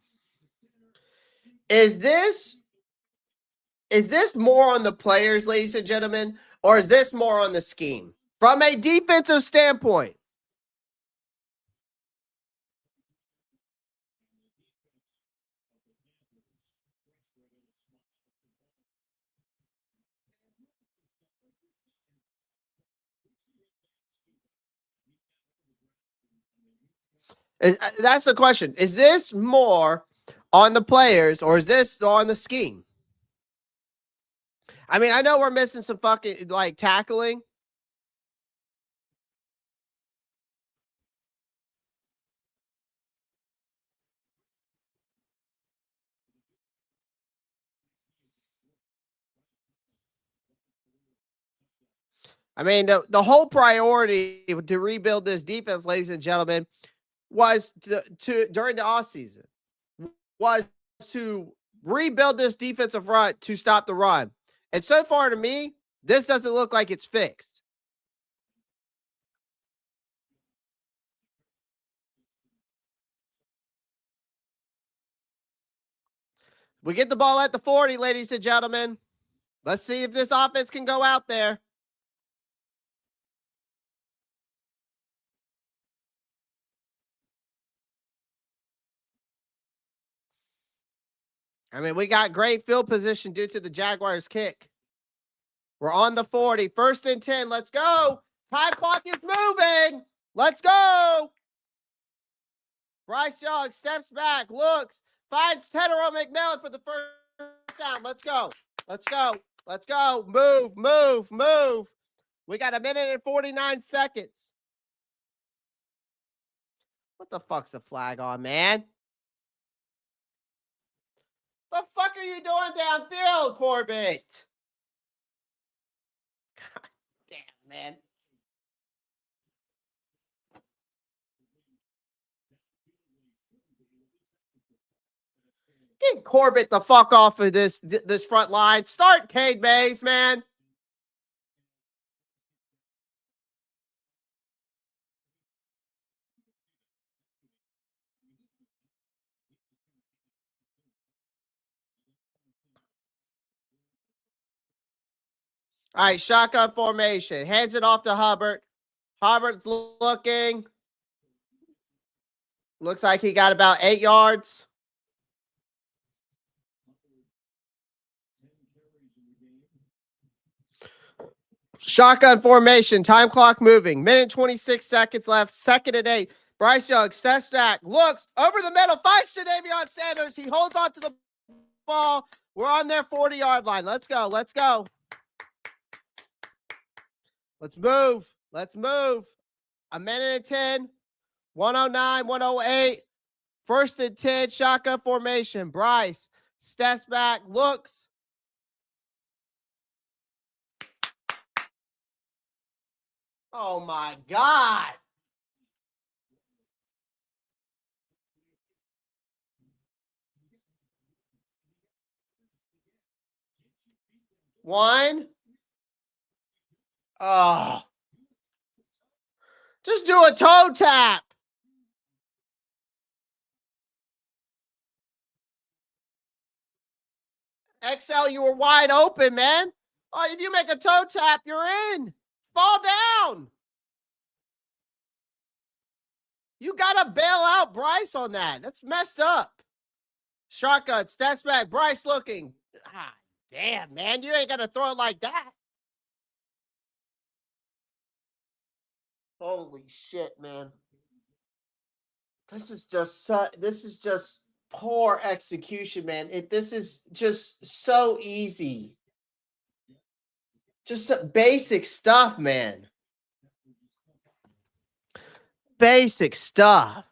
Is this more on the players, ladies and gentlemen, or is this more on the scheme? From a defensive standpoint. That's the question. Is this more on the players or is this on the scheme? I mean, I know we're missing some fucking like tackling. I mean, the whole priority to rebuild this defense, ladies and gentlemen, was to during the offseason, was to rebuild this defensive front to stop the run. And so far to me, this doesn't look like it's fixed. We get the ball at the 40, ladies and gentlemen. Let's see if this offense can go out there. I mean, we got great field position due to the Jaguars kick. We're on the 40. 1st and 10. Let's go. Time clock is moving. Let's go. Bryce Young steps back, looks, finds Tetairoa McMillan for the first down. Let's go. Let's go. Let's go. Move, move, move. We got 1 minute and 49 seconds. What the fuck's the flag on, man? The fuck are you doing downfield, Corbett? God damn, man. Get Corbett the fuck off of this front line. Start Cade Mays, man. All right, shotgun formation. Hands it off to Hubbard. Hubbard's looking. Looks like he got about 8 yards. Shotgun formation. Time clock moving. 1:26 left. 2nd and 8. Bryce Young steps back. Looks over the middle. Finds Tre'von Sanders. He holds on to the ball. We're on their 40-yard line. Let's go. Let's go. Let's move. Let's move. 1 minute and 10. 109, 108. 1st and 10. Shotgun formation. Bryce steps back. Looks. Oh, my God. One. Oh. Just do a toe tap. XL, you were wide open, man. Oh, if you make a toe tap, you're in. Fall down. You got to bail out Bryce on that. That's messed up. Shotgun, steps back. Bryce looking. Ah, damn, man. You ain't going to throw it like that. Holy shit, man. This is just poor execution, man. This is just so easy. Just basic stuff, man. Basic stuff.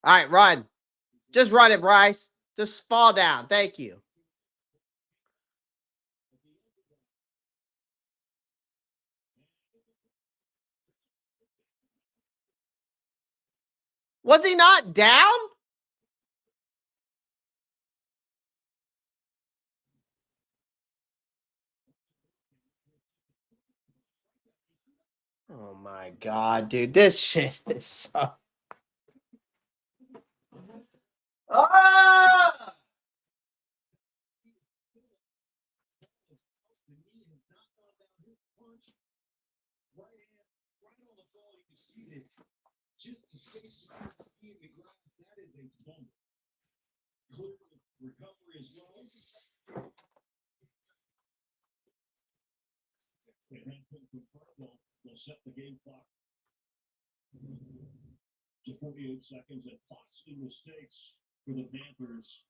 All right, run. Just run it, Bryce. Just fall down. Thank you. Was he not down? Oh my God, dude. This shit is so... Ah! Just the space between the glass, that is a bummer. Clear recovery as well. They'll set the game clock to 48 seconds and costly mistakes for the Panthers.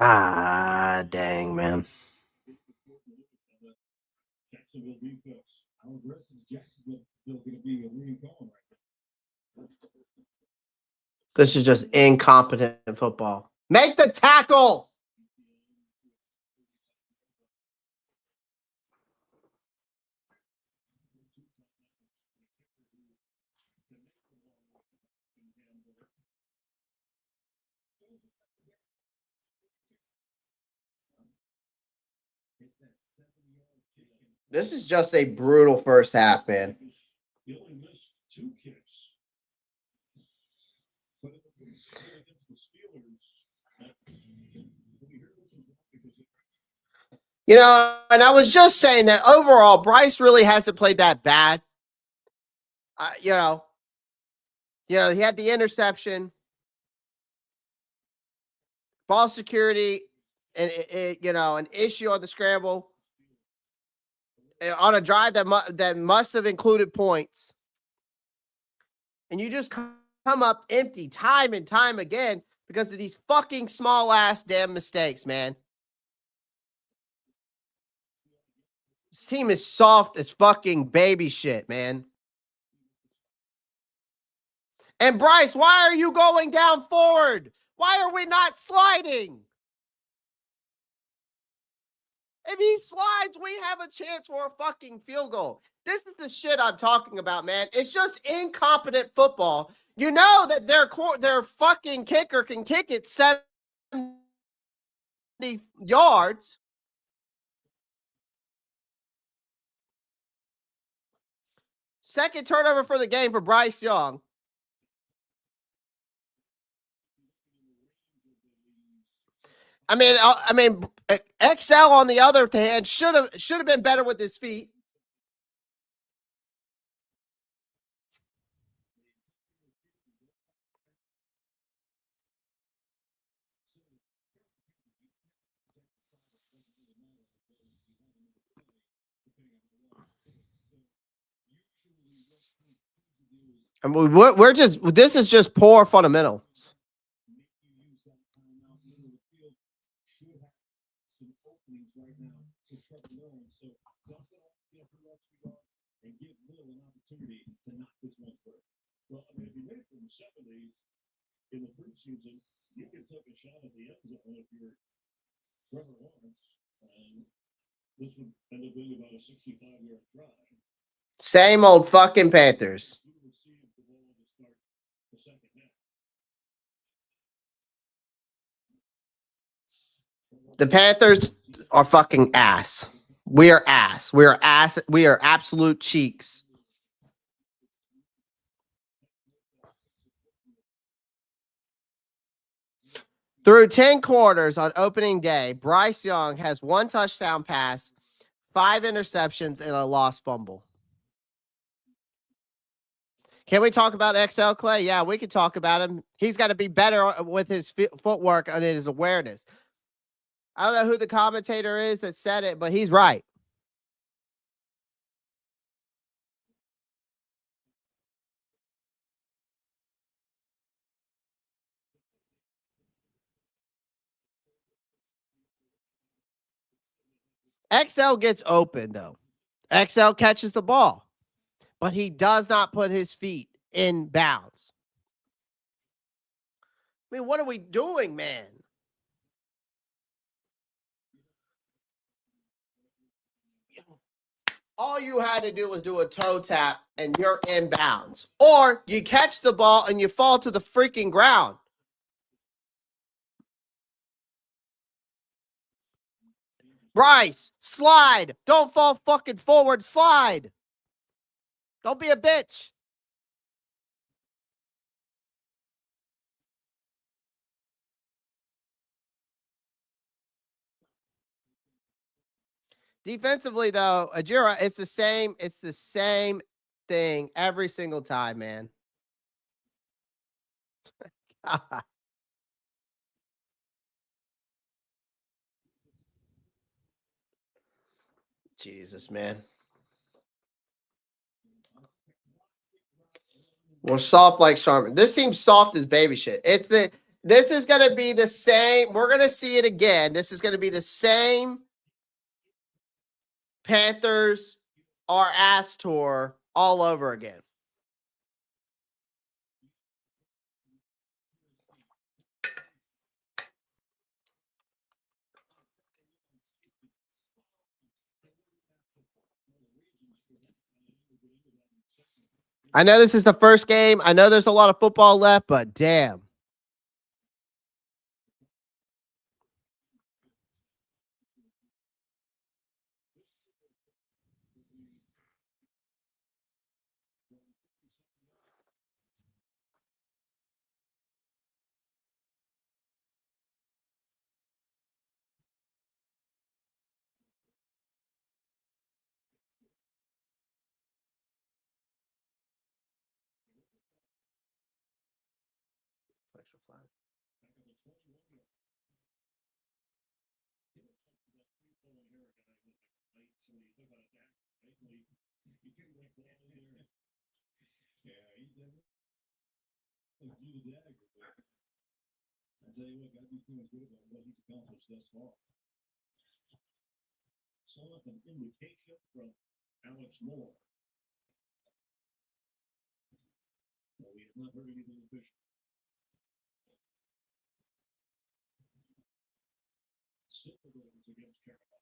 Ah, dang, man. Jacksonville defense. How aggressive is Jacksonville going to be with Liam Cohen right now? This is just incompetent football. Make the tackle. This is just a brutal first half, man. He only missed 2 kicks. But against the Steelers, you know, and I was just saying that overall, Bryce really hasn't played that bad. You know, he had the interception, ball security, and an issue on the scramble on a drive that must have included points, and you just come up empty time and time again because of these fucking small ass damn mistakes, man. This team is soft as fucking baby shit, man. And Bryce, why are you going down forward? Why are we not sliding? If he slides, we have a chance for a fucking field goal. This is the shit I'm talking about, man. It's just incompetent football. You know that their fucking kicker can kick it 70 yards. Second turnover for the game for Bryce Young. I mean, XL on the other hand should have been better with his feet. And this is just poor fundamentals. and give Will an opportunity to knock this one through. Well, I mean, if you made it from the 70s in the preseason, you can take a shot at the end zone if you're Trevor Lawrence, and this would end up being about a 65-yard drive. Same old fucking Panthers. You received the ball to start the second half. The Panthers are fucking ass. We are ass. We are ass. We are absolute cheeks. Through 10 quarters on opening day, Bryce Young has 1 touchdown pass, 5 interceptions, and a lost fumble. Can we talk about XL Clay? Yeah, we can talk about him. He's got to be better with his footwork and his awareness. I don't know who the commentator is that said it, but he's right. XL gets open, though. XL catches the ball, but he does not put his feet in bounds. I mean, what are we doing, man? All you had to do was do a toe tap and you're in bounds. Or you catch the ball and you fall to the freaking ground. Bryce, slide. Don't fall fucking forward. Slide. Don't be a bitch. Defensively, though, Ajira, it's the same thing every single time, man. Jesus, man. We're soft like Sharman. This team's soft as baby shit. This is going to be the same. We're going to see it again. This is going to be the same Panthers are ass tour all over again. I know this is the first game. I know there's a lot of football left, but damn. I tell you what, gotta be feeling good about what he's accomplished thus far. Saw an invitation from Alex Moore. Well, we have not heard anything official. Super Bowls against Carolina.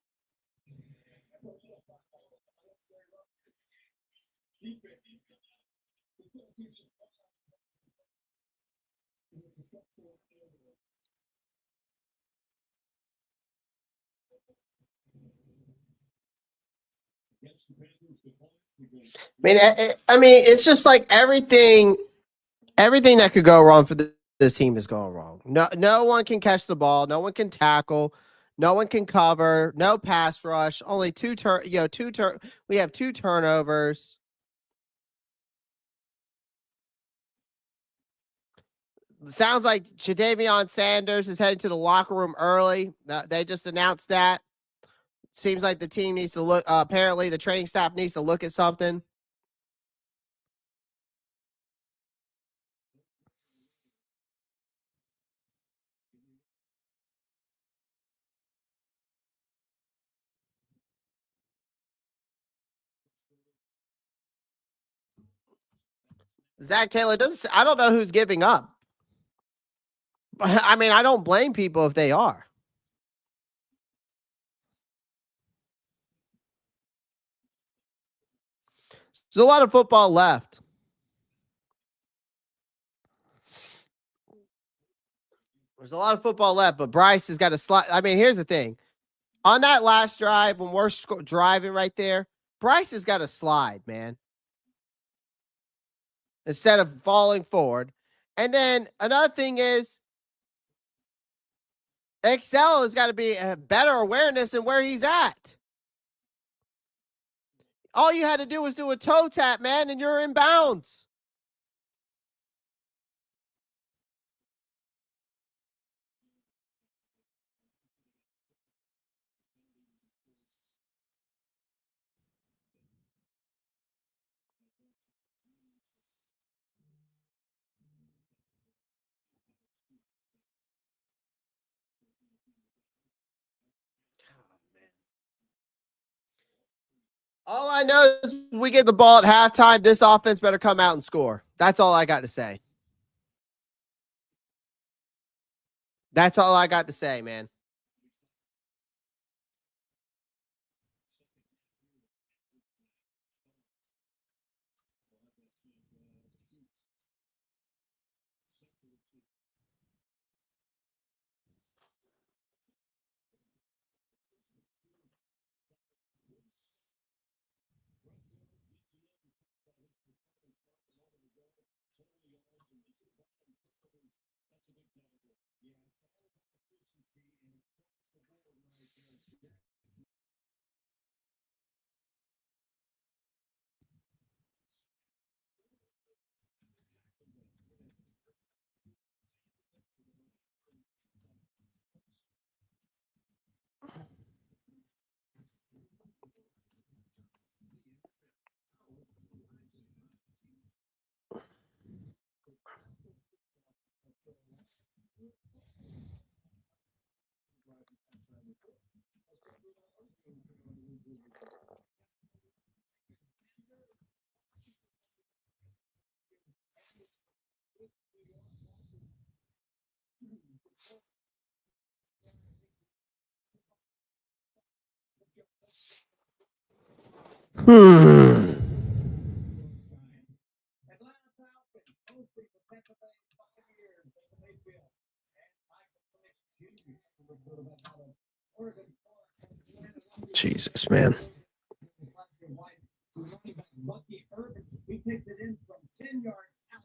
I mean, it's just like everything that could go wrong for this team is going wrong. No one can catch the ball. No one can tackle. No one can cover. No pass rush. Only we have 2 turnovers. Sounds like Tre'von Sanders is heading to the locker room early. They just announced that. Seems like the team needs to look. Apparently, the training staff needs to look at something. Zach Taylor doesn't. I don't know who's giving up. I mean, I don't blame people if they are. There's a lot of football left. There's a lot of football left, but Bryce has got to slide. I mean, here's the thing. On that last drive, when we're driving right there, Bryce has got to slide, man, instead of falling forward. And then another thing is, Excel has got to be a better awareness in where he's at. All you had to do was do a toe tap, man, and you're in bounds. All I know is we get the ball at halftime. This offense better come out and score. That's all I got to say. That's all I got to say, man. Hmm. Jesus, man. He takes it in from 10 yards out.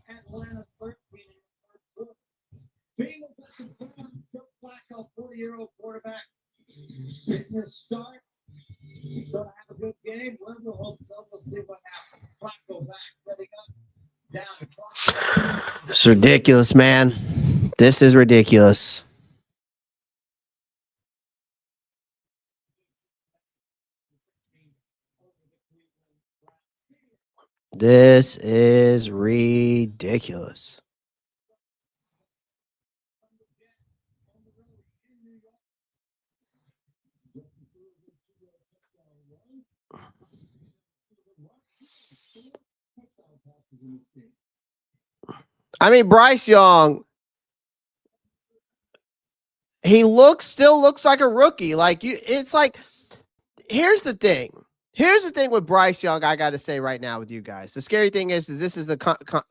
Atlanta 13 in the third quarter. Bengals at the ground. Joe Flacco, 40-year-old quarterback. Getting the start. He's going to have a good game. We'll hope so. We'll see what happens. Flacco back, setting up. Down. It's ridiculous, man. This is ridiculous. This is ridiculous. I mean, Bryce Young, he still looks like a rookie. Like it's like, here's the thing. Here's the thing with Bryce Young, I got to say right now with you guys. The scary thing is this is the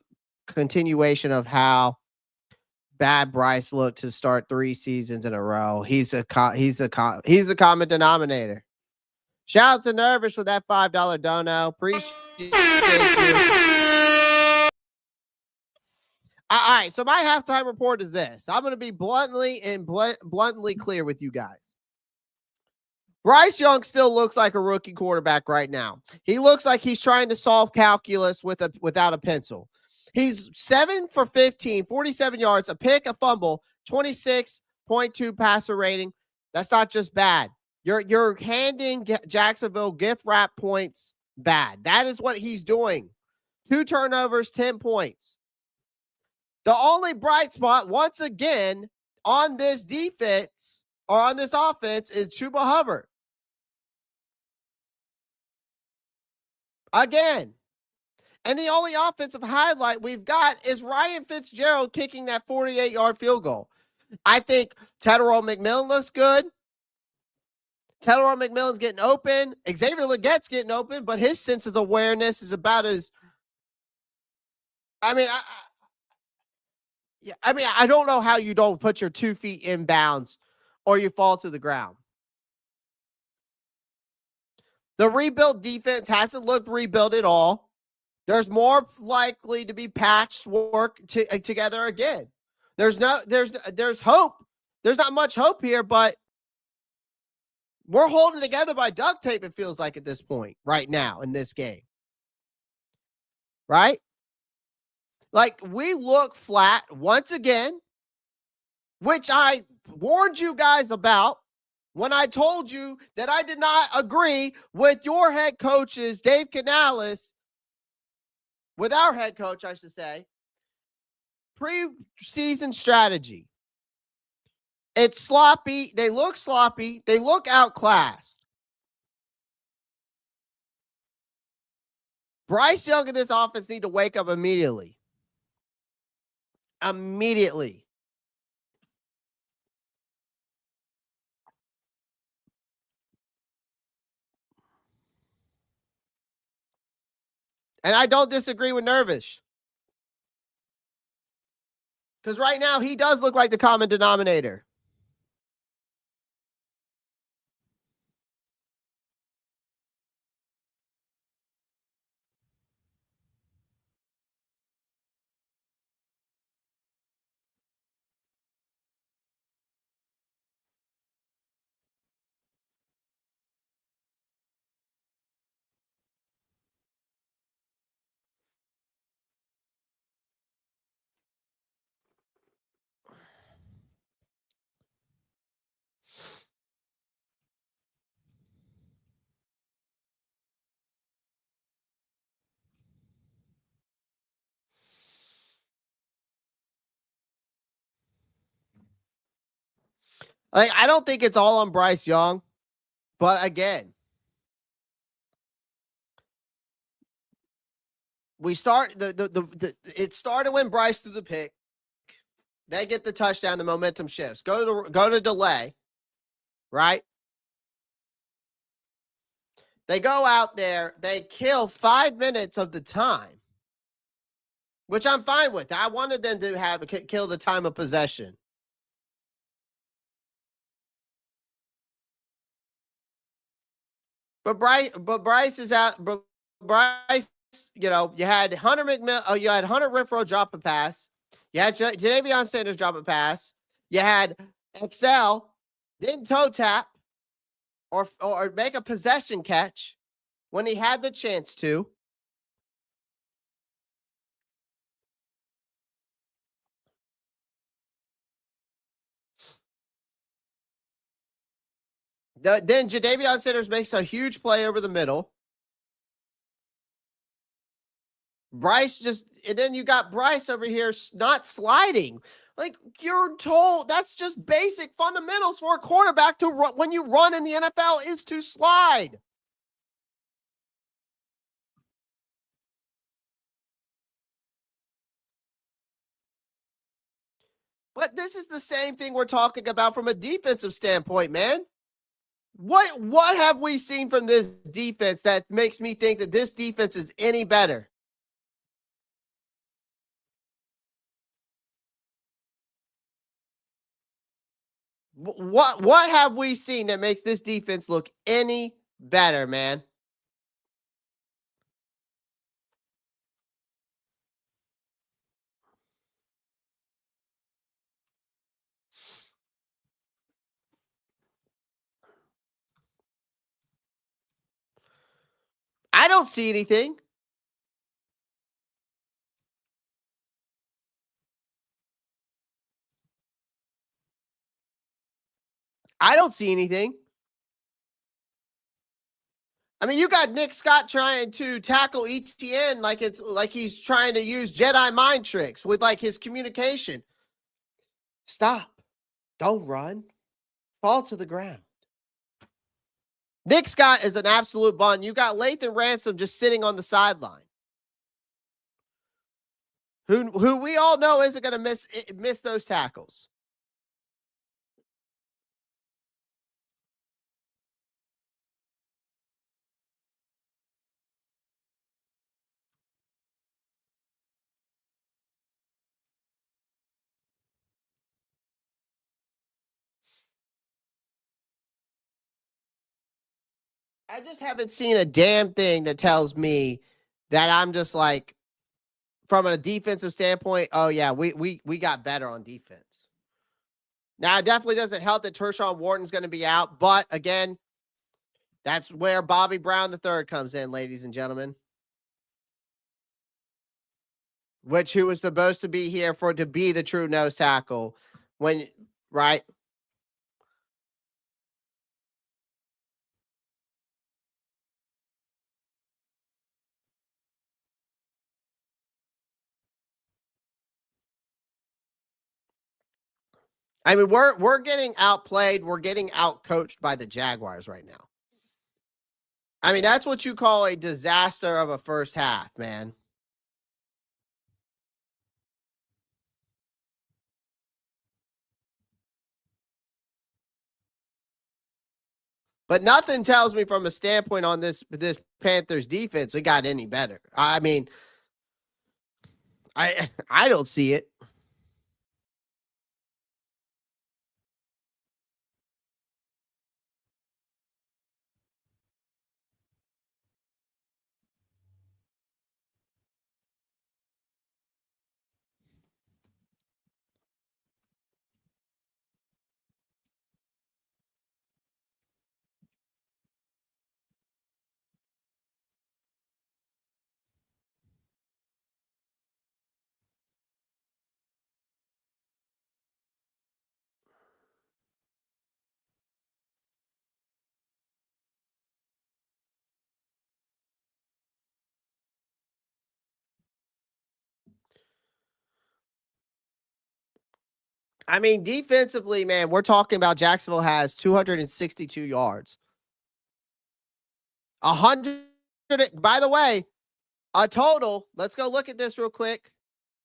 continuation of how bad Bryce looked to start 3 seasons in a row. He's the common denominator. Shout out to Nervous with that $5 dono. Appreciate you. All right, so my halftime report is this. I'm going to be bluntly clear with you guys. Bryce Young still looks like a rookie quarterback right now. He looks like he's trying to solve calculus without a pencil. He's 7 for 15, 47 yards, a pick, a fumble, 26.2 passer rating. That's not just bad. You're handing Jacksonville gift wrap points bad. That is what he's doing. 2 turnovers, 10 points. The only bright spot, once again, on this defense or on this offense is Chuba Hubbard. Again. And the only offensive highlight we've got is Ryan Fitzgerald kicking that 48-yard field goal. I think Tetairoa McMillan looks good. Tetairoa McMillan's getting open. Xavier Legette's getting open, but his sense of awareness is about as – I mean, I don't know how you don't put your 2 feet in bounds or you fall to the ground. The rebuilt defense hasn't looked rebuilt at all. There's more likely to be patchwork together again. There's hope. There's not much hope here, but we're holding together by duct tape, it feels like at this point right now in this game. Right? Like, we look flat once again, which I warned you guys about when I told you that I did not agree with your head coaches, Dave Canales, with our head coach, I should say, preseason strategy. It's sloppy. They look sloppy. They look outclassed. Bryce Young and this offense need to wake up immediately. Immediately. And I don't disagree with Nervous. Because right now, he does look like the common denominator. Like, I don't think it's all on Bryce Young, but again, we start it started when Bryce threw the pick. They get the touchdown, the momentum shifts. Go to delay, right? They go out there, they kill 5 minutes of the time, which I'm fine with. I wanted them to kill the time of possession. But Bryce is out. But Bryce, you had Hunter McMillan. Oh, you had Hunter Renfrow drop a pass. You had Jadavion Sanders drop a pass. You had Excel didn't toe tap or make a possession catch when he had the chance to. Then Jadavion Sanders makes a huge play over the middle. Bryce and then you got Bryce over here not sliding. Like, you're told that's just basic fundamentals for a quarterback to run when you run in the NFL is to slide. But this is the same thing we're talking about from a defensive standpoint, man. What have we seen from this defense that makes me think that this defense is any better? What have we seen that makes this defense look any better, man? I don't see anything. I don't see anything. I mean, you got Nick Scott trying to tackle ETN like he's trying to use Jedi mind tricks with like his communication. Stop. Don't run. Fall to the ground. Nick Scott is an absolute bun. You got Lathan Ransom just sitting on the sideline. Who we all know isn't going to miss those tackles. I just haven't seen a damn thing that tells me that I'm just like, from a defensive standpoint, oh yeah, we got better on defense. Now, it definitely doesn't help that Tershawn Wharton's going to be out, but again, that's where Bobby Brown III comes in, ladies and gentlemen. Who was supposed to be here to be the true nose tackle right? I mean, we're getting outplayed. We're getting outcoached by the Jaguars right now. I mean, that's what you call a disaster of a first half, man. But nothing tells me from a standpoint on this Panthers defense it got any better. I mean, I don't see it. I mean, defensively, man, we're talking about Jacksonville has 262 yards. 100, by the way, a total. Let's go look at this real quick.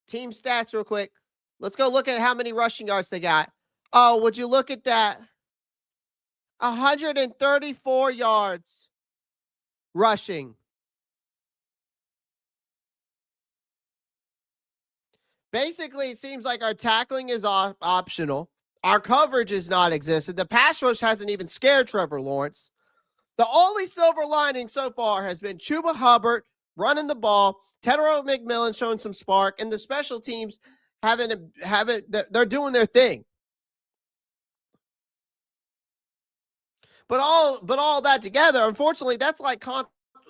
Team stats real quick. Let's go look at how many rushing yards they got. Oh, would you look at that? 134 yards rushing. Basically, it seems like our tackling is optional. Our coverage is not existent. The pass rush hasn't even scared Trevor Lawrence. The only silver lining so far has been Chuba Hubbard running the ball, Tetairoa McMillan showing some spark, and the special teams they're doing their thing. But all that together, unfortunately, that's like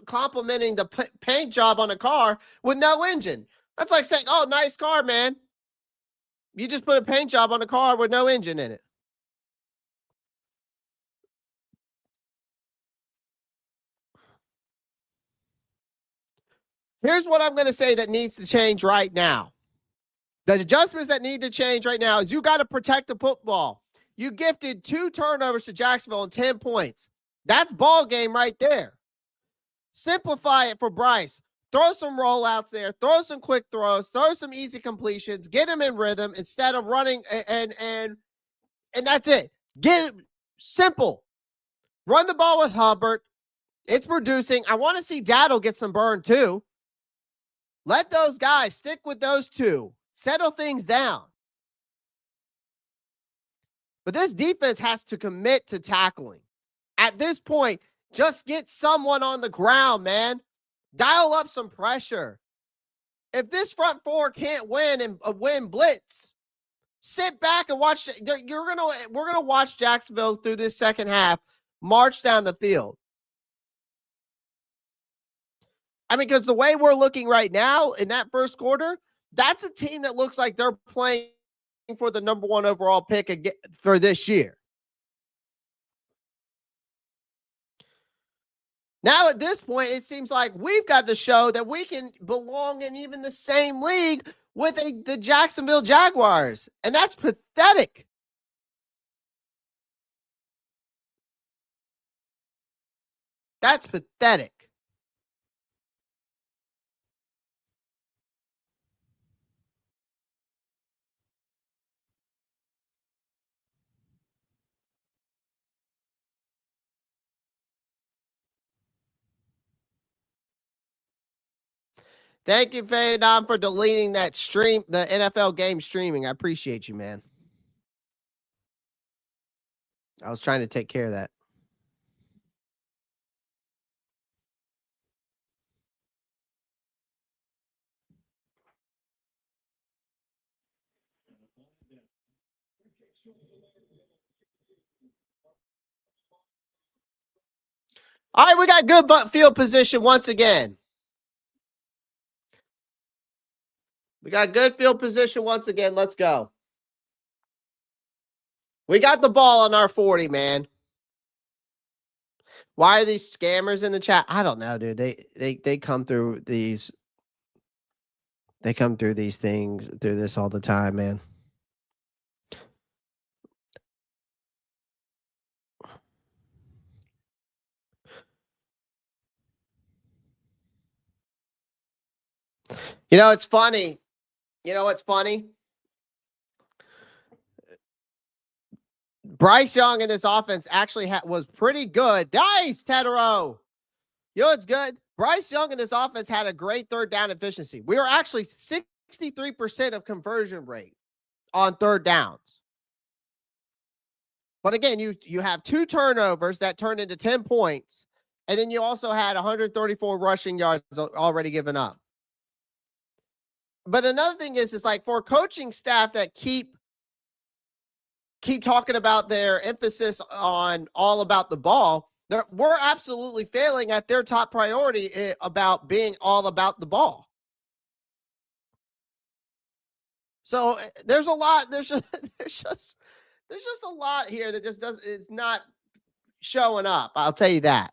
complimenting the paint job on a car with no engine. That's like saying, "Oh, nice car, man." You just put a paint job on a car with no engine in it. Here's what I'm going to say that needs to change right now. The adjustments that need to change right now is you got to protect the football. You gifted 2 turnovers to Jacksonville and 10 points. That's ball game right there. Simplify it for Bryce. Throw some rollouts there. Throw some quick throws. Throw some easy completions. Get him in rhythm instead of running and that's it. Get it simple. Run the ball with Hubbard. It's producing. I want to see Daddle get some burn too. Let those guys stick with those 2. Settle things down. But this defense has to commit to tackling. At this point, just get someone on the ground, man. Dial up some pressure. If this front 4 can't win and win blitz, sit back and watch. We're gonna watch Jacksonville through this second half march down the field. I mean, because the way we're looking right now in that first quarter, that's a team that looks like they're playing for the number 1 overall pick again for this year. Now, at this point, it seems like we've got to show that we can belong in even the same league with the Jacksonville Jaguars, and that's pathetic. That's pathetic. Thank you, Fadon, for deleting that stream, the NFL game streaming. I appreciate you, man. I was trying to take care of that. All right, we got good field position once again. We got good field position once again. Let's go. We got the ball on our 40, man. Why are these scammers in the chat? I don't know, dude. They come through these. They come through these things, through this all the time, man. You know, it's funny. You know what's funny? Bryce Young in this offense actually was pretty good. Nice, Tetairoa. You know what's good? Bryce Young in this offense had a great third down efficiency. We were actually 63% of conversion rate on third downs. But again, you have 2 turnovers that turned into 10 points, and then you also had 134 rushing yards already given up. But another thing is like for coaching staff that keep talking about their emphasis on all about the ball, we're absolutely failing at their top priority about being all about the ball. So there's a lot. There's just a lot here that just doesn't. It's not showing up. I'll tell you that.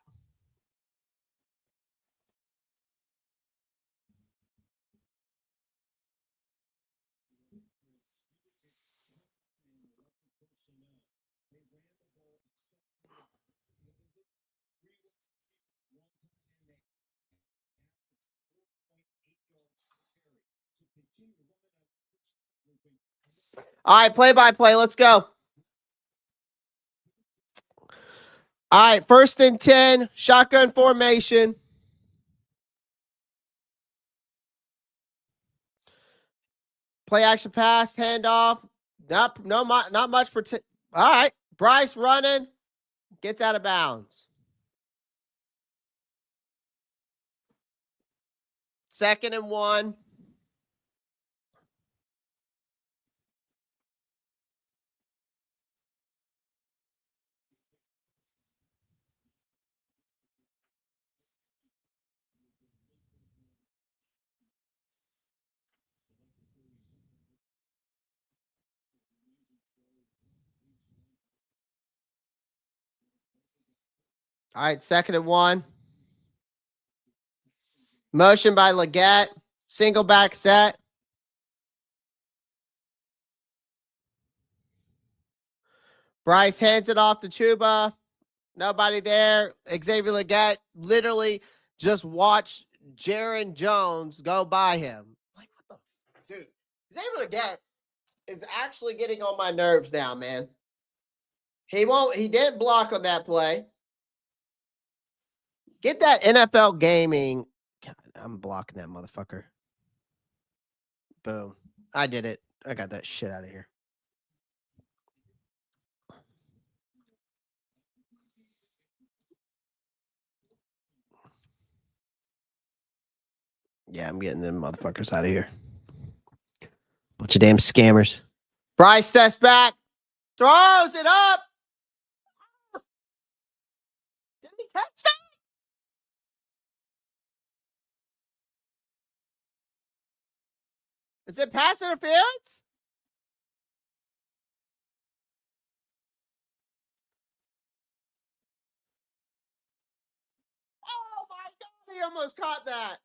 All right, play-by-play. Let's go. All right, 1st and 10, shotgun formation. Play action pass, handoff. Not much for. All right, Bryce running, gets out of bounds. 2nd and 1. All right, 2nd and 1. Motion by Leggett. Single back set. Bryce hands it off to Chuba. Nobody there. Xavier Leggett literally just watched Jaron Jones go by him. Like, what the? Dude, Xavier Leggett is actually getting on my nerves now, man. He didn't block on that play. Get that NFL gaming. God, I'm blocking that motherfucker. Boom. I did it. I got that shit out of here. Yeah, I'm getting them motherfuckers out of here. Bunch of damn scammers. Bryce steps back. Throws it up. Did he catch that? Is it pass interference? Oh my God, he almost caught that.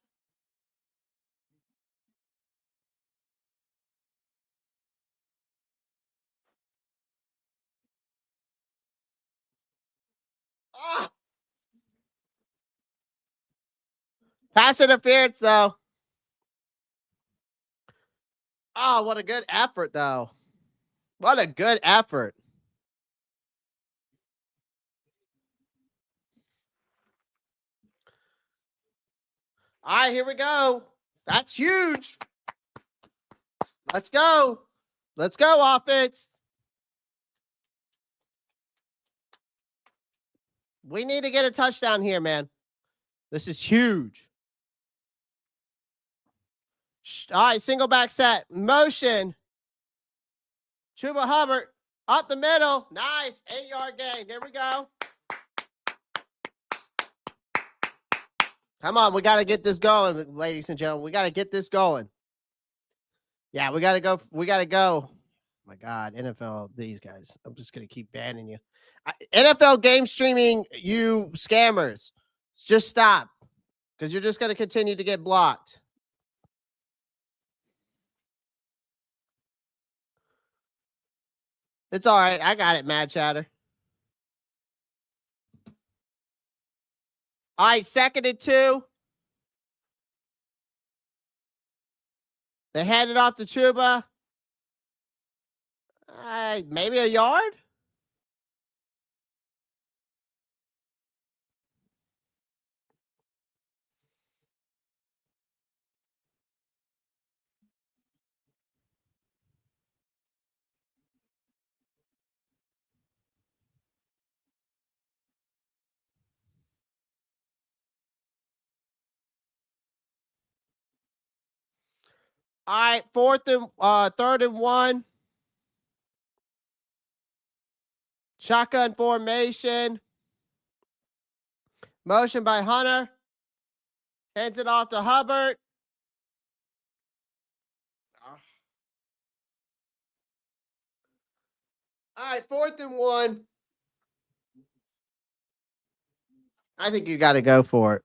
Ah. Pass interference, though. Oh, what a good effort, though. What a good effort. All right, here we go. That's huge. Let's go. Let's go, offense. We need to get a touchdown here, man. This is huge. All right, single back set. Motion. Chuba Hubbard up the middle. Nice. 8-yard gain. There we go. Come on. We got to get this going, ladies and gentlemen. We got to get this going. Yeah, we got to go. We got to go. Oh my God, NFL, these guys. I'm just going to keep banning you. NFL game streaming, you scammers. Just stop because you're just going to continue to get blocked. It's all right. I got it, Mad Chatter. All right, 2nd and 2. They hand it off to Chuba. Maybe a yard? All right, 3rd and 1. Shotgun formation. Motion by Hunter. Hands it off to Hubbard. All right, 4th and 1. I think you got to go for it.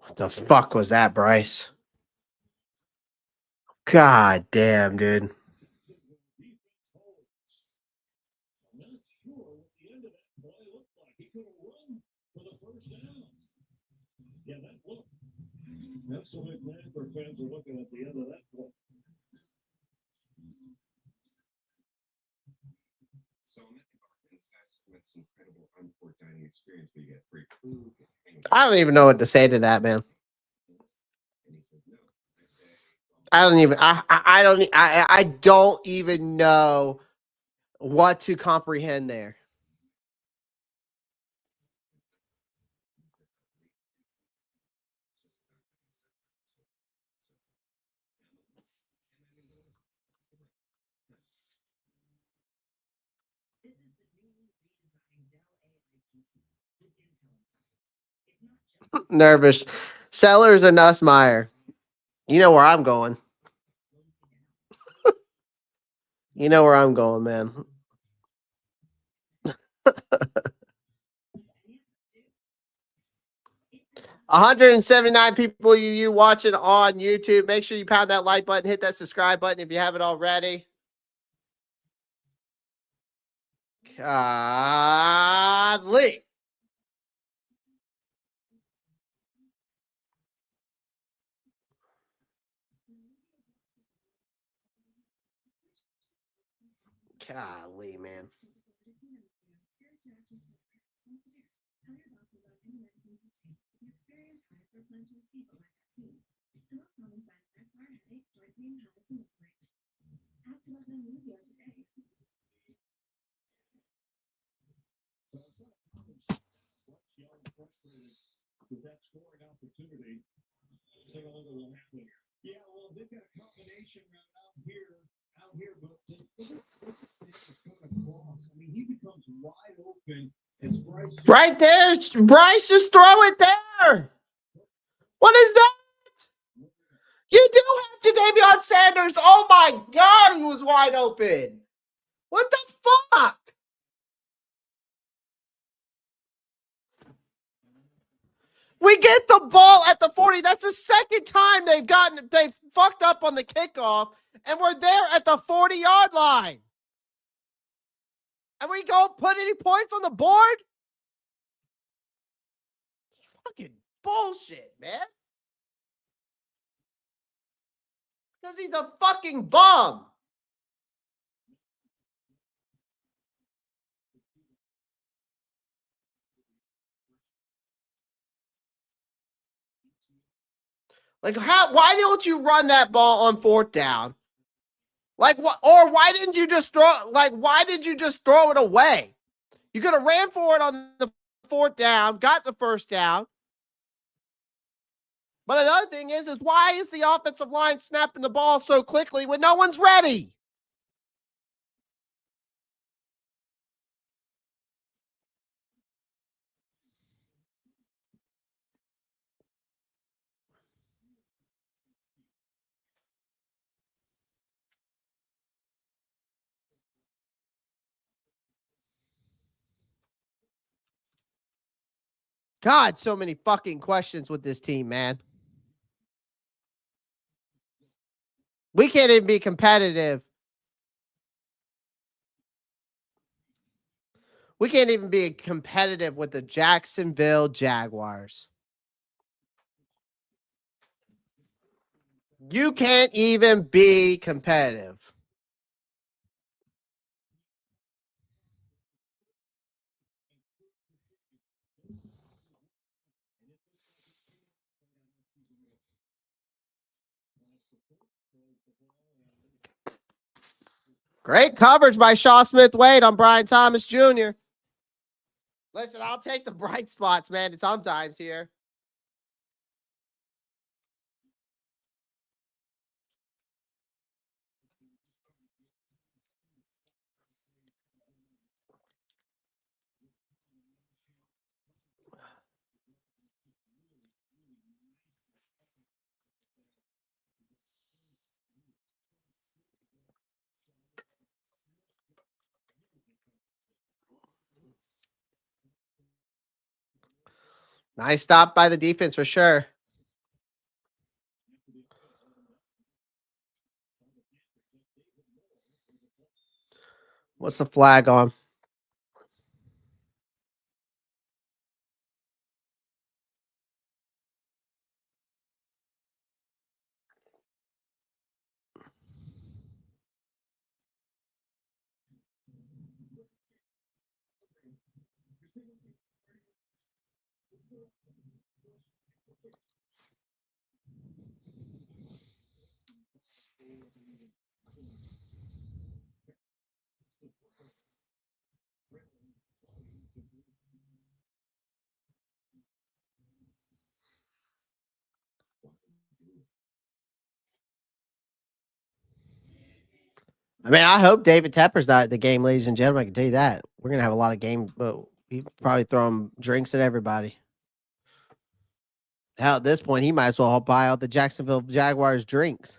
What the fuck was that, Bryce? God damn, dude. I'm not sure what the end of that play looked like. He could have run for the first down. Yeah, that look. That's the way Panther fans are looking at the end of that play. So I'm at the Barton's with some incredible unport dining experience where you get free food. I don't even know what to say to that, man. And he says no. I say, I don't even. I don't even know what to comprehend there. This is the newly redesigned Dell AI PC with Intel inside. It's not just Nervous. Sellers and Nussmeier. You know where I'm going. You know where I'm going, man. 179 people you watching on YouTube. Make sure you pound that like button, hit that subscribe button if you haven't already. Godly. Golly, man. Bryce Young frustrated with that scoring opportunity. Take a look at what happened. Yeah, well, they've got a combination out here, but it's coming across. I mean, he becomes wide open as Bryce. Right there. Bryce, just throw it there. What is that? You do have Davion Sanders. Oh, my God. He was wide open. What the fuck? We get the ball at the 40. That's the second time they've fucked up on the kickoff, and we're there at the 40-yard line. And we don't put any points on the board? Fucking bullshit, man. Because he's a fucking bum. Like, why don't you run that ball on fourth down? Like, what? Or why didn't you just why did you just throw it away? You could have ran for it on the fourth down, got the first down. But another thing is why is the offensive line snapping the ball so quickly when no one's ready? God, so many fucking questions with this team, man. We can't even be competitive. We can't even be competitive with the Jacksonville Jaguars. You can't even be competitive. Great coverage by Shaw Smith-Wade on Brian Thomas Jr. Listen, I'll take the bright spots, man, sometimes here. Nice stop by the defense for sure. What's the flag on? I mean, I hope David Tepper's not at the game, ladies and gentlemen. I can tell you that. We're going to have a lot of games, but he probably throwing drinks at everybody. Hell, at this point, he might as well buy out the Jacksonville Jaguars drinks.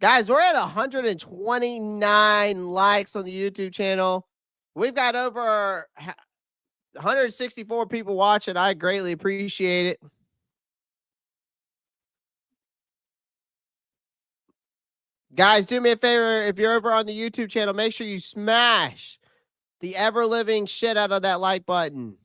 Guys, we're at 129 likes on the YouTube channel. We've got over 164 people watching. I greatly appreciate it. Guys, do me a favor. If you're over on the YouTube channel, make sure you smash the ever-living shit out of that like button.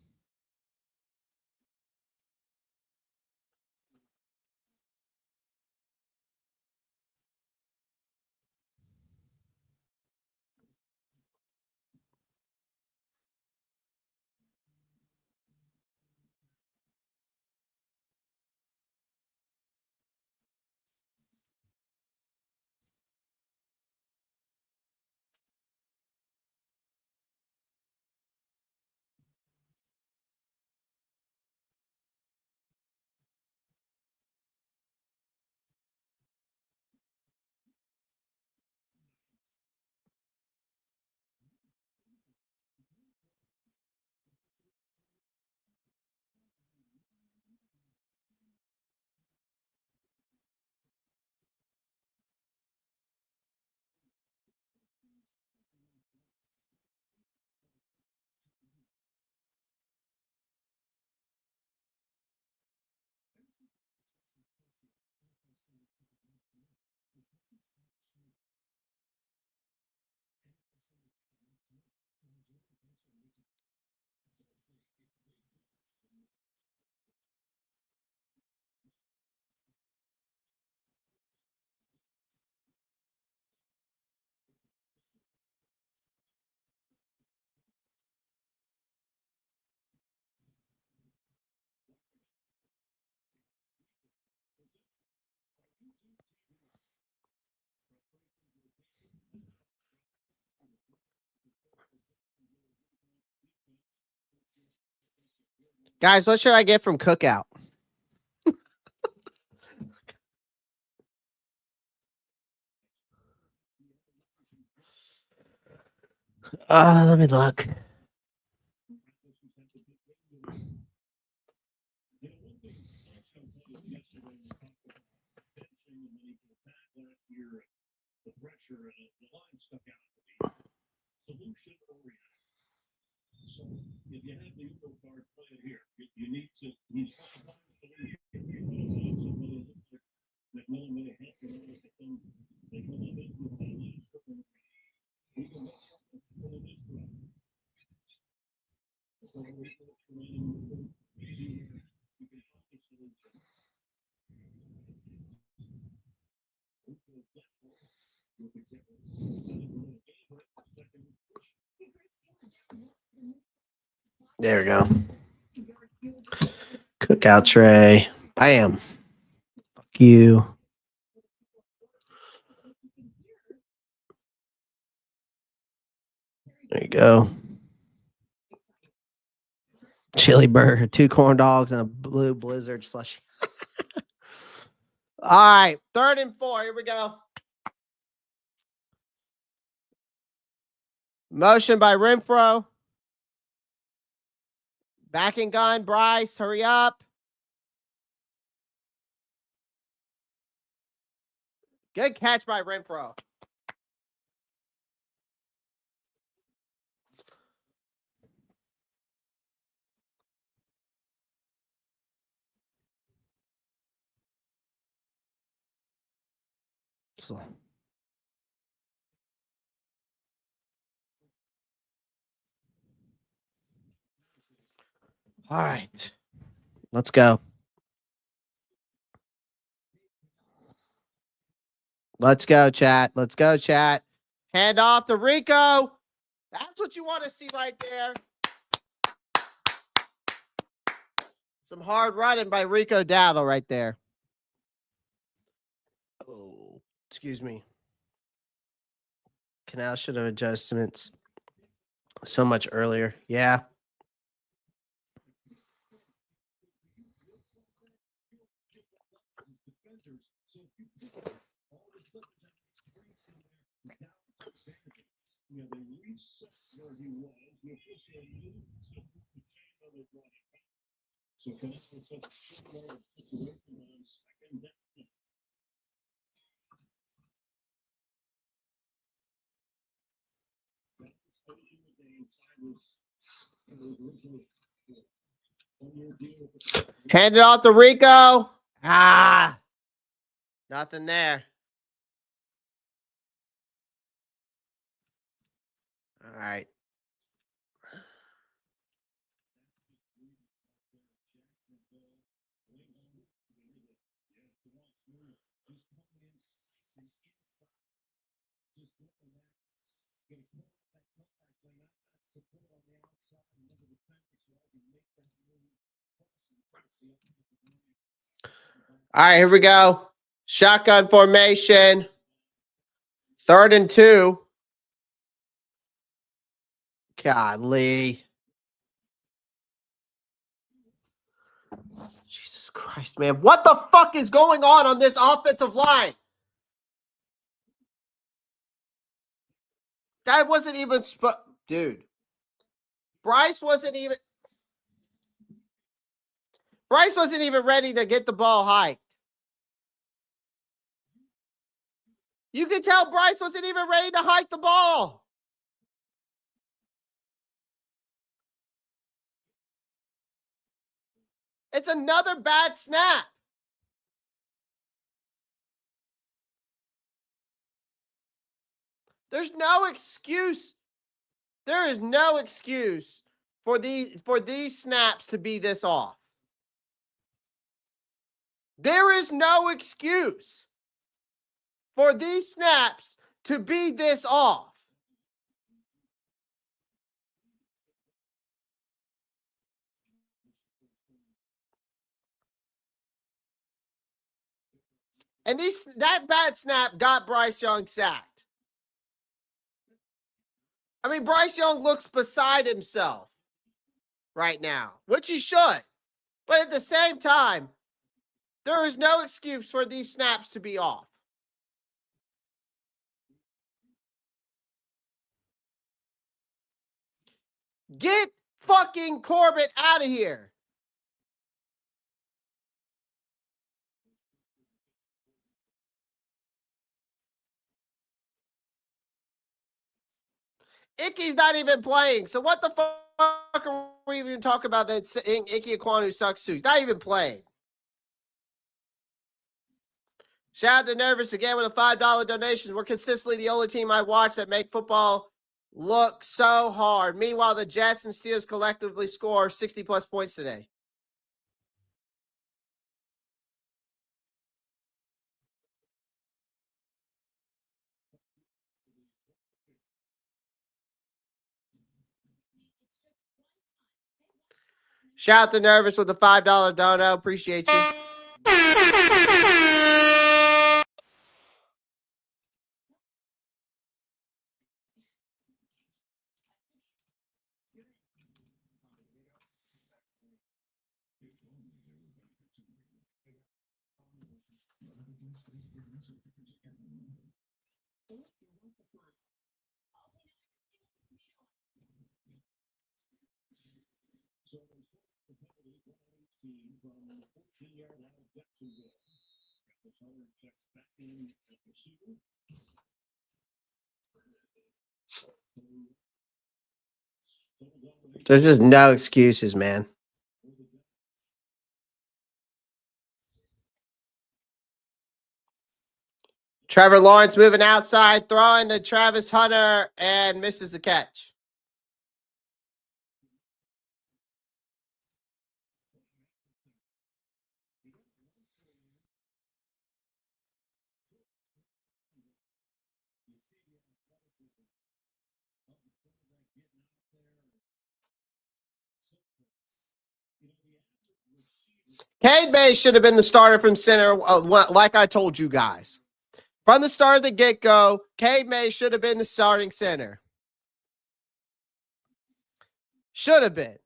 Guys, what should I get from Cookout? Let me look. The pressure and the line stuck out. Solution oriented. So if you have the Uber card, play it here. You need to. He's McMillan may have helped him out with the thing. They come up into the last one. We can mess up the this round. So we can help the solution. There we go. Cookout tray. Bam. Fuck you. There you go. Chili burger, 2 corn dogs, and a blue blizzard slushie. All right, 3rd and 4. Here we go. Motion by Renfro. Back and gun, Bryce. Hurry up. Good catch by Renfro. So. All right. Let's go. Let's go, chat. Let's go, chat. Hand off to Rico. That's what you want to see right there. Some hard running by Rico Dowdle right there. Oh, excuse me. Canal should have adjustments so much earlier. Yeah. Hand it off to Rico. Ah, nothing there. All right. All right, here we go. Shotgun formation. 3rd and 2. Golly. Jesus Christ, man. What the fuck is going on this offensive line? That wasn't even... Dude. Bryce wasn't even ready to get the ball hiked. You could tell Bryce wasn't even ready to hike the ball. It's another bad snap. There's no excuse. There is no excuse for these snaps to be this off. There is no excuse for these snaps to be this off. And that bad snap got Bryce Young sacked. I mean, Bryce Young looks beside himself right now, which he should. But at the same time, there is no excuse for these snaps to be off. Get fucking Corbett out of here. Icky's not even playing. So what the fuck are we even talking about that Icky Ekwonu sucks too? He's not even playing. Shout out to Nervous again with a $5 donation. We're consistently the only team I watch that make football look so hard. Meanwhile, the Jets and Steelers collectively score 60-plus points today. Shout out to Nervous with a $5 dono. Appreciate you. There's just no excuses, man. Trevor Lawrence moving outside, throwing to Travis Hunter, and misses the catch. Cade May should have been the starter from center, like I told you guys. From the start of the get-go, Cade May should have been the starting center. Should have been.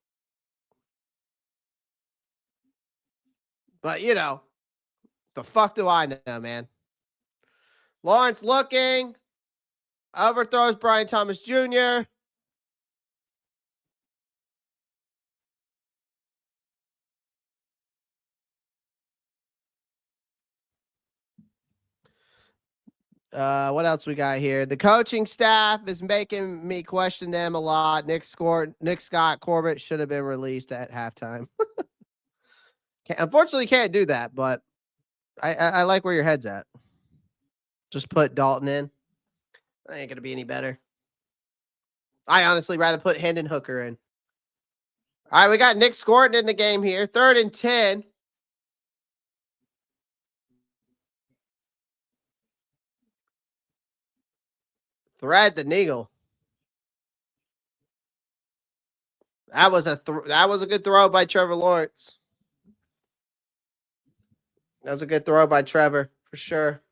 But, you know, the fuck do I know, man? Lawrence looking. Overthrows Brian Thomas Jr. What else we got here? The coaching staff is making me question them a lot. Nick Scott Corbett should have been released at halftime. Unfortunately, can't do that, but I like where your head's at. Just put Dalton in. That ain't going to be any better. I honestly rather put Hendon Hooker in. All right, we got Nick Scott in the game here. 3rd and 10. Thread the needle. That was a good throw by Trevor Lawrence. That was a good throw by Trevor for sure.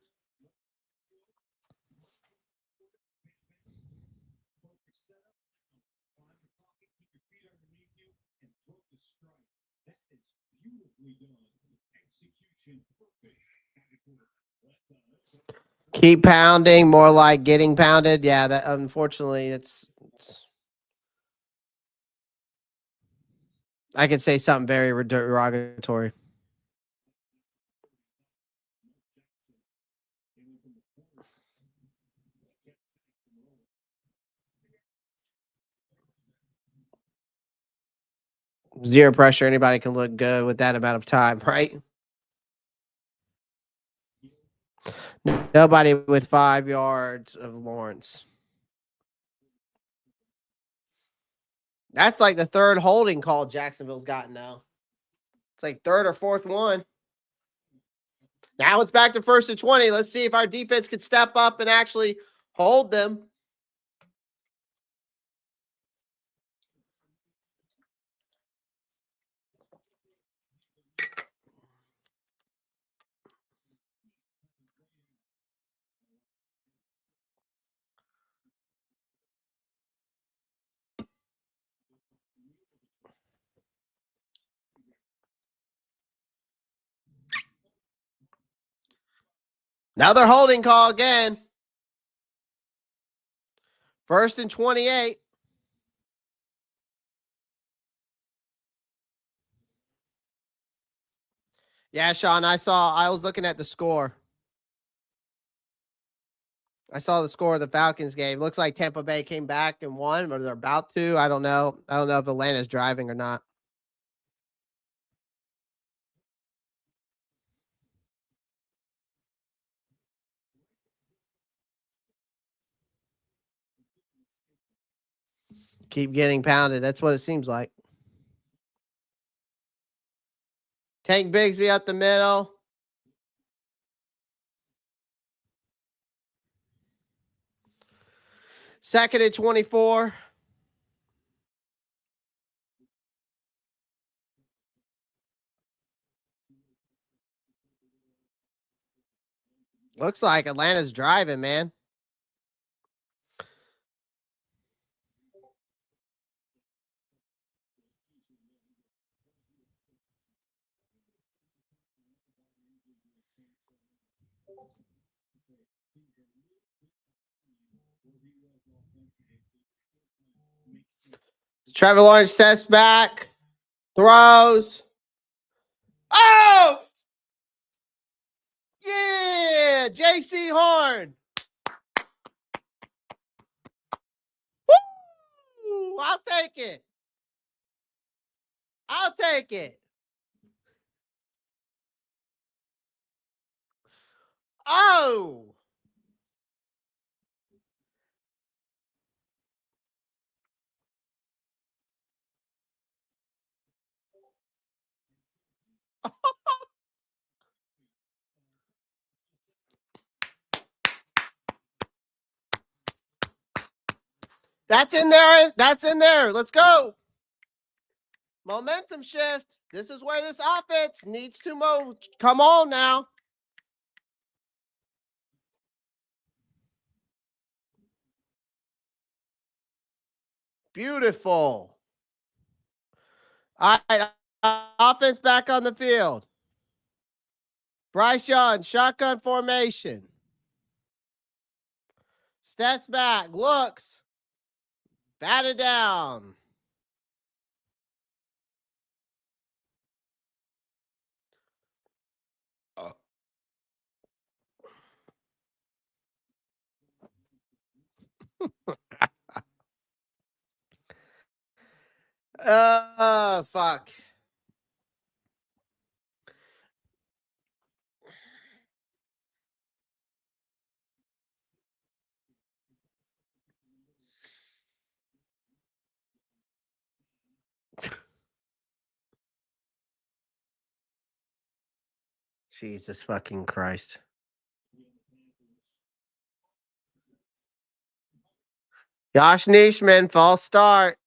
Keep pounding, more like getting pounded. Yeah, that unfortunately it's I could say something very derogatory. Zero pressure. Anybody can look good with that amount of time, right? Nobody with 5 yards of Lawrence. That's like the 3rd holding call Jacksonville's gotten now. It's like 3rd or 4th one. Now it's back to 1st and 20. Let's see if our defense can step up and actually hold them. Another holding call again. 1st and 28. Yeah, Sean, I was looking at the score. I saw the score of the Falcons game. Looks like Tampa Bay came back and won, but they're about to. I don't know. I don't know if Atlanta's driving or not. Keep getting pounded. That's what it seems like. Tank Bigsby up the middle. Second and 24. Looks like Atlanta's driving, man. Trevor Lawrence steps back, throws. Oh! Yeah! J.C. Horn. Woo! I'll take it. I'll take it. Oh! That's in there. That's in there. Let's go. Momentum shift. This is where this offense needs to move. Come on now. Beautiful. All right. Offense back on the field. Bryce Young, shotgun formation. Steps back, looks. Batted down. Fuck. Jesus fucking Christ. Josh Nishman, false start.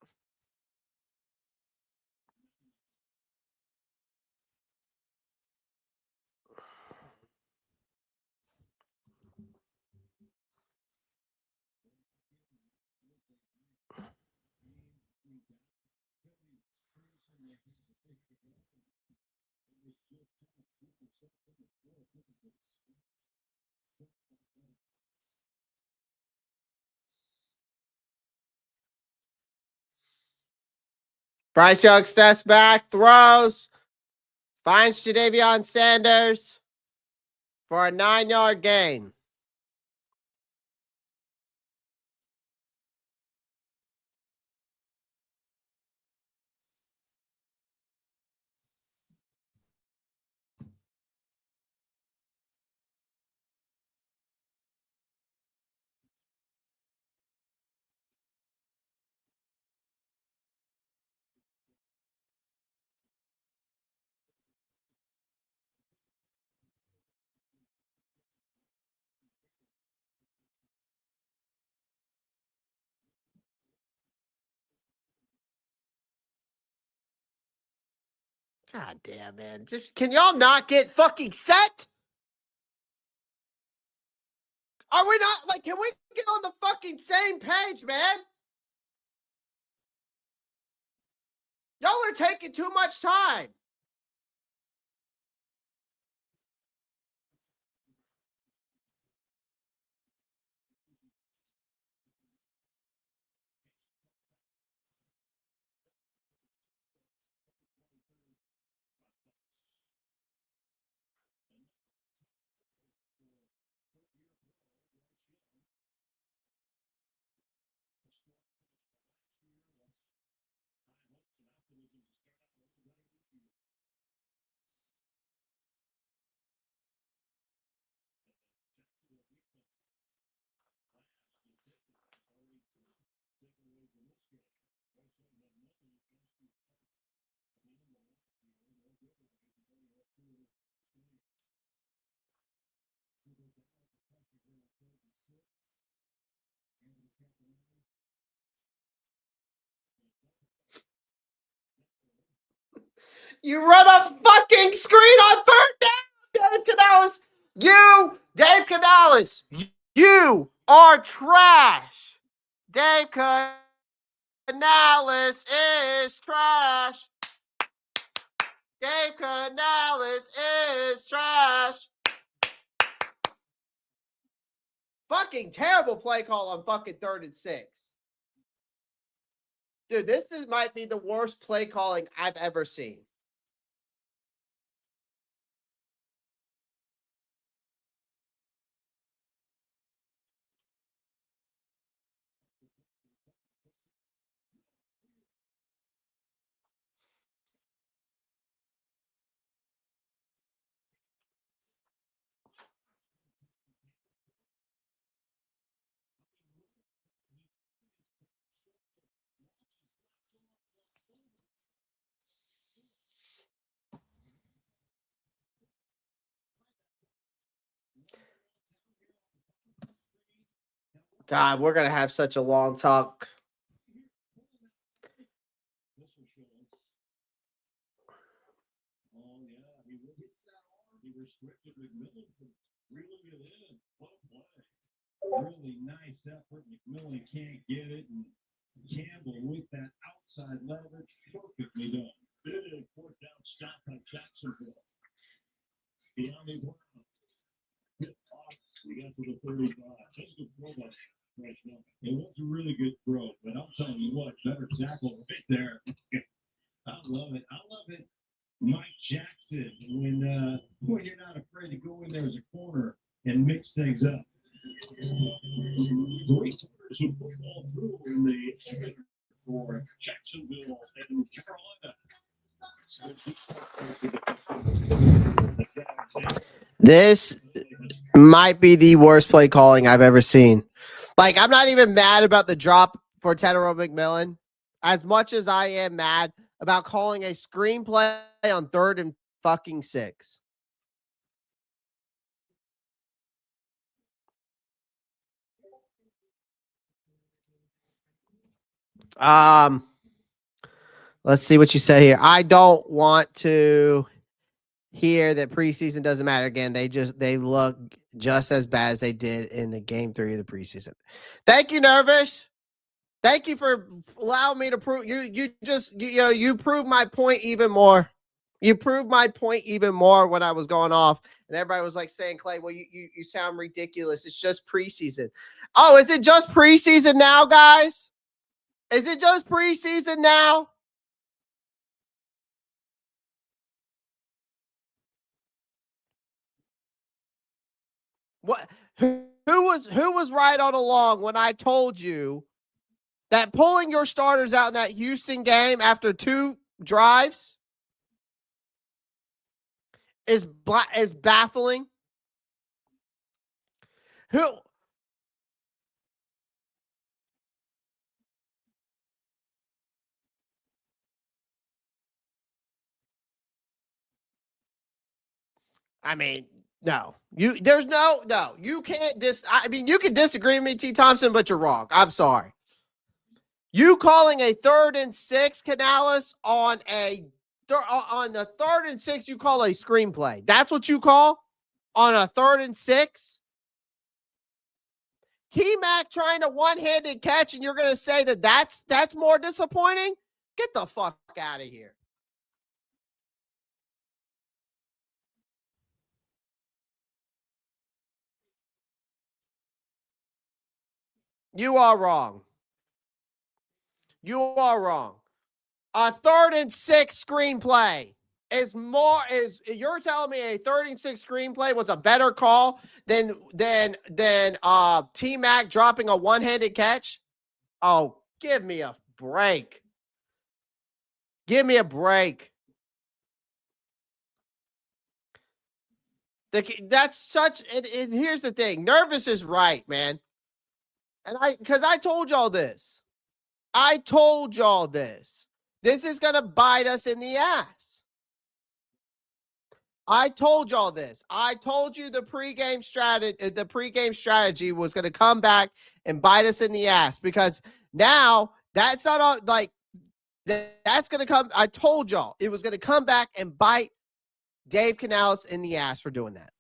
Bryce Young steps back, throws, finds Jadeveon Sanders for a 9-yard gain. God damn, man. Just can y'all not get fucking set? Are we not like, can we get on the fucking same page, man? Y'all are taking too much time. You run a fucking screen on third down, Dave Canales. Dave Canales, you are trash. Dave Canales is trash. Dave Canales is trash. Fucking terrible play call on fucking 3rd and 6. Dude, might be the worst play calling I've ever seen. God, we're going to have such a long talk. McMillan reeling it in. What a play. Really nice effort. McMillan can't get it. And Campbell with that outside leverage, perfectly done. Big fourth down stop by Jacksonville. Beyond Brown. We got to the 35. Just a throw by Bryce Young. It was a really good throw, but I'm telling you what, better tackle right there. I love it. I love it. Mike Jackson, when you're not afraid to go in there as a corner and mix things up. 3 quarters of football through in the for Jacksonville and Carolina. This might be the worst play calling I've ever seen. Like, I'm not even mad about the drop for Tetairoa McMillan as much as I am mad about calling a screenplay on 3rd and fucking 6. Let's see what you said here. I don't want to hear that preseason doesn't matter. Again, they look just as bad as they did in the game 3 of the preseason. Thank you, Nervous. Thank you for allowing me to prove you proved my point even more. You proved my point even more when I was going off, and everybody was like saying, Clay, well, you sound ridiculous. It's just preseason. Oh, is it just preseason now, guys? Is it just preseason now? What? Who was right all along when I told you that pulling your starters out in that Houston game after 2 drives is baffling? Who? I mean, no. You can't you can disagree with me, T. Thompson, but you're wrong. I'm sorry. You calling a 3rd and 6, Canales, on the 3rd and 6, you call a screenplay. That's what you call on a 3rd and 6? T-Mac trying to one-handed catch, and you're going to say that's more disappointing? Get the fuck out of here. You are wrong. You are wrong. A 3rd and 6 screenplay is you're telling me a 3rd and 6 screenplay was a better call than T-Mac dropping a one-handed catch? Oh, give me a break. Give me a break. That's such and here's the thing. Nervous is right, man. And because I told y'all this. I told y'all this. This is going to bite us in the ass. I told y'all this. I told you the pregame strategy was going to come back and bite us in the ass because now that's not all, like that's going to come. I told y'all it was going to come back and bite Dave Canales in the ass for doing that.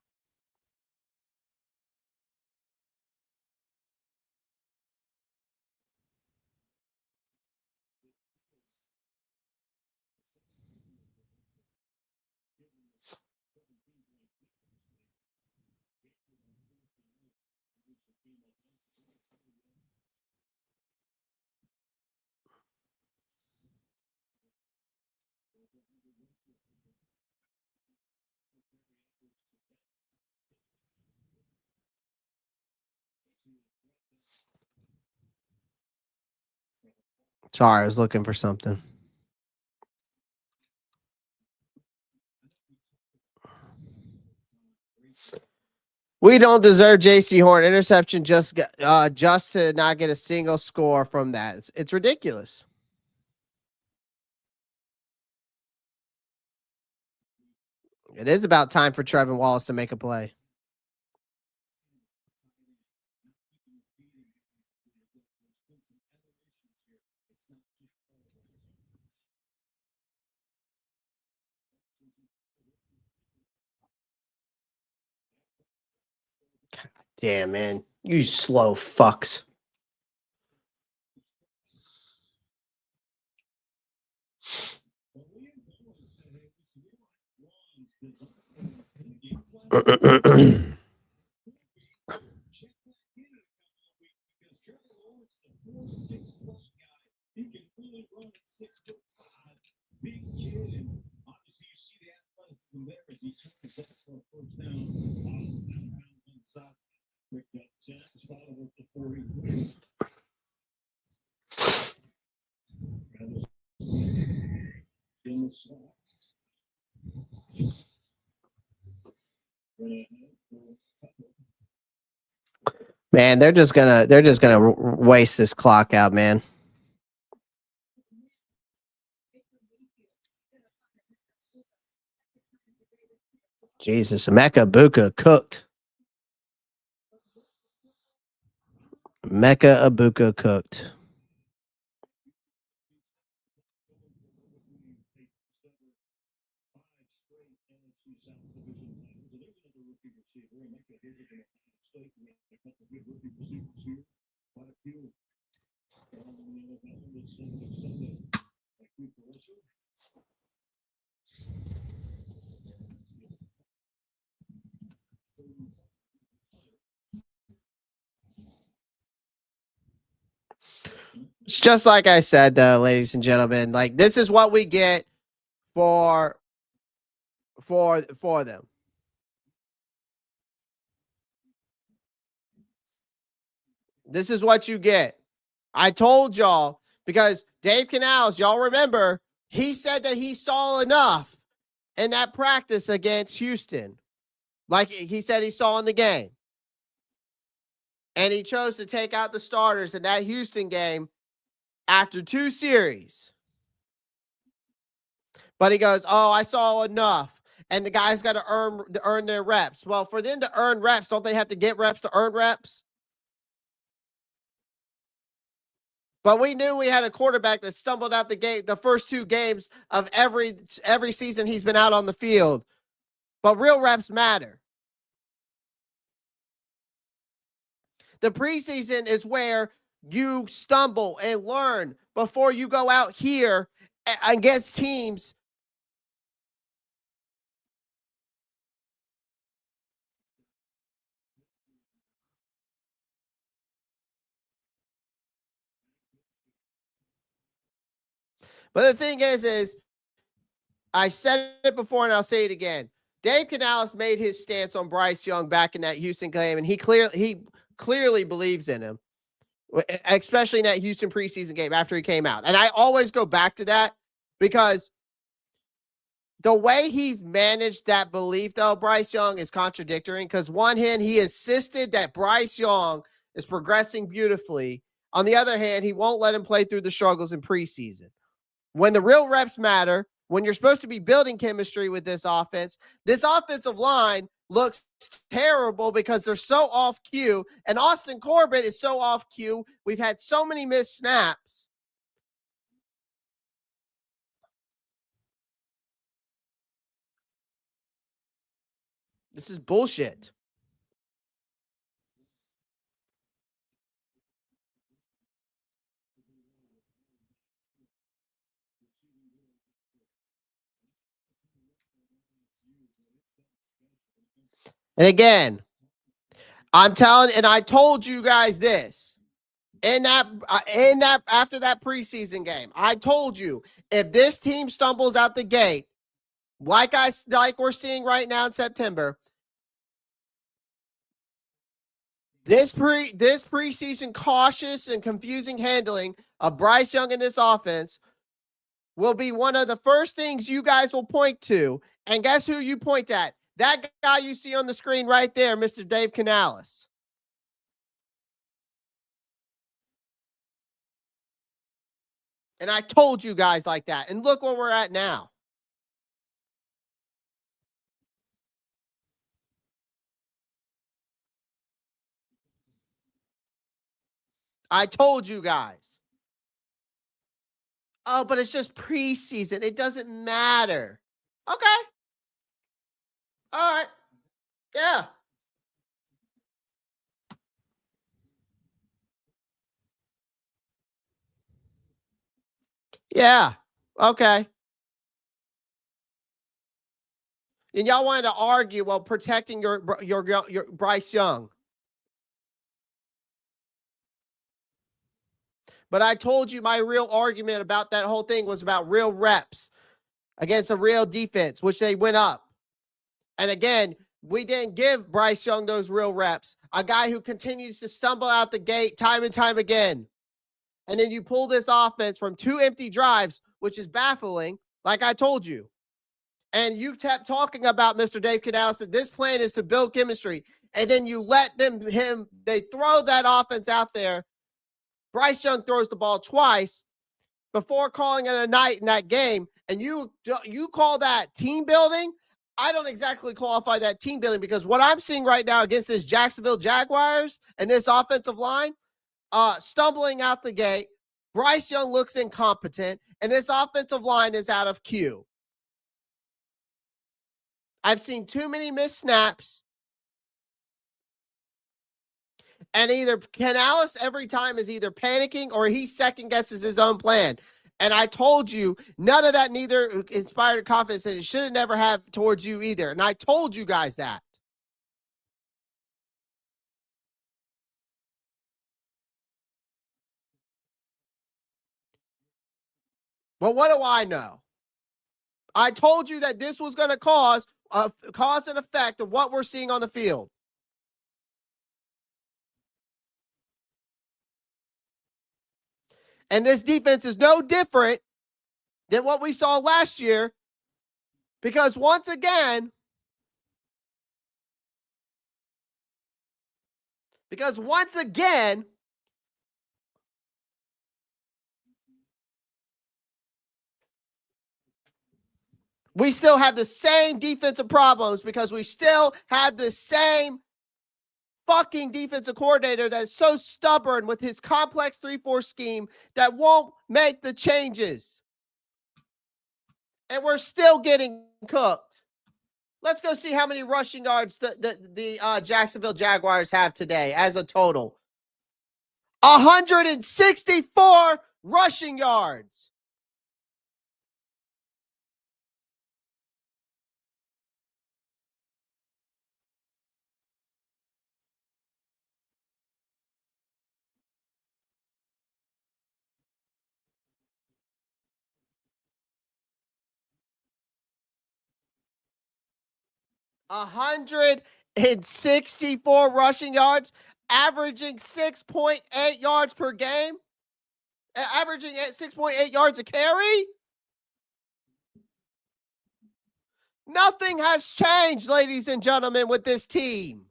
Sorry, I was looking for something. We don't deserve J.C. Horn interception just to not get a single score from that. It's ridiculous. It is about time for Trevor Wallace to make a play. Damn, man. You slow fucks. He can really run at 6'5", big kid, and obviously you see the athleticism there as he turns that for a first down. On the side, picked up 10, followed up the 40. In the slot. Man, they're just gonna waste this clock out, man. Jesus, Mecca Buka cooked. Mecca Abuka cooked. It's just like I said, though, ladies and gentlemen. Like, this is what we get for them. This is what you get. I told y'all, because Dave Canales, y'all remember, he said that he saw enough in that practice against Houston. Like he said he saw in the game. And he chose to take out the starters in that Houston game after 2 series. But he goes, oh, I saw enough. And the guys got to earn their reps. Well, for them to earn reps, don't they have to get reps to earn reps? But we knew we had a quarterback that stumbled out the first 2 games of every season he's been out on the field. But real reps matter. The preseason is where you stumble and learn before you go out here against teams. But the thing is I said it before and I'll say it again. Dave Canales made his stance on Bryce Young back in that Houston game, and he clearly believes in him, especially in that Houston preseason game after he came out. And I always go back to that because the way he's managed that belief, though, Bryce Young, is contradictory. Because one hand, he insisted that Bryce Young is progressing beautifully. On the other hand, he won't let him play through the struggles in preseason. When the real reps matter, when you're supposed to be building chemistry with this offensive line looks terrible because they're so off cue, and Austin Corbett is so off cue. We've had so many missed snaps. This is bullshit. And again, I'm telling, and I told you guys this in that after that preseason game, I told you if this team stumbles out the gate, like we're seeing right now in September, this preseason cautious and confusing handling of Bryce Young in this offense will be one of the first things you guys will point to. And guess who you point at? That guy you see on the screen right there, Mr. Dave Canales. And I told you guys like that. And look where we're at now. I told you guys. Oh, but it's just preseason. It doesn't matter. Okay. All right. Yeah. Yeah. Okay. And y'all wanted to argue while protecting your Bryce Young. But I told you my real argument about that whole thing was about real reps against a real defense, which they went up. And again, we didn't give Bryce Young those real reps. A guy who continues to stumble out the gate time and time again. And then you pull this offense from 2 empty drives, which is baffling, like I told you. And you kept talking about Mr. Dave Canales that this plan is to build chemistry. And then you let they throw that offense out there. Bryce Young throws the ball twice before calling it a night in that game. And you call that team building? I don't exactly qualify that team building, because what I'm seeing right now against this Jacksonville Jaguars and this offensive line, stumbling out the gate, Bryce Young looks incompetent, and this offensive line is out of cue. I've seen too many missed snaps. And either Canales every time is either panicking or he second guesses his own plan. And I told you, none of that neither inspired confidence, and it should have never have towards you either. And I told you guys that. But what do I know? I told you that this was going to cause an effect of what we're seeing on the field. And this defense is no different than what we saw last year, because once again, we still have the same defensive problems, because we still have the same fucking defensive coordinator that is so stubborn with his complex 3-4 scheme that won't make the changes. And we're still getting cooked. Let's go see how many rushing yards the Jacksonville Jaguars have today as a total. 164 rushing yards. A 164 rushing yards, averaging 6.8 yards per game, averaging at 6.8 yards a carry. Nothing has changed, ladies and gentlemen, with this team.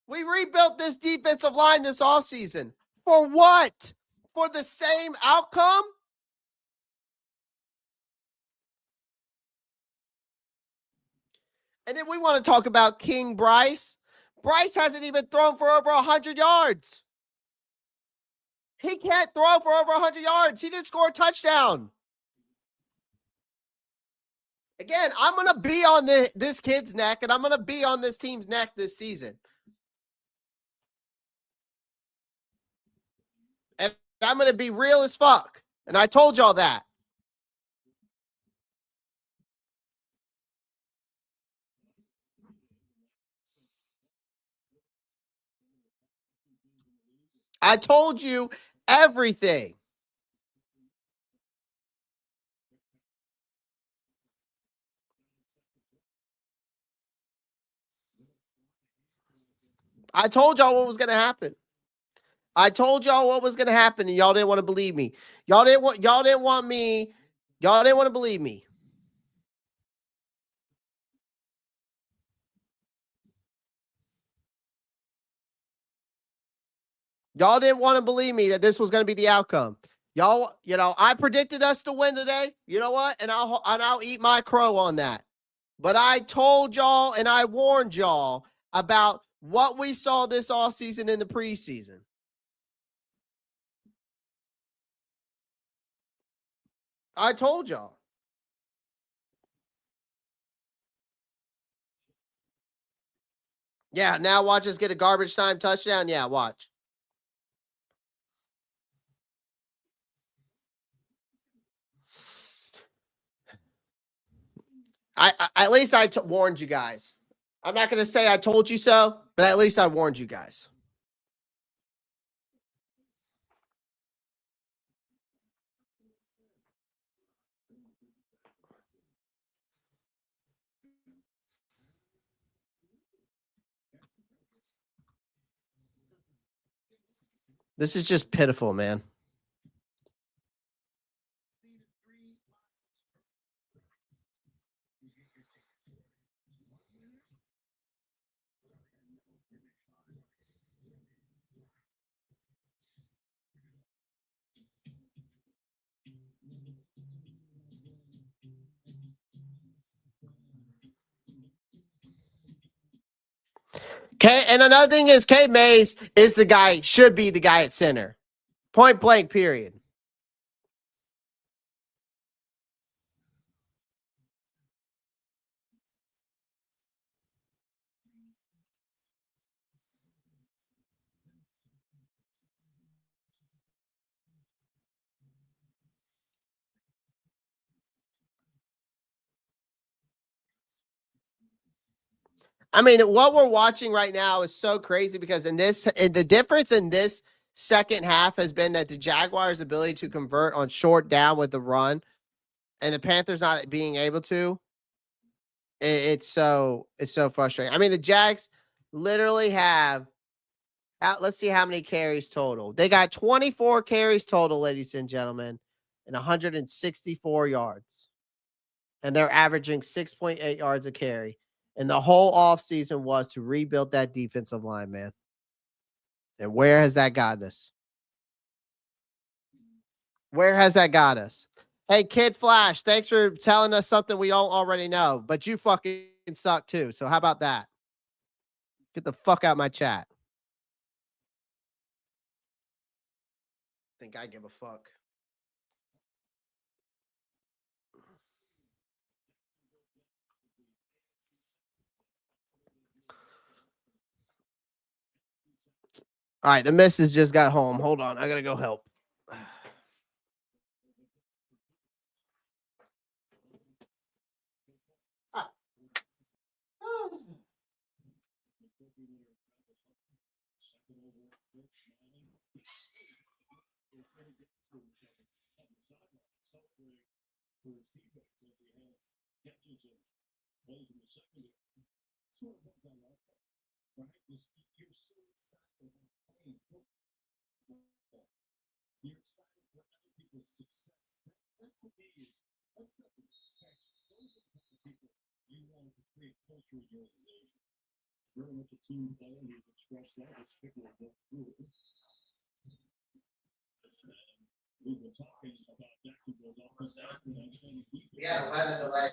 We rebuilt this defensive line this offseason. For what? For the same outcome? And then we want to talk about King Bryce. Bryce hasn't even thrown for over 100 yards. He can't throw for over 100 yards. He didn't score a touchdown. Again, I'm going to be on this kid's neck, and I'm going to be on this team's neck this season. And I'm going to be real as fuck. And I told y'all that. I told you everything. I told y'all what was going to happen. I told y'all what was going to happen, and y'all didn't want to believe me. Y'all didn't want to believe me. Y'all didn't want to believe me that this was going to be the outcome. Y'all, I predicted us to win today. You know what? And I'll eat my crow on that. But I told y'all and I warned y'all about what we saw this offseason in the preseason. I told y'all. Yeah, now watch us get a garbage time touchdown. Yeah, watch. At least I warned you guys. I'm not going to say I told you so, but at least I warned you guys. This is just pitiful, man. Okay, and another thing is K Mays is the guy, should be the guy at center. Point blank, period. I mean, what we're watching right now is so crazy because the difference in this second half has been that the Jaguars' ability to convert on short down with the run and the Panthers not being able to. It's so frustrating. I mean, the Jags literally have let's see how many carries total. They got 24 carries total, ladies and gentlemen, and 164 yards. And they're averaging 6.8 yards a carry. And the whole offseason was to rebuild that defensive line, man. And where has that gotten us? Where has that got us? Hey, Kid Flash, thanks for telling us something we don't already know, but you fucking suck too. So how about that? Get the fuck out of my chat. Think I give a fuck. All right, the missus just got home. Hold on, I gotta go help. Yeah, weather delay.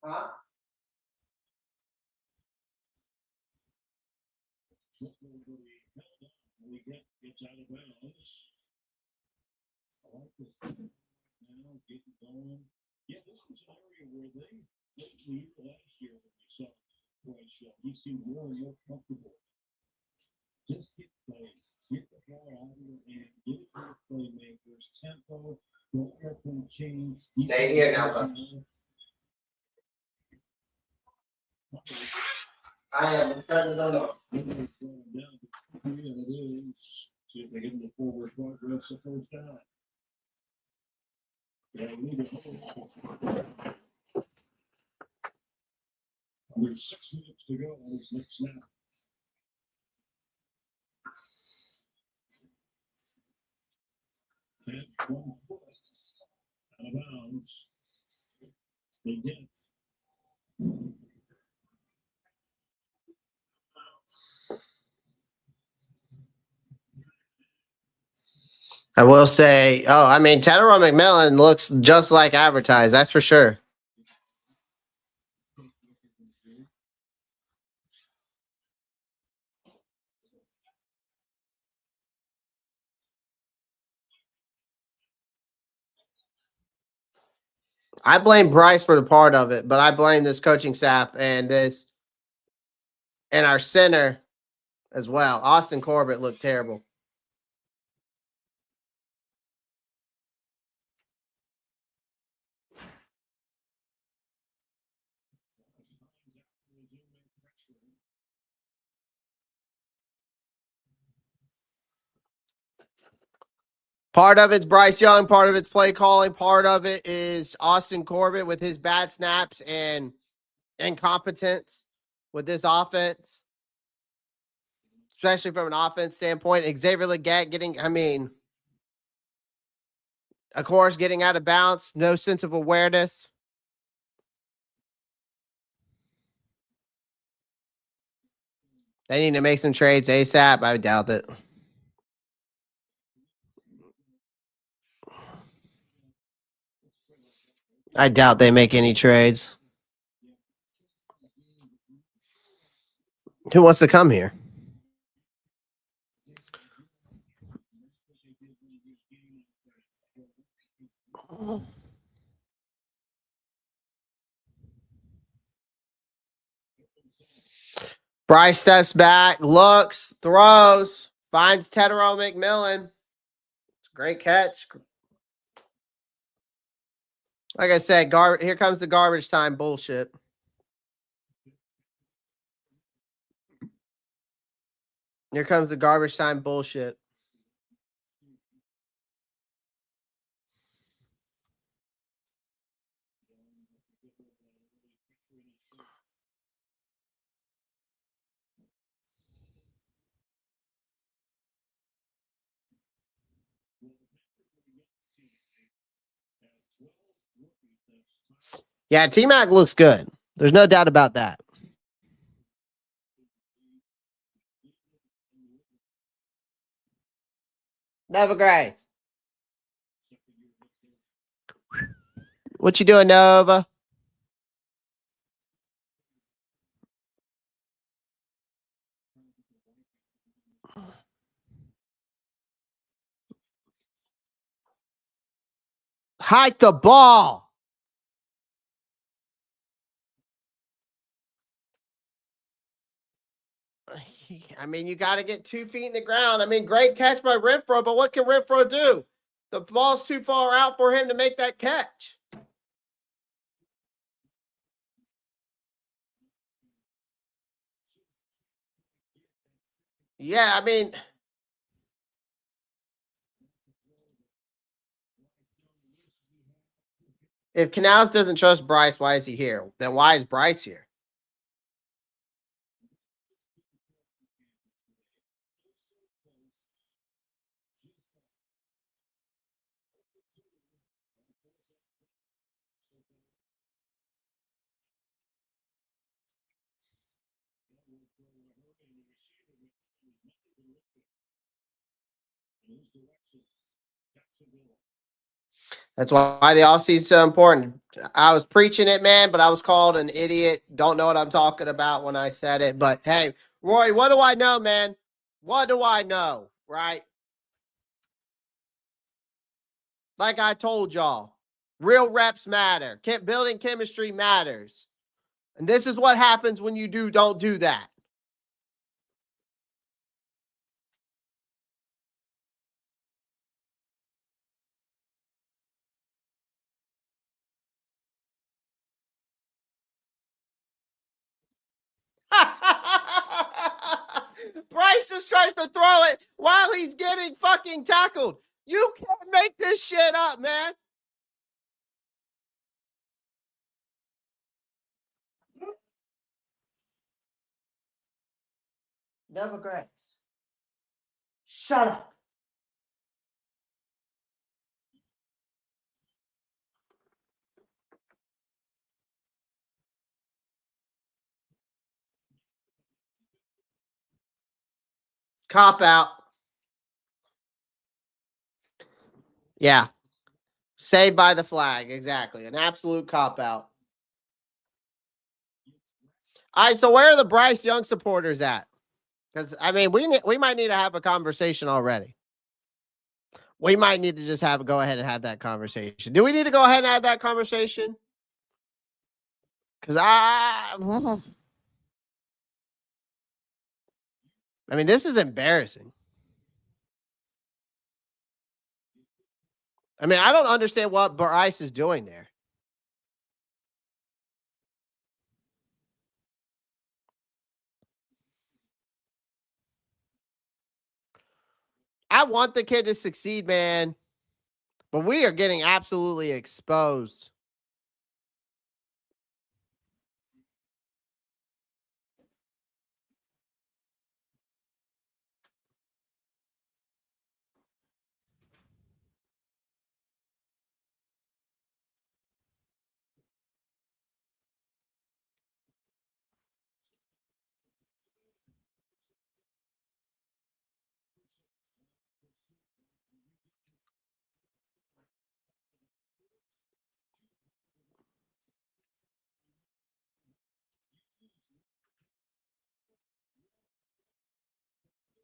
Huh? Stay here now, bud. I am trying to know. See if they get the forward progress the first down. With 6 minutes to go on this next snap. At 1 foot. Out of bounds. They get. I will say, I mean, Tetairoa McMillan looks just like advertised. That's for sure. I blame Bryce for the part of it, but I blame this coaching staff and our center as well. Austin Corbett looked terrible. Part of it's Bryce Young, part of it's play calling, part of it is Austin Corbett with his bad snaps and incompetence with this offense, especially from an offense standpoint. Xavier Legette of course, getting out of bounds, no sense of awareness. They need to make some trades ASAP. I doubt it. I doubt they make any trades. Who wants to come here? Bryce steps back, looks, throws, finds Tetairoa McMillan. It's a great catch. Like I said, here comes the garbage time bullshit. Here comes the garbage time bullshit. Yeah, T-Mac looks good. There's no doubt about that. Nova Grace. What you doing, Nova? Hike the ball. I mean, you got to get 2 feet in the ground. I mean, great catch by Renfro, but what can Renfro do? The ball's too far out for him to make that catch. Yeah, I mean, if Canals doesn't trust Bryce, why is he here? Then why is Bryce here? That's why the offseason is so important. I was preaching it, man, but I was called an idiot. Don't know what I'm talking about when I said it. But hey, Roy, what do I know, man? What do I know, right? Like I told y'all, real reps matter. Building chemistry matters. And this is what happens when you don't do that. Bryce just tries to throw it while he's getting fucking tackled. You can't make this shit up, man. Never Grace. Shut up. Cop out. Yeah. Saved by the flag. Exactly. An absolute cop out. All right. So where are the Bryce Young supporters at? Because I mean, we might need to have a conversation already. We might need to just go ahead and have that conversation. Do we need to go ahead and have that conversation? Because I mean, this is embarrassing. I mean, I don't understand what Bryce is doing there. I want the kid to succeed, man. But we are getting absolutely exposed.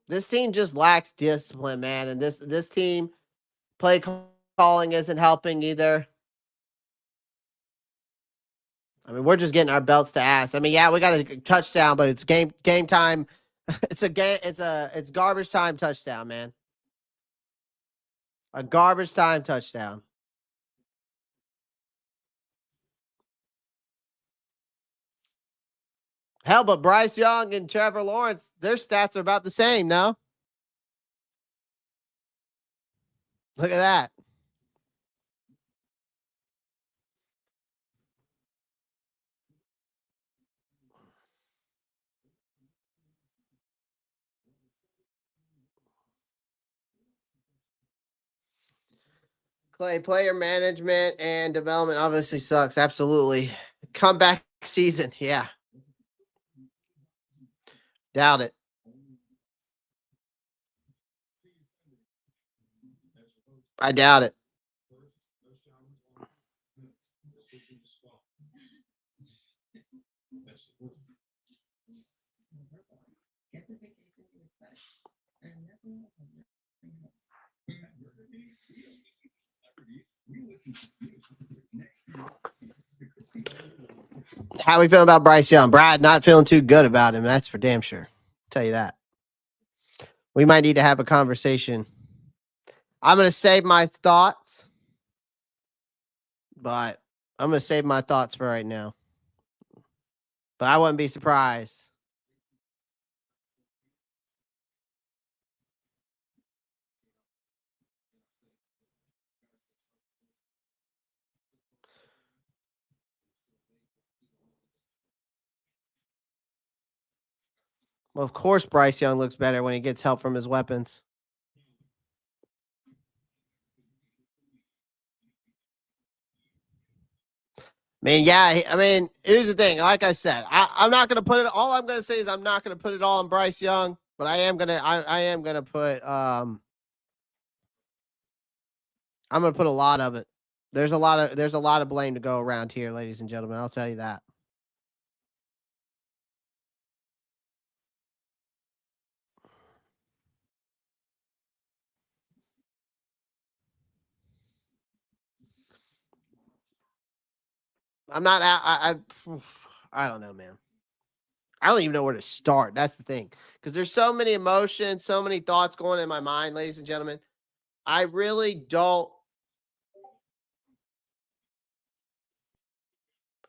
This team just lacks discipline, man. And this team play calling isn't helping either. I mean, we're just getting our belts to ass. I mean, yeah, we got a touchdown, but it's game time. It's garbage time touchdown, man. A garbage time touchdown. Hell, but Bryce Young and Trevor Lawrence, their stats are about the same, no? Look at that. Clay, player management and development obviously sucks. Absolutely. Comeback season. Yeah. Doubt it. I doubt it. How we feel about Bryce Young? Brad not feeling too good about him. That's for damn sure. I'll tell you that. We might need to have a conversation. I'm going to save my thoughts, but I'm going to save my thoughts for right now. But I wouldn't be surprised. Well, of course, Bryce Young looks better when he gets help from his weapons. I mean, here's the thing. Like I said, I'm not going to put it. All I'm going to say is I'm not going to put it all on Bryce Young, but I am going to put. I'm going to put a lot of it. There's a lot of blame to go around here, ladies and gentlemen. I'll tell you that. I'm not. I don't know, man. I don't even know where to start. That's the thing, because there's so many emotions, so many thoughts going in my mind, ladies and gentlemen. I really don't.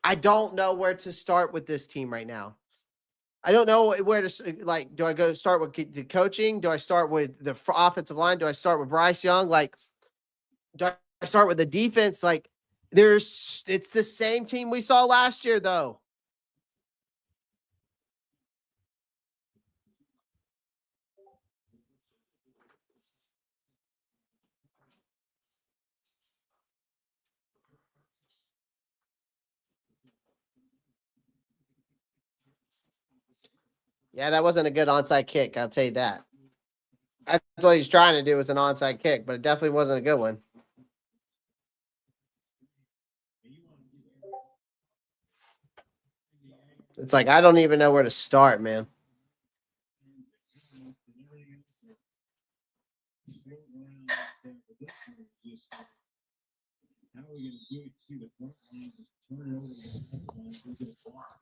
I don't know where to start with this team right now. I don't know where to like. Do I start with the coaching? Do I start with the offensive line? Do I start with Bryce Young? Like, do I start with the defense? Like, it's the same team we saw last year, though. Yeah, that wasn't a good onside kick. I'll tell you that. That's what he's trying to do was an onside kick, but it definitely wasn't a good one. It's like I don't even know where to start, man. How are we going to do it? See the front line just turn it over to the back line. We're going to block.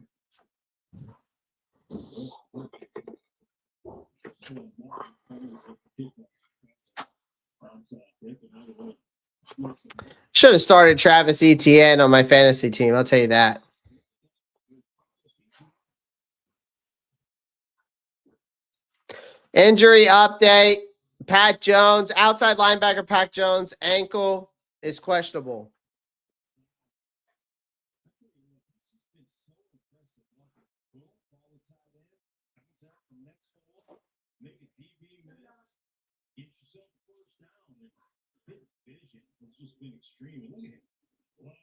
Should have started Travis Etienne on my fantasy team. I'll tell you that. Injury update. Pat Jones, outside linebacker Pat Jones, ankle is questionable. It's just been extreme. And look at him. Well,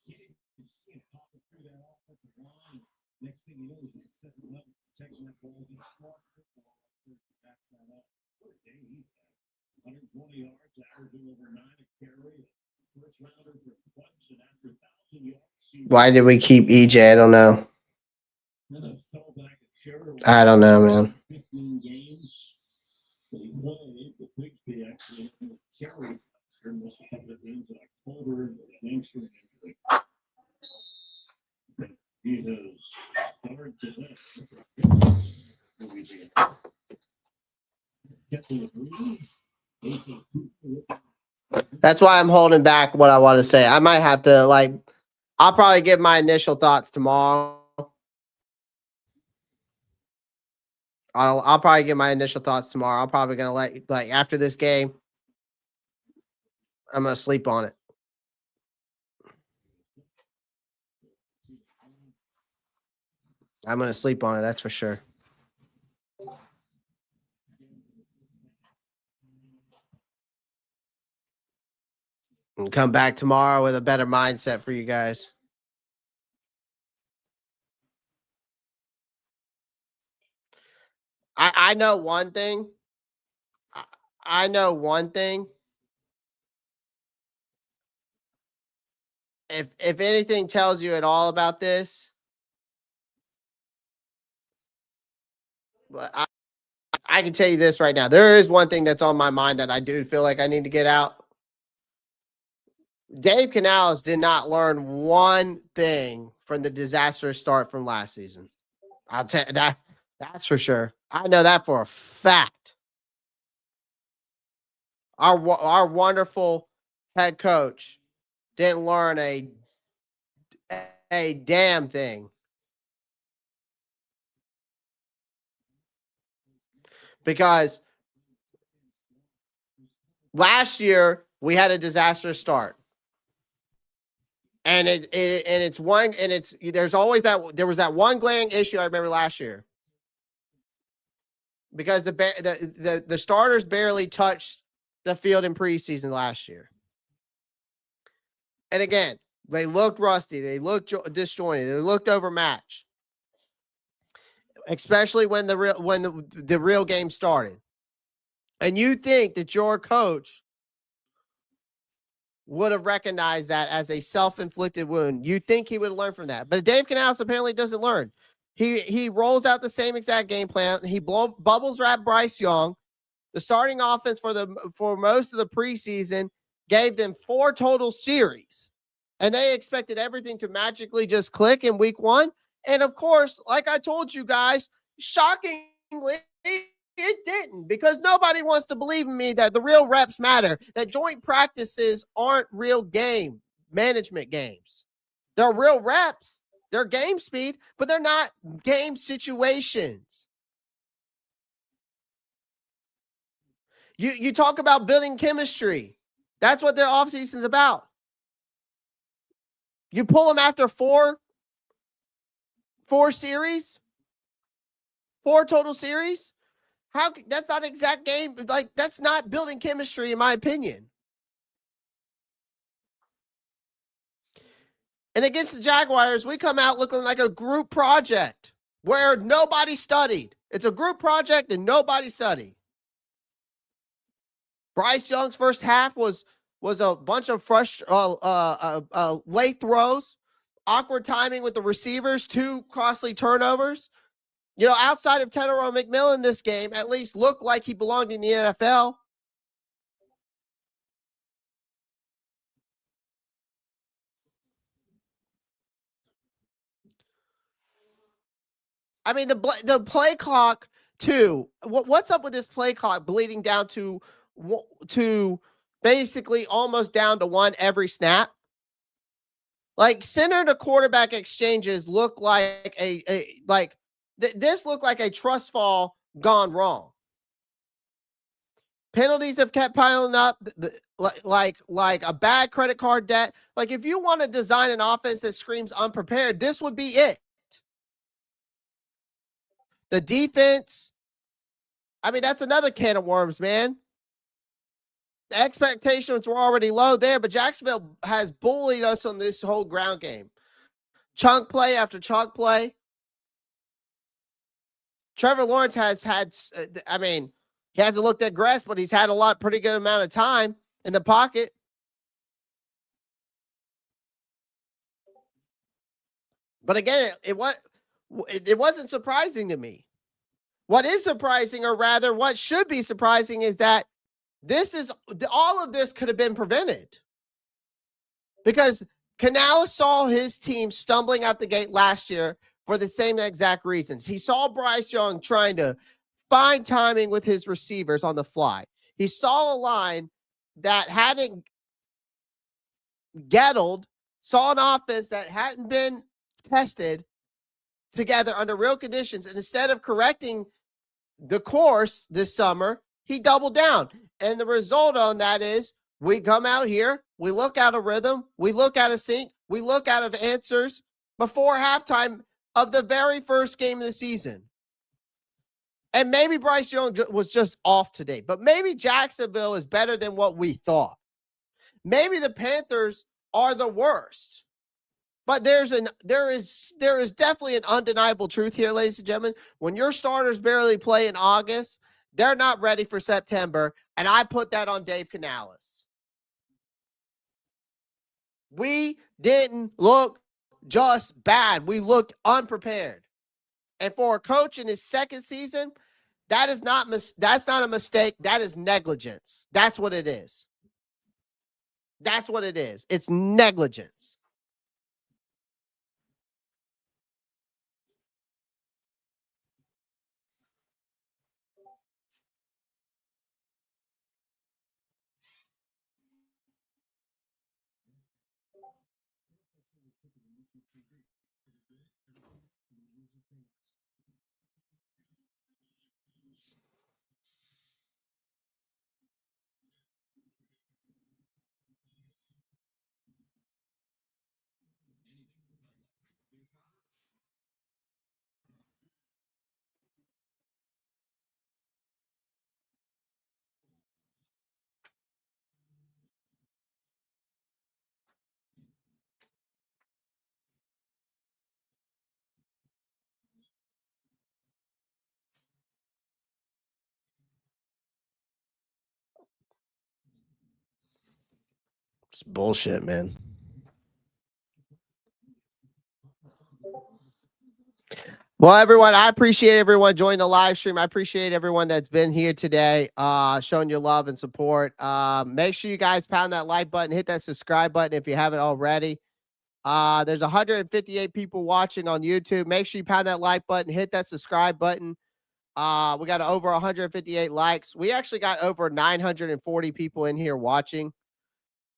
he didn't see it popping through that offensive line. Next thing you know, he's setting up, protecting that ball. He's smart football. Backs that up. What a day he's had. 120 yards, averaging over 9 a carry. First rounder for Clemson after 1,000 yards. Why did we keep EJ? I don't know. I don't know, man. 15 games. He played the Bigsby actually carried. Most of the games in October, an hamstring injury. He has started today. That's why I'm holding back what I want to say. I might have to I'll probably give my initial thoughts tomorrow. I'll probably give my initial thoughts tomorrow. I'm probably gonna after this game. I'm going to sleep on it. I'm going to sleep on it. That's for sure. And come back tomorrow with a better mindset for you guys. I know one thing. I know one thing. If anything tells you at all about this, but I can tell you this right now. There is one thing that's on my mind that I do feel like I need to get out. Dave Canales did not learn one thing from the disastrous start from last season. I'll tell you that's for sure. I know that for a fact. Our wonderful head coach didn't learn a damn thing. Because last year we had a disastrous start. And there was that one glaring issue I remember last year. Because the starters barely touched the field in preseason last year. And again, they looked rusty. They looked disjointed. They looked overmatched. Especially when the real game started. And you think that your coach would have recognized that as a self-inflicted wound. You think he would have learned from that. But Dave Canales apparently doesn't learn. He rolls out the same exact game plan. He bubbles wrap Bryce Young. The starting offense for most of the preseason gave them 4 total series. And they expected everything to magically just click in week 1. And of course, like I told you guys, shockingly, it didn't, because nobody wants to believe in me that the real reps matter, that joint practices aren't real game management games. They're real reps. They're game speed, but they're not game situations. You talk about building chemistry. That's what their offseason is about. You pull them after 4 series, 4 total series. That's not exact game. That's not building chemistry, in my opinion. And against the Jaguars, we come out looking like a group project where nobody studied. It's a group project and nobody studied. Bryce Young's first half was a bunch of late throws, awkward timing with the receivers, 2 costly turnovers. Outside of Tetairoa McMillan, this game at least looked like he belonged in the NFL. I mean, the play clock too. What's up with this play clock bleeding down to basically almost down to 1 every snap? Like center to quarterback exchanges look like this looked like a trust fall gone wrong. Penalties have kept piling up, like a bad credit card debt. Like if you want to design an offense that screams unprepared, this would be it. The defense, I mean, that's another can of worms, man. The expectations were already low there, but Jacksonville has bullied us on this whole ground game. Chunk play after chunk play. Trevor Lawrence has had, he hasn't looked at grass, but he's had pretty good amount of time in the pocket. But again, it wasn't surprising to me. What is surprising, or rather what should be surprising, is that all of this could have been prevented. Because Canales saw his team stumbling out the gate last year for the same exact reasons. He saw Bryce Young trying to find timing with his receivers on the fly. He saw a line that hadn't gettled, saw an offense that hadn't been tested together under real conditions, and instead of correcting the course this summer, he doubled down. And the result on that is we come out here, we look out of rhythm, we look out of sync, we look out of answers before halftime of the very first game of the season. And maybe Bryce Young was just off today, but maybe Jacksonville is better than what we thought. Maybe the Panthers are the worst. But there is definitely an undeniable truth here, ladies and gentlemen. When your starters barely play in August, they're not ready for September, and I put that on Dave Canales. We didn't look just bad. We looked unprepared. And for a coach in his second season, that's not a mistake. That is negligence. That's what it is. That's what it is. It's negligence. It's bullshit, man. Well, everyone, I appreciate everyone joining the live stream. I appreciate everyone that's been here today, showing your love and support. Make sure you guys pound that like button, hit that subscribe button if you haven't already. There's 158 people watching on YouTube. Make sure you pound that like button, hit that subscribe button. We got over 158 likes. We actually got over 940 people in here watching.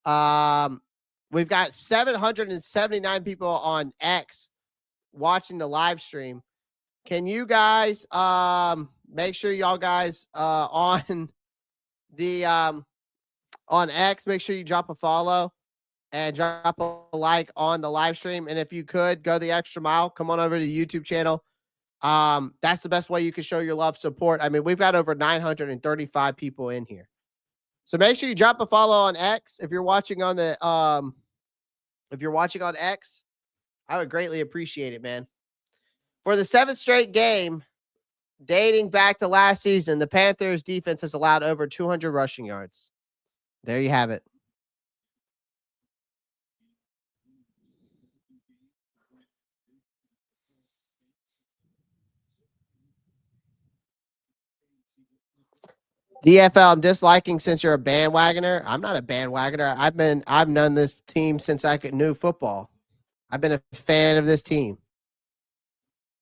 We've got 779 people on X watching the live stream. Can you guys make sure y'all guys on the on X, make sure you drop a follow and drop a like on the live stream. And if you could go the extra mile, come on over to the YouTube channel. That's the best way you can show your love, support. I mean, we've got over 935 people in here. So make sure you drop a follow on X. If you're watching on the X, I would greatly appreciate it, man. For the 7th straight game, dating back to last season, the Panthers defense has allowed over 200 rushing yards. There you have it. DFL, I'm disliking since you're a bandwagoner. I'm not a bandwagoner. I've known this team since I knew football. I've been a fan of this team.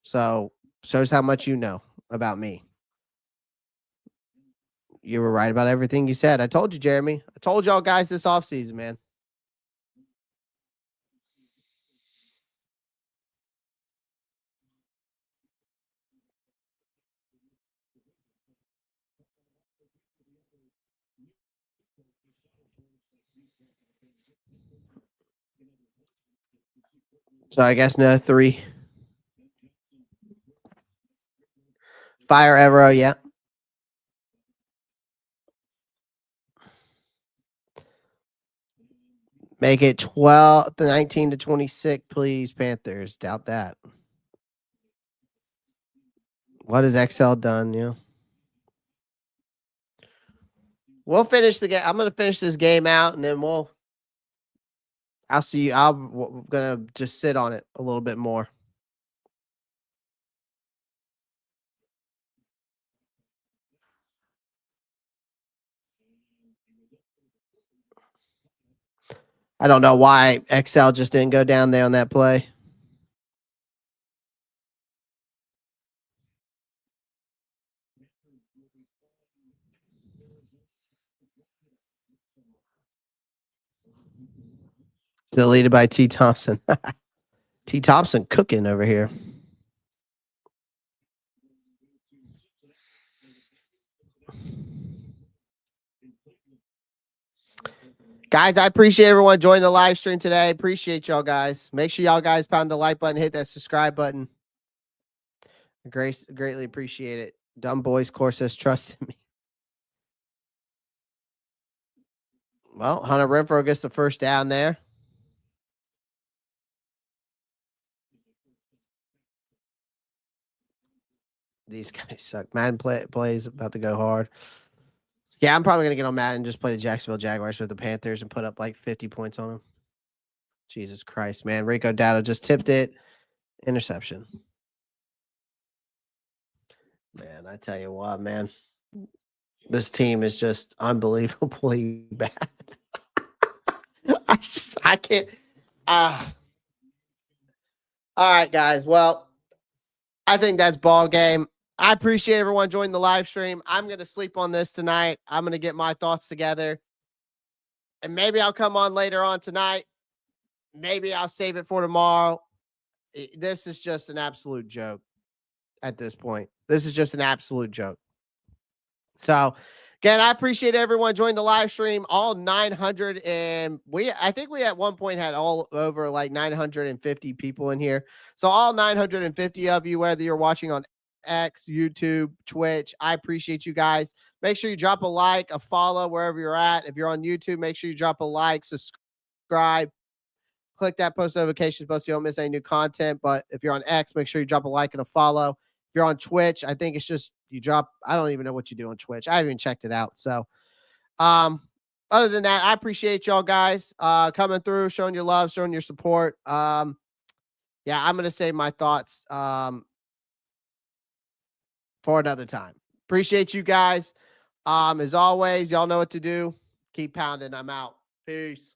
So shows how much you know about me. You were right about everything you said. I told you, Jeremy. I told y'all guys this offseason, man. So I guess no 3. Fire Evero, yeah. Make it 19 to 26, please, Panthers. Doubt that. What has XL done? Yeah. We'll finish the game. I'm going to finish this game out, and then I'll see you. I'm going to just sit on it a little bit more. I don't know why XL just didn't go down there on that play. Deleted by T. Thompson. T. Thompson cooking over here. Guys, I appreciate everyone joining the live stream today. Appreciate y'all guys. Make sure y'all guys pound the like button, hit that subscribe button. Greatly appreciate it. Dumb boys course says trust in me. Well, Hunter Renfrow gets the first down there. These guys suck. Madden plays about to go hard. Yeah, I'm probably going to get on Madden and just play the Jacksonville Jaguars with the Panthers and put up like 50 points on them. Jesus Christ, man. Rico Dowdle just tipped it. Interception. Man, I tell you what, man. This team is just unbelievably bad. I can't. All right, guys. Well, I think that's ball game. I appreciate everyone joining the live stream. I'm going to sleep on this tonight. I'm going to get my thoughts together. And maybe I'll come on later on tonight. Maybe I'll save it for tomorrow. This is just an absolute joke at this point. This is just an absolute joke. So, again, I appreciate everyone joining the live stream. All 900 and I think we at one point had all over like 950 people in here. So all 950 of you, whether you're watching on X, YouTube, Twitch, I appreciate you guys. Make sure you drop a like, a follow wherever you're at. If you're on YouTube, make sure you drop a like, subscribe, click that post notifications bell so you don't miss any new content. But if you're on X, make sure you drop a like and a follow. If you're on Twitch, I think it's just you drop. I don't even know what you do on Twitch. I haven't even checked it out. So, other than that, I appreciate y'all guys coming through, showing your love, showing your support. Yeah, I'm gonna save my thoughts for another time. Appreciate you guys. As always, y'all know what to do. Keep pounding. I'm out. Peace.